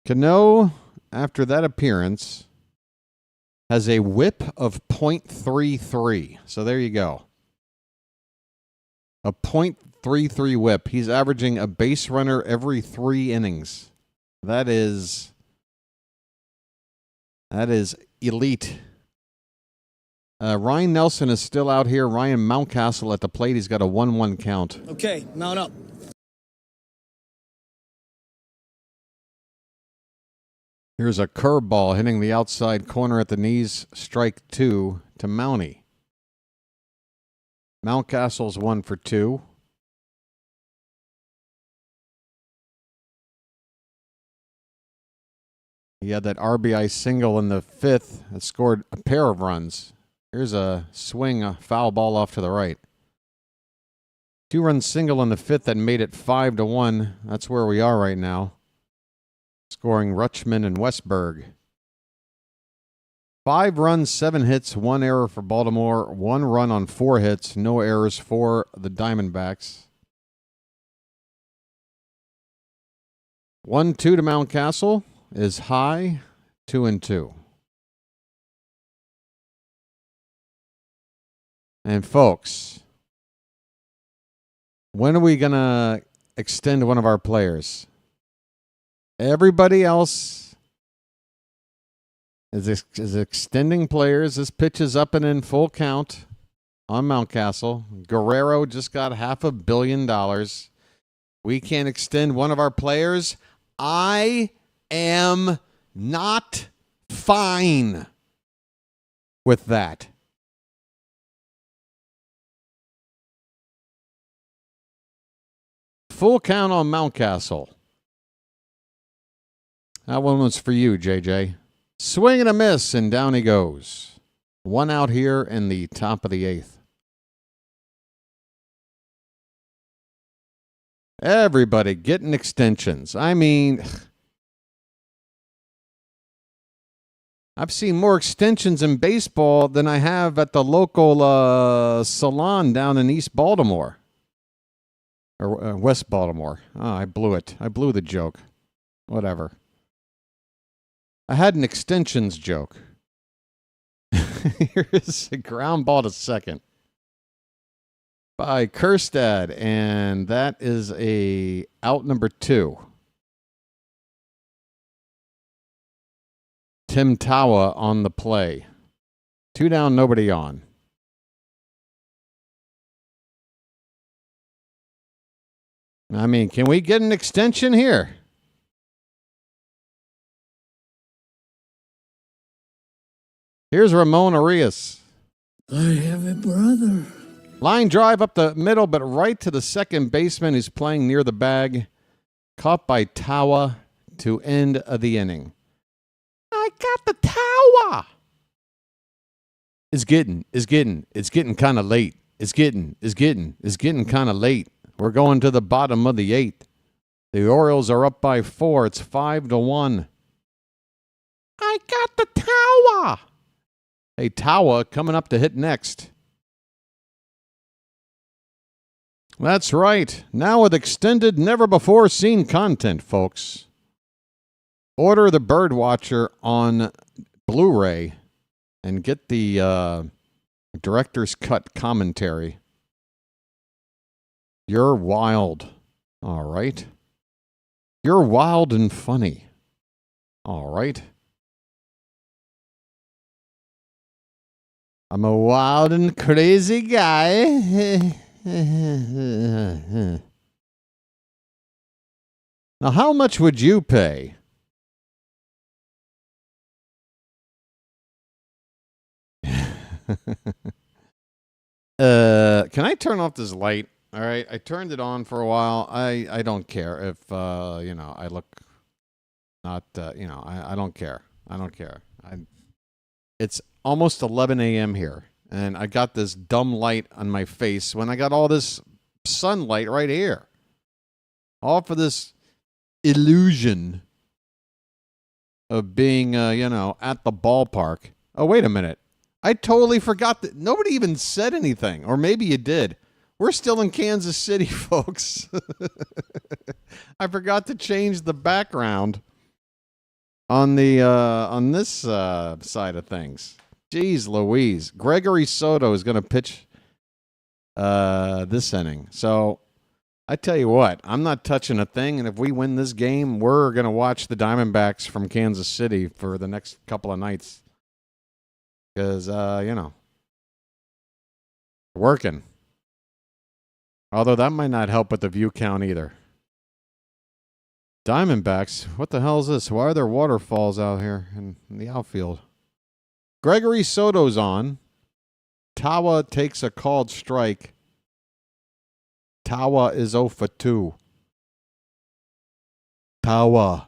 Cano, after that appearance, has a whip of .33. So there you go. A .33 whip. He's averaging a base runner every 3 innings. That is elite. Ryan Nelson is still out here. Ryan Mountcastle at the plate. He's got a 1-1 count. Okay, mount up. Here's a curveball hitting the outside corner at the knees. Strike 2 to Mountie. Mountcastle's 1 for 2. He had that RBI single in the 5th that scored a pair of runs. Here's a swing, a foul ball off to the right. 2-run single in the 5th that made it 5-1. That's where we are right now. Scoring Rutschman and Westberg. 5 runs, 7 hits, 1 error for Baltimore, 1 run on 4 hits, no errors for the Diamondbacks. 1-2 to Mountcastle is high, 2-2. And folks, when are we going to extend one of our players? Everybody else is extending players. This pitch is up and in full count on Mountcastle. Guerrero just got $500 million. We can't extend one of our players. I am not fine with that. Full count on Mountcastle. That one was for you, JJ. Swing and a miss, and down he goes. 1 out here in the top of the 8th. Everybody getting extensions. I mean, I've seen more extensions in baseball than I have at the local salon down in East Baltimore. Or West Baltimore. Oh, I blew it. I blew the joke. Whatever. I had an extensions joke. Here's a ground ball to second by Kerstad, and that is a out number 2. Tim Tawa on the play. 2 down, nobody on. I mean, can we get an extension here? Here's Ramon Arias. I have a brother. Line drive up the middle, but right to the second baseman who's playing near the bag. Caught by Tawa to end of the inning. I got the Tawa. It's getting kind of late. It's getting kind of late. We're going to the bottom of the 8th. The Orioles are up by 4. It's 5-1. I got the Tawa. Hey, Tawa coming up to hit next. That's right. Now with extended, never-before-seen content, folks. Order the BirdWatcher on Blu-ray and get the director's cut commentary. You're wild. All right. You're wild and funny. All right. I'm a wild and crazy guy. Now, how much would you pay? Can I turn off this light? All right, I turned it on for a while. I don't care if I look not. I don't care. I don't care. It's almost 11 a.m. here, and I got this dumb light on my face when I got all this sunlight right here. All for this illusion of being, at the ballpark. Oh, wait a minute. I totally forgot that nobody even said anything, or maybe you did. We're still in Kansas City, folks. I forgot to change the background on the on this side of things. Jeez Louise. Gregory Soto is going to pitch this inning. So I tell you what, I'm not touching a thing, and if we win this game, we're going to watch the Diamondbacks from Kansas City for the next couple of nights. Because, working. Although that might not help with the view count either. Diamondbacks, what the hell is this? Why are there waterfalls out here in the outfield? Gregory Soto's on. Tawa takes a called strike. Tawa is 0 for 2. Tawa.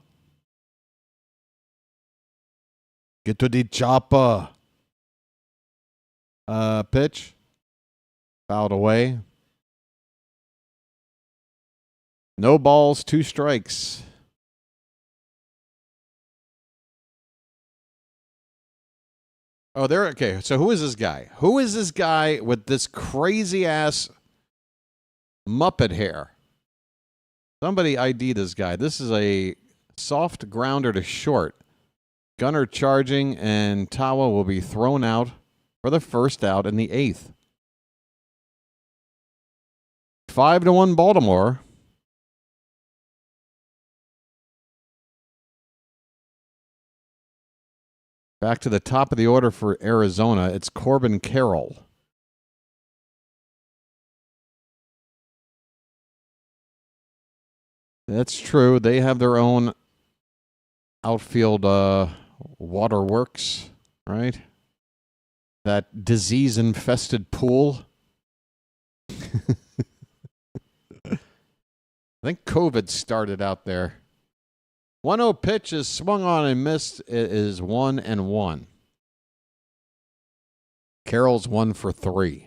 Get to the chopper. Pitch. Fouled away. No balls, 2 strikes. Oh, there. Okay, so who is this guy? Who is this guy with this crazy-ass Muppet hair? Somebody ID this guy. This is a soft grounder to short. Gunner charging, and Tawa will be thrown out for the first out in the 8th. 5-1 Baltimore. Back to the top of the order for Arizona. It's Corbin Carroll. That's true. They have their own outfield waterworks, right? That disease-infested pool. I think COVID started out there. 1-0 pitch is swung on and missed. It is 1-1. Carroll's 1 for 3.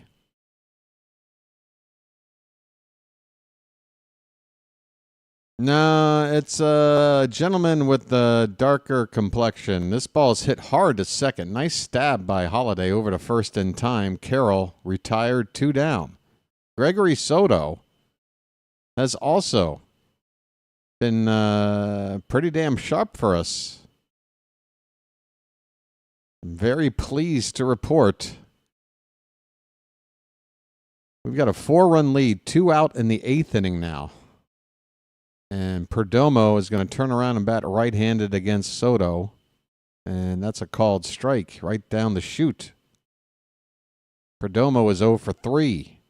No, it's a gentleman with the darker complexion. This ball is hit hard to second. Nice stab by Holiday over to first in time. Carroll retired, 2 down. Gregory Soto has also been pretty damn sharp for us. I'm very pleased to report we've got a 4-run lead, 2 out in the 8th inning now. And Perdomo is going to turn around and bat right-handed against Soto. And that's a called strike right down the chute. Perdomo is 0 for 3.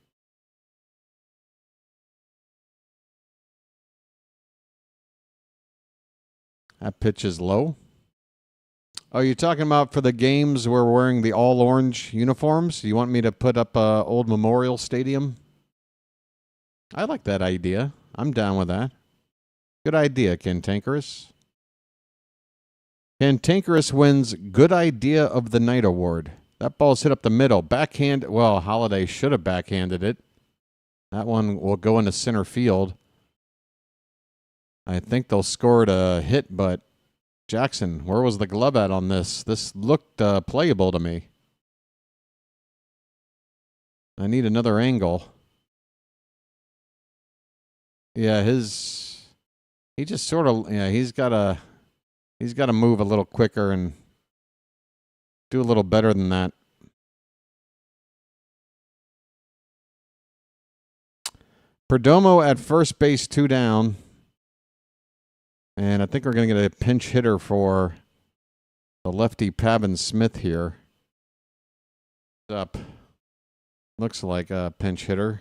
That pitch is low. Oh, you're talking about for the games we're wearing the all-orange uniforms? You want me to put up Old Memorial Stadium? I like that idea. I'm down with that. Good idea, Cantankerous. Cantankerous wins Good Idea of the Night Award. That ball's hit up the middle. Backhand. Well, Holiday should have backhanded it. That one will go into center field. I think they'll score it a hit, but Jackson, where was the glove at on this? This looked playable to me. I need another angle. Yeah, he just sort of, he's got to move a little quicker and do a little better than that. Perdomo at first base, 2 down. And I think we're going to get a pinch hitter for the lefty Pavin Smith here. Up. Looks like a pinch hitter.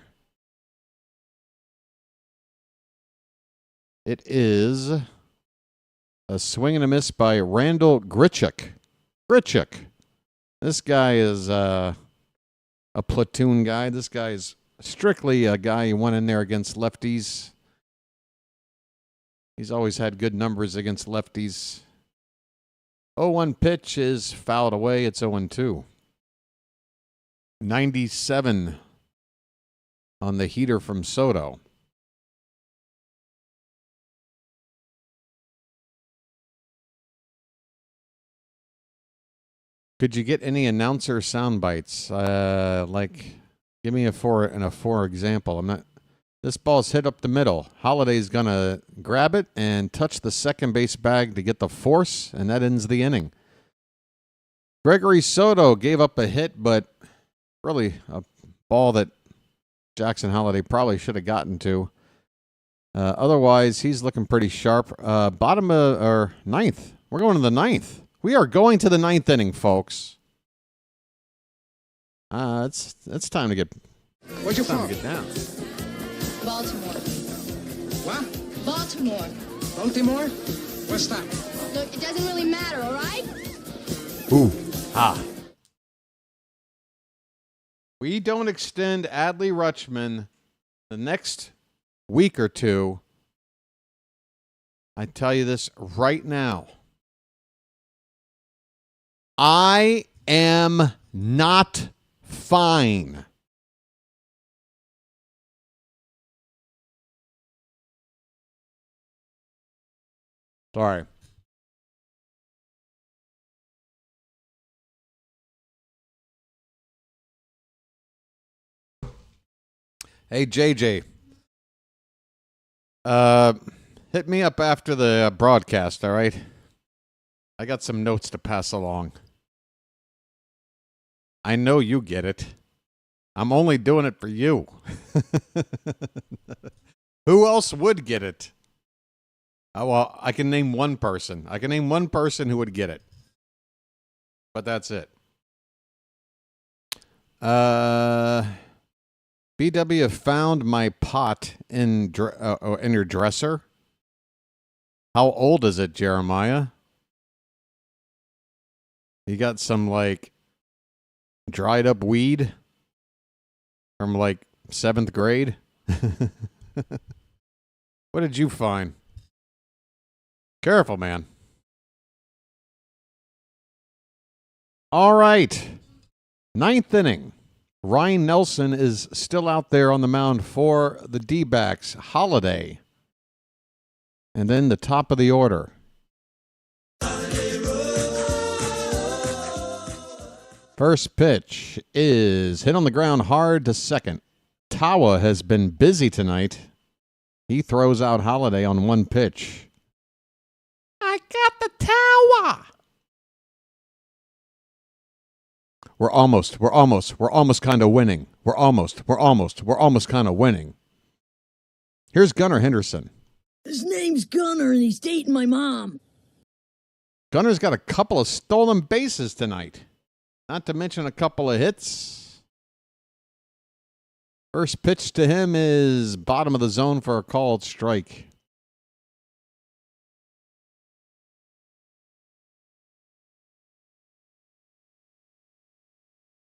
It is a swing and a miss by Randall Grichuk. Grichuk. This guy is a platoon guy. This guy is strictly a guy who went in there against lefties. He's always had good numbers against lefties. 0-1 pitch is fouled away. It's 0-2. 97 on the heater from Soto. Could you get any announcer sound bites? Like, give me a for example. This ball's hit up the middle. Holiday's going to grab it and touch the second base bag to get the force, and that ends the inning. Gregory Soto gave up a hit, but really a ball that Jackson Holiday probably should have gotten to. Otherwise, he's looking pretty sharp. Bottom or 9th. We're going to the 9th. We are going to the 9th inning, folks. It's time to get. Where'd you from? To get down. Baltimore. What? Baltimore. Baltimore? What's that? Look, it doesn't really matter, all right? Ooh. We don't extend Adley Rutschman the next week or two. I tell you this right now. I am not fine. Sorry. Hey, JJ. Hit me up after the broadcast, all right? I got some notes to pass along. I know you get it. I'm only doing it for you. Who else would get it? Oh, well, I can name one person. I can name one person who would get it. But that's it. BW found my pot in your dresser. How old is it, Jeremiah? You got some, like, dried up weed from, like, 7th grade? What did you find? Careful, man. All right. 9th inning. Ryan Nelson is still out there on the mound for the D-backs. Holiday. And then the top of the order. First pitch is hit on the ground hard to second. Tawa has been busy tonight. He throws out Holiday on one pitch. I got the Tawa. We're almost kind of winning. We're almost kind of winning. Here's Gunnar Henderson. His name's Gunnar, and he's dating my mom. Gunnar's got a couple of stolen bases tonight. Not to mention a couple of hits. First pitch to him is bottom of the zone for a called strike.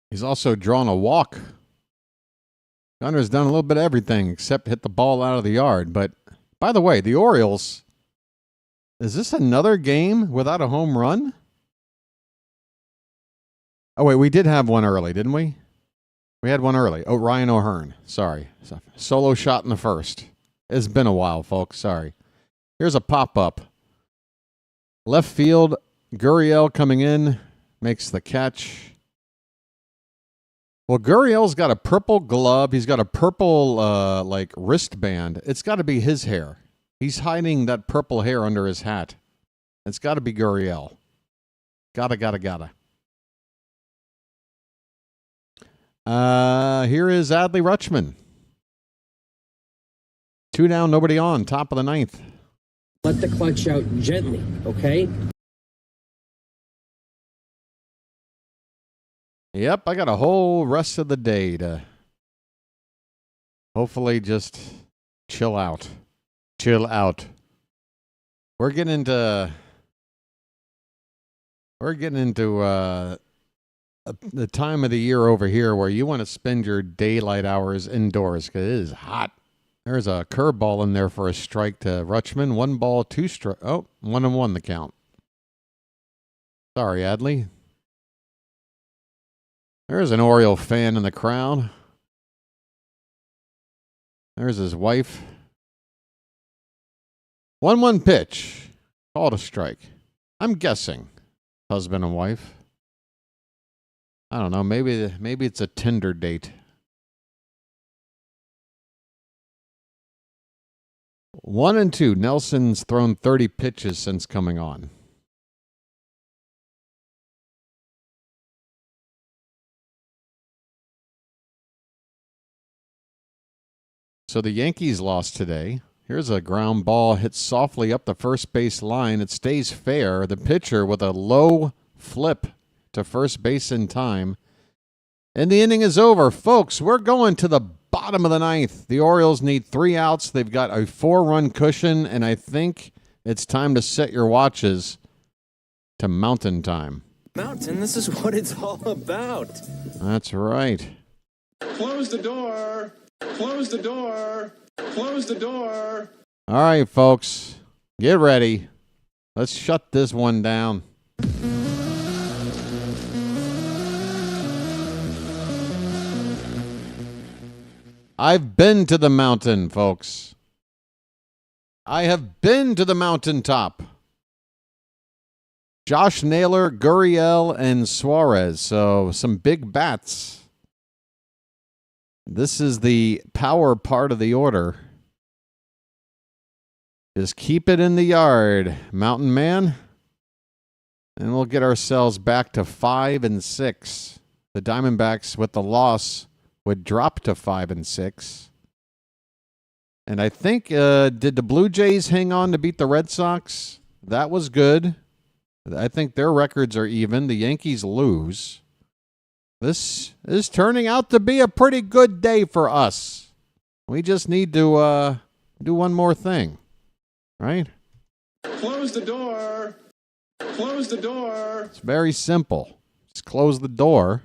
He's also drawn a walk. Gunner's done a little bit of everything except hit the ball out of the yard. But, by the way, the Orioles, is this another game without a home run? Oh, wait, we did have one early, didn't we? We had one early. Oh, Ryan O'Hearn. Sorry. Solo shot in the first. It's been a while, folks. Sorry. Here's a pop-up. Left field, Gurriel coming in, makes the catch. Well, Gurriel's got a purple glove. He's got a purple, wristband. It's got to be his hair. He's hiding that purple hair under his hat. It's got to be Gurriel. Gotta. Here is Adley Rutschman. 2 down, nobody on. Top of the 9th. Let the clutch out gently, okay? Yep, I got a whole rest of the day to hopefully just chill out. Chill out. We're getting into the time of the year over here where you want to spend your daylight hours indoors because it is hot. There's a curveball in there for a strike to Rutschman. 1 ball, 2 strike. Oh, 1-1 the count. Sorry, Adley. There's an Oriole fan in the crowd. There's his wife. 1-1 pitch. Called a strike. I'm guessing husband and wife. I don't know. Maybe it's a Tinder date. 1-2. Nelson's thrown 30 pitches since coming on. So the Yankees lost today. Here's a ground ball hit softly up the first base line. It stays fair. The pitcher with a low flip to first base in time. And the inning is over. Folks, we're going to the bottom of the 9th. The Orioles need 3 outs. They've got a 4-run cushion, and I think it's time to set your watches to mountain time. Mountain, this is what it's all about. That's right. Close the door. Close the door. Close the door. All right, folks. Get ready. Let's shut this one down. I've been to the mountain, folks. I have been to the mountaintop. Josh Naylor, Gurriel, and Suarez. So some big bats. This is the power part of the order. Just keep it in the yard, Mountain Man. And we'll get ourselves back to 5-6. The Diamondbacks, with the loss, would drop to 5-6. And I think, did the Blue Jays hang on to beat the Red Sox? That was good. I think their records are even. The Yankees lose. This is turning out to be a pretty good day for us. We just need to do one more thing. Right? Close the door. Close the door. It's very simple. Just close the door,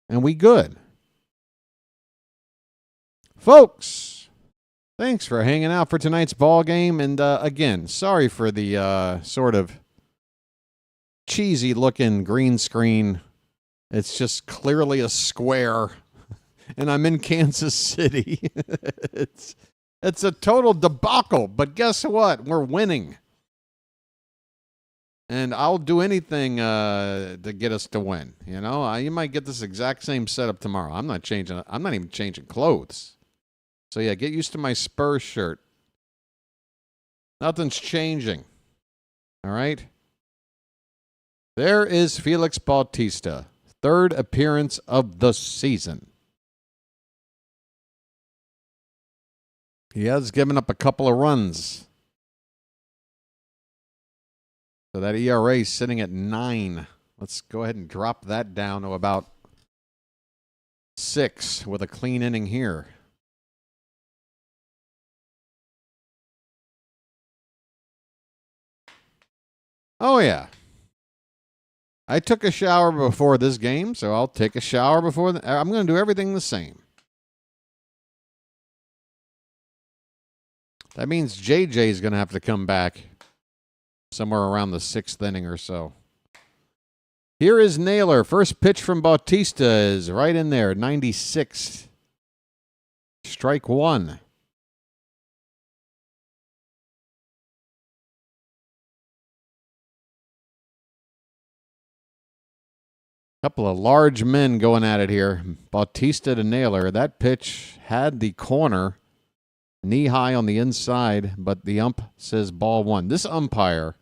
and we good. Folks, Thanks for hanging out for tonight's ball game. And again, sorry for the sort of cheesy looking green screen. It's just clearly a square. And I'm in Kansas City. It's a total debacle. But guess what? We're winning. And I'll do anything to get us to win. You know, you might get this exact same setup tomorrow. I'm not even changing clothes. So yeah, get used to my Spurs shirt. Nothing's changing. All right. There is Felix Bautista, third appearance of the season. He has given up a couple of runs. So that ERA is sitting at 9. Let's go ahead and drop that down to about 6 with a clean inning here. Oh, yeah. I took a shower before this game, so I'll take a shower before. I'm going to do everything the same. That means JJ is going to have to come back somewhere around the 6th inning or so. Here is Naylor. First pitch from Bautista is right in there, 96. Strike 1. Couple of large men going at it here. Bautista to Naylor. That pitch had the corner knee high on the inside, but the ump says ball 1. This umpire,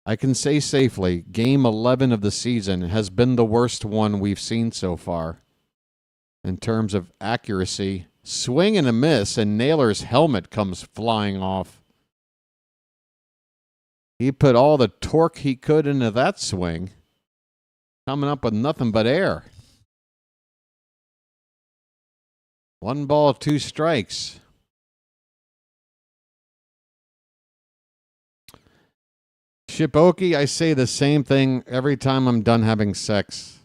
I can say safely, game 11 of the season has been the worst one we've seen so far in terms of accuracy. Swing and a miss, and Naylor's helmet comes flying off. He put all the torque he could into that swing. Coming up with nothing but air. 1 ball, 2 strikes. Shipoki, I say the same thing every time I'm done having sex.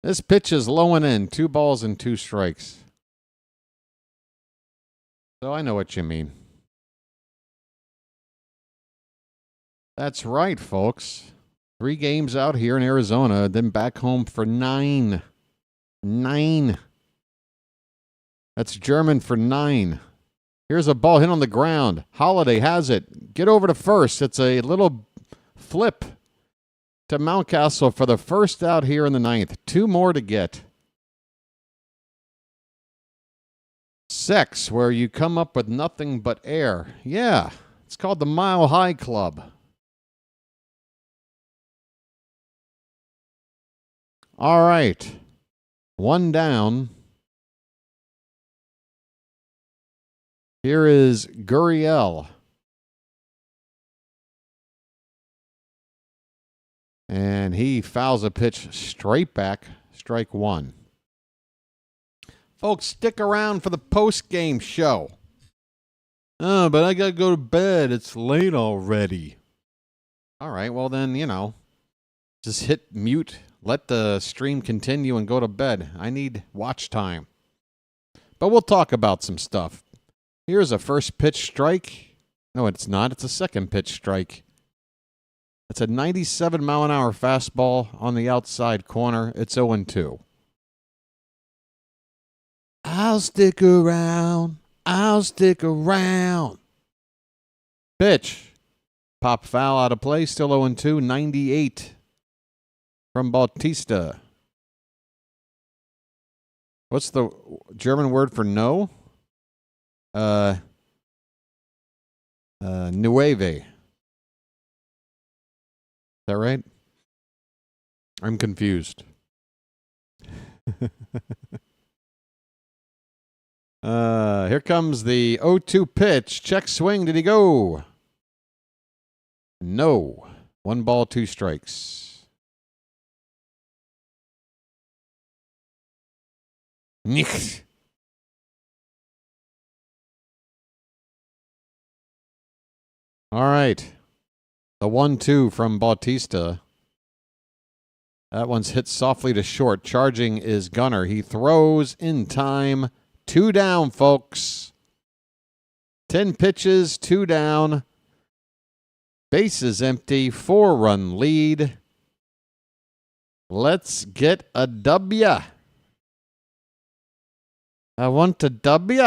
This pitch is low and in. 2 balls and 2 strikes. So I know what you mean. That's right, folks. 3 games out here in Arizona, then back home for 9. 9. That's German for 9. Here's a ball hit on the ground. Holiday has it. Get over to first. It's a little flip to Mountcastle for the first out here in the 9th. 2 more to get. Sex, where you come up with nothing but air. Yeah, it's called the Mile High Club. All right. 1 down. Here is Gurriel. And he fouls a pitch straight back. Strike 1. Folks, stick around for the post-game show. Oh, but I got to go to bed. It's late already. All right, well then, just hit mute. Let the stream continue and go to bed. I need watch time. But we'll talk about some stuff. Here's a first pitch strike. No, it's not. It's a second pitch strike. It's a 97-mile-an-hour fastball on the outside corner. It's 0-2. I'll stick around. I'll stick around. Pitch. Pop foul out of play. Still 0-2. 98. From Bautista. What's the German word for no? Nueve. Is that right? I'm confused. Here comes the 0-2 pitch. Check swing. Did he go? No. 1 ball, 2 strikes. Nix. All right. The 1-2 from Bautista. That one's hit softly to short. Charging is Gunnar. He throws in time. 2 down, folks. 10 pitches, 2 down. Bases empty, 4-run lead. Let's get a W. I want a W.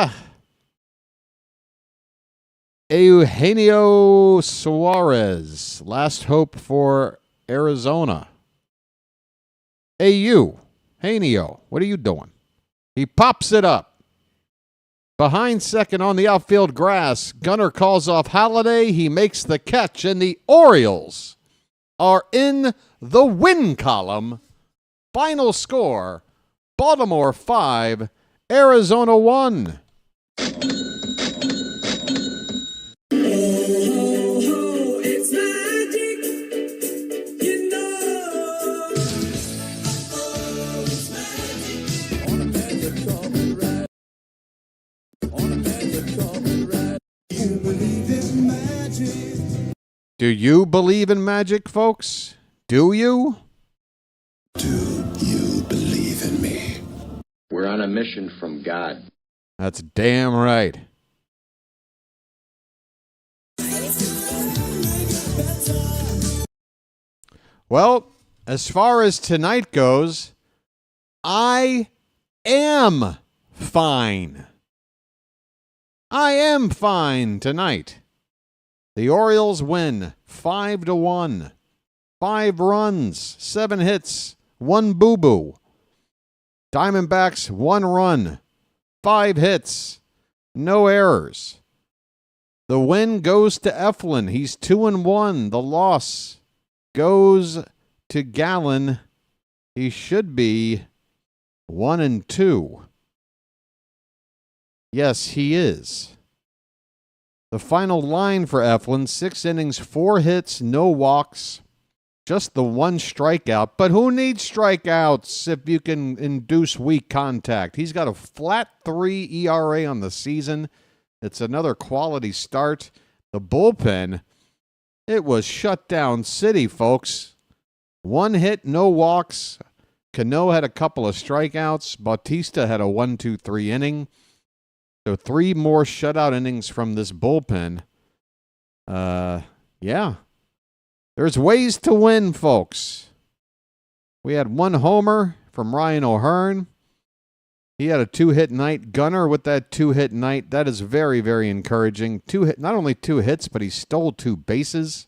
Eugenio Suarez, last hope for Arizona. Eugenio, what are you doing? He pops it up. Behind second on the outfield grass, Gunnar calls off Halladay. He makes the catch, and the Orioles are in the win column. Final score, Baltimore 5, Arizona 1. Do you believe in magic, folks? Do you? Do you believe in me? We're on a mission from God. That's damn right. Well, as far as tonight goes, I am fine. I am fine tonight. The Orioles win 5-1. 5 runs, 7 hits, 1 boo-boo. Diamondbacks 1 run, 5 hits, no errors. The win goes to Eflin. He's 2-1. The loss goes to Gallen. He should be 1-2. Yes, he is. The final line for Eflin, 6 innings, 4 hits, no walks, just the 1 strikeout. But who needs strikeouts if you can induce weak contact? He's got a flat 3 ERA on the season. It's another quality start. The bullpen, it was shutdown city, folks. 1 hit, no walks. Cano had a couple of strikeouts. Bautista had a 1-2-3 inning. So 3 more shutout innings from this bullpen. Yeah. There's ways to win, folks. We had 1 homer from Ryan O'Hearn. He had a 2-hit night. Gunnar with that 2-hit night. That is very, very encouraging. Not only 2 hits, but he stole 2 bases.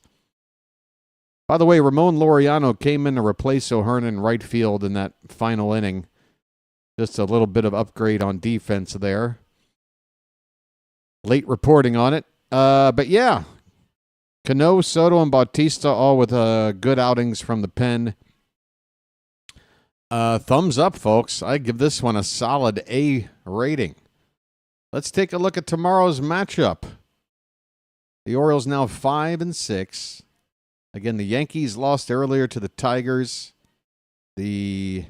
By the way, Ramon Laureano came in to replace O'Hearn in right field in that final inning. Just a little bit of upgrade on defense there. Late reporting on it. But yeah, Cano, Soto, and Bautista all with good outings from the pen. Thumbs up, folks. I give this one a solid A rating. Let's take a look at tomorrow's matchup. The Orioles now 5-6. Again, the Yankees lost earlier to the Tigers. The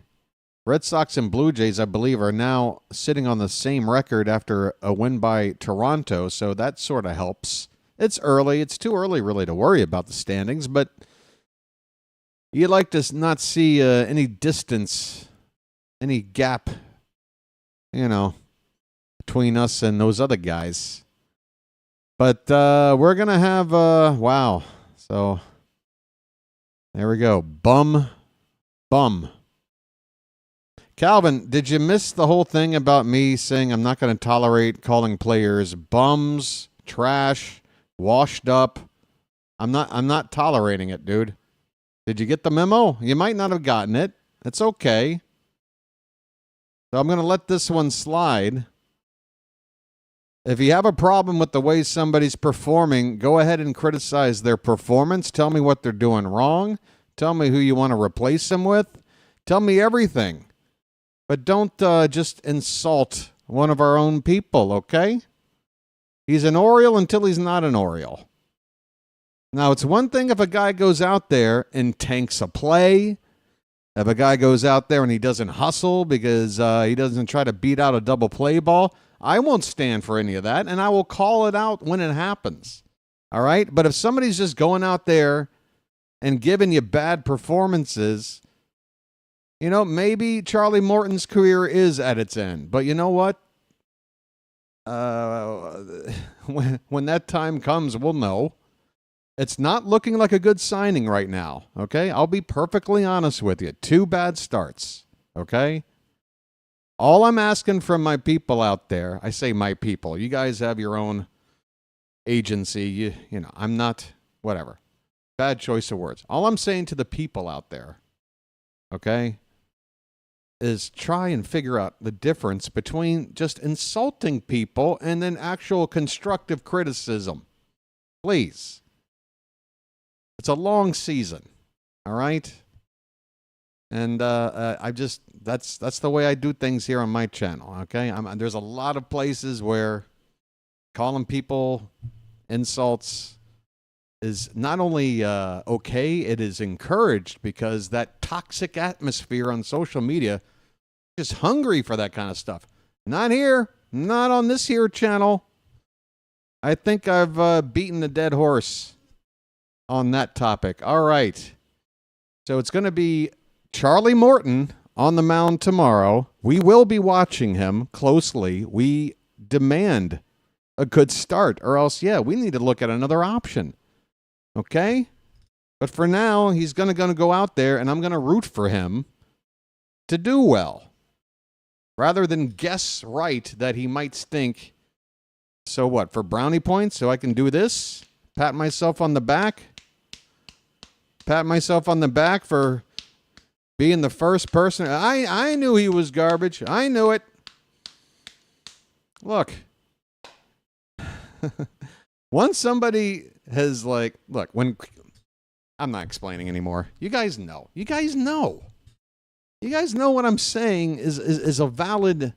Red Sox and Blue Jays, I believe, are now sitting on the same record after a win by Toronto, so that sort of helps. It's early. It's too early, really, to worry about the standings, but you'd like to not see any distance, any gap, between us and those other guys. But we're going to have, wow. So there we go. Bum. Calvin, did you miss the whole thing about me saying I'm not going to tolerate calling players bums, trash, washed up? I'm not tolerating it, dude. Did you get the memo? You might not have gotten it. It's okay. So I'm going to let this one slide. If you have a problem with the way somebody's performing, go ahead and criticize their performance. Tell me what they're doing wrong. Tell me who you want to replace them with. Tell me everything. But don't just insult one of our own people, okay? He's an Oriole until he's not an Oriole. Now, it's one thing if a guy goes out there and tanks a play, if a guy goes out there and he doesn't hustle because he doesn't try to beat out a double play ball. I won't stand for any of that, and I will call it out when it happens. All right? But if somebody's just going out there and giving you bad performances, maybe Charlie Morton's career is at its end. But you know what? when that time comes, we'll know. It's not looking like a good signing right now, okay? I'll be perfectly honest with you. 2 bad starts, okay? All I'm asking from my people out there, I say my people. You guys have your own agency. You know, I'm not, whatever. Bad choice of words. All I'm saying to the people out there, okay, is try and figure out the difference between just insulting people and then actual constructive criticism. Please. It's a long season, all right? And I just, that's the way I do things here on my channel, okay? There's a lot of places where calling people insults is not only okay, it is encouraged, because that toxic atmosphere on social media is just hungry for that kind of stuff. Not here, not on this here channel. I think I've beaten a dead horse on that topic. All right. So it's going to be Charlie Morton on the mound tomorrow. We will be watching him closely. We demand a good start, or else, yeah, we need to look at another option. Okay? But for now, he's going to go out there, and I'm going to root for him to do well, rather than guess right that he might stink. So what, for brownie points, so I can do this? Pat myself on the back? Pat myself on the back for being the first person. I knew he was garbage. I knew it. Look. Once somebody has, like, look, when I'm not explaining anymore. You guys know. You guys know. You guys know what I'm saying is a valid.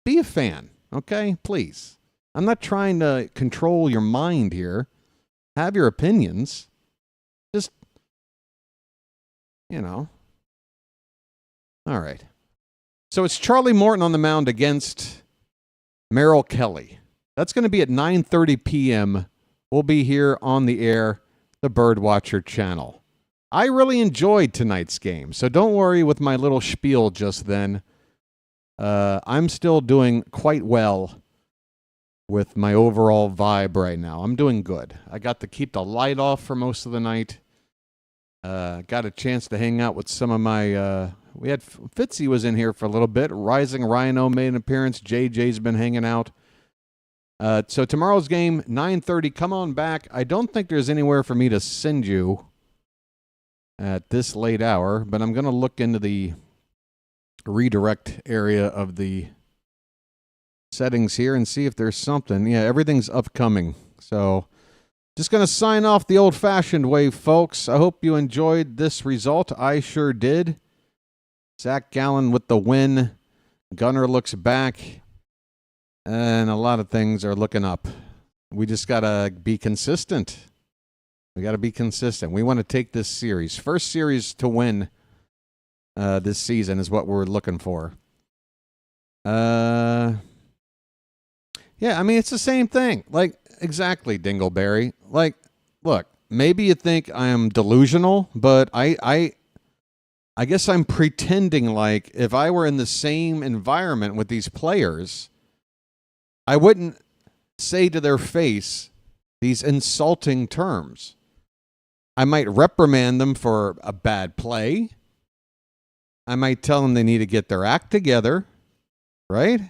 Be a fan, okay? Please. I'm not trying to control your mind here. Have your opinions. Just, you know. All right. So it's Charlie Morton on the mound against Merrill Kelly. That's going to be at 9:30 p.m. We'll be here on the air, the BirdWatcher Channel. I really enjoyed tonight's game, so don't worry with my little spiel just then. I'm still doing quite well with my overall vibe right now. I'm doing good. I got to keep the light off for most of the night. Got a chance to hang out with some of my... we had Fitzy was in here for a little bit. Rising Rhino made an appearance. JJ's been hanging out. So tomorrow's game, 9:30. Come on back. I don't think there's anywhere for me to send you at this late hour, but I'm going to look into the redirect area of the settings here and see if there's something. Yeah, everything's upcoming. So just going to sign off the old-fashioned way, folks. I hope you enjoyed this result. I sure did. Zach Gallen with the win. Gunnar looks back. And a lot of things are looking up. We just got to be consistent. We got to be consistent. We want to take this series. First series to win this season is what we're looking for. Yeah, I mean, it's the same thing. Like, exactly, Dingleberry. Like, look, maybe you think I am delusional, but I guess I'm pretending like if I were in the same environment with these players, I wouldn't say to their face these insulting terms. I might reprimand them for a bad play. I might tell them they need to get their act together, right?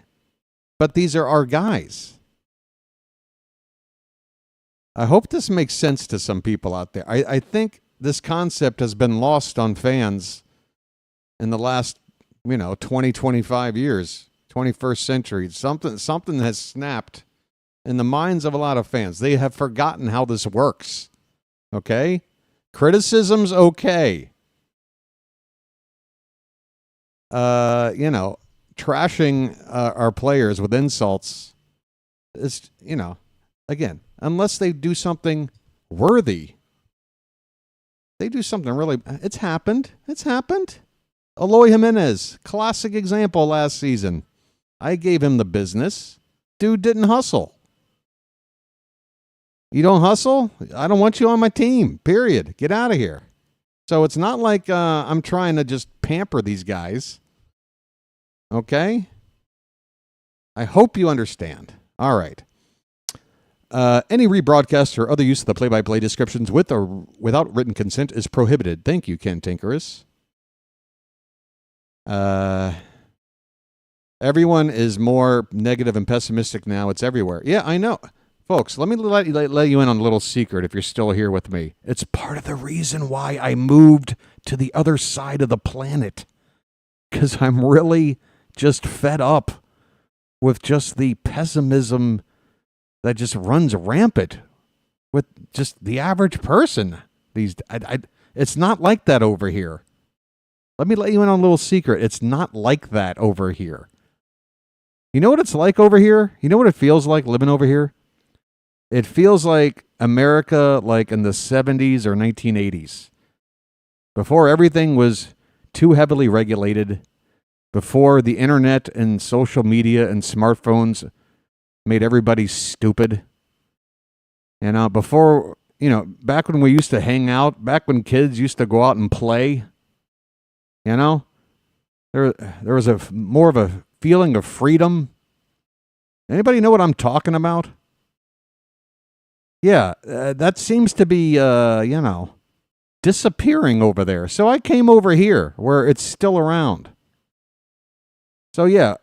But these are our guys. I hope this makes sense to some people out there. I think this concept has been lost on fans in the last, 20, 25 years. 21st century. Something has snapped in the minds of a lot of fans. They have forgotten how this works. Okay? Criticism's okay. Trashing our players with insults is, again, unless they do something worthy. They do something really... It's happened. Eloy Jimenez, classic example last season. I gave him the business. Dude didn't hustle. You don't hustle? I don't want you on my team, period. Get out of here. So it's not like I'm trying to just pamper these guys. Okay? I hope you understand. All right. Any rebroadcast or other use of the play-by-play descriptions with or without written consent is prohibited. Thank you, Ken Tinkerus. Everyone is more negative and pessimistic now. It's everywhere. Yeah, I know. Folks, let me let you in on a little secret if you're still here with me. It's part of the reason why I moved to the other side of the planet. Because I'm really just fed up with just the pessimism that just runs rampant with just the average person. It's not like that over here. Let me let you in on a little secret. It's not like that over here. You know what it's like over here? You know what it feels like living over here? It feels like America like in the 70s or 1980s. Before everything was too heavily regulated, before the internet and social media and smartphones made everybody stupid. Before, back when we used to hang out, back when kids used to go out and play, there was more of a feeling of freedom. Anybody know what I'm talking about? Yeah, that seems to be, disappearing over there. So I came over here where it's still around. So yeah,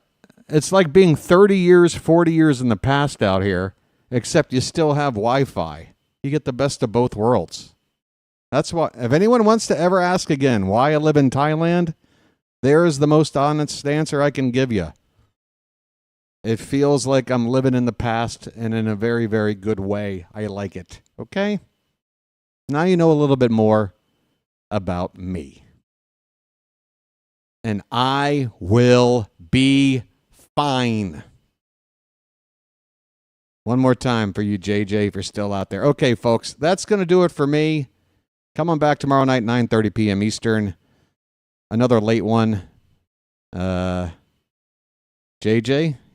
it's like being 30 years, 40 years in the past out here, except you still have Wi-Fi. You get the best of both worlds. That's why, if anyone wants to ever ask again why I live in Thailand, there is the most honest answer I can give you. It feels like I'm living in the past and in a very, very good way. I like it. Okay? Now you know a little bit more about me. And I will be fine. One more time for you, JJ, if you're still out there. Okay, folks, that's going to do it for me. Come on back tomorrow night, 9:30 p.m. Eastern. Another late one. JJ,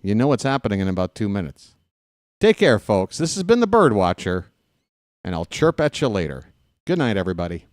you know what's happening in about 2 minutes. Take care, folks. This has been the Bird Watcher, and I'll chirp at you later. Good night, everybody.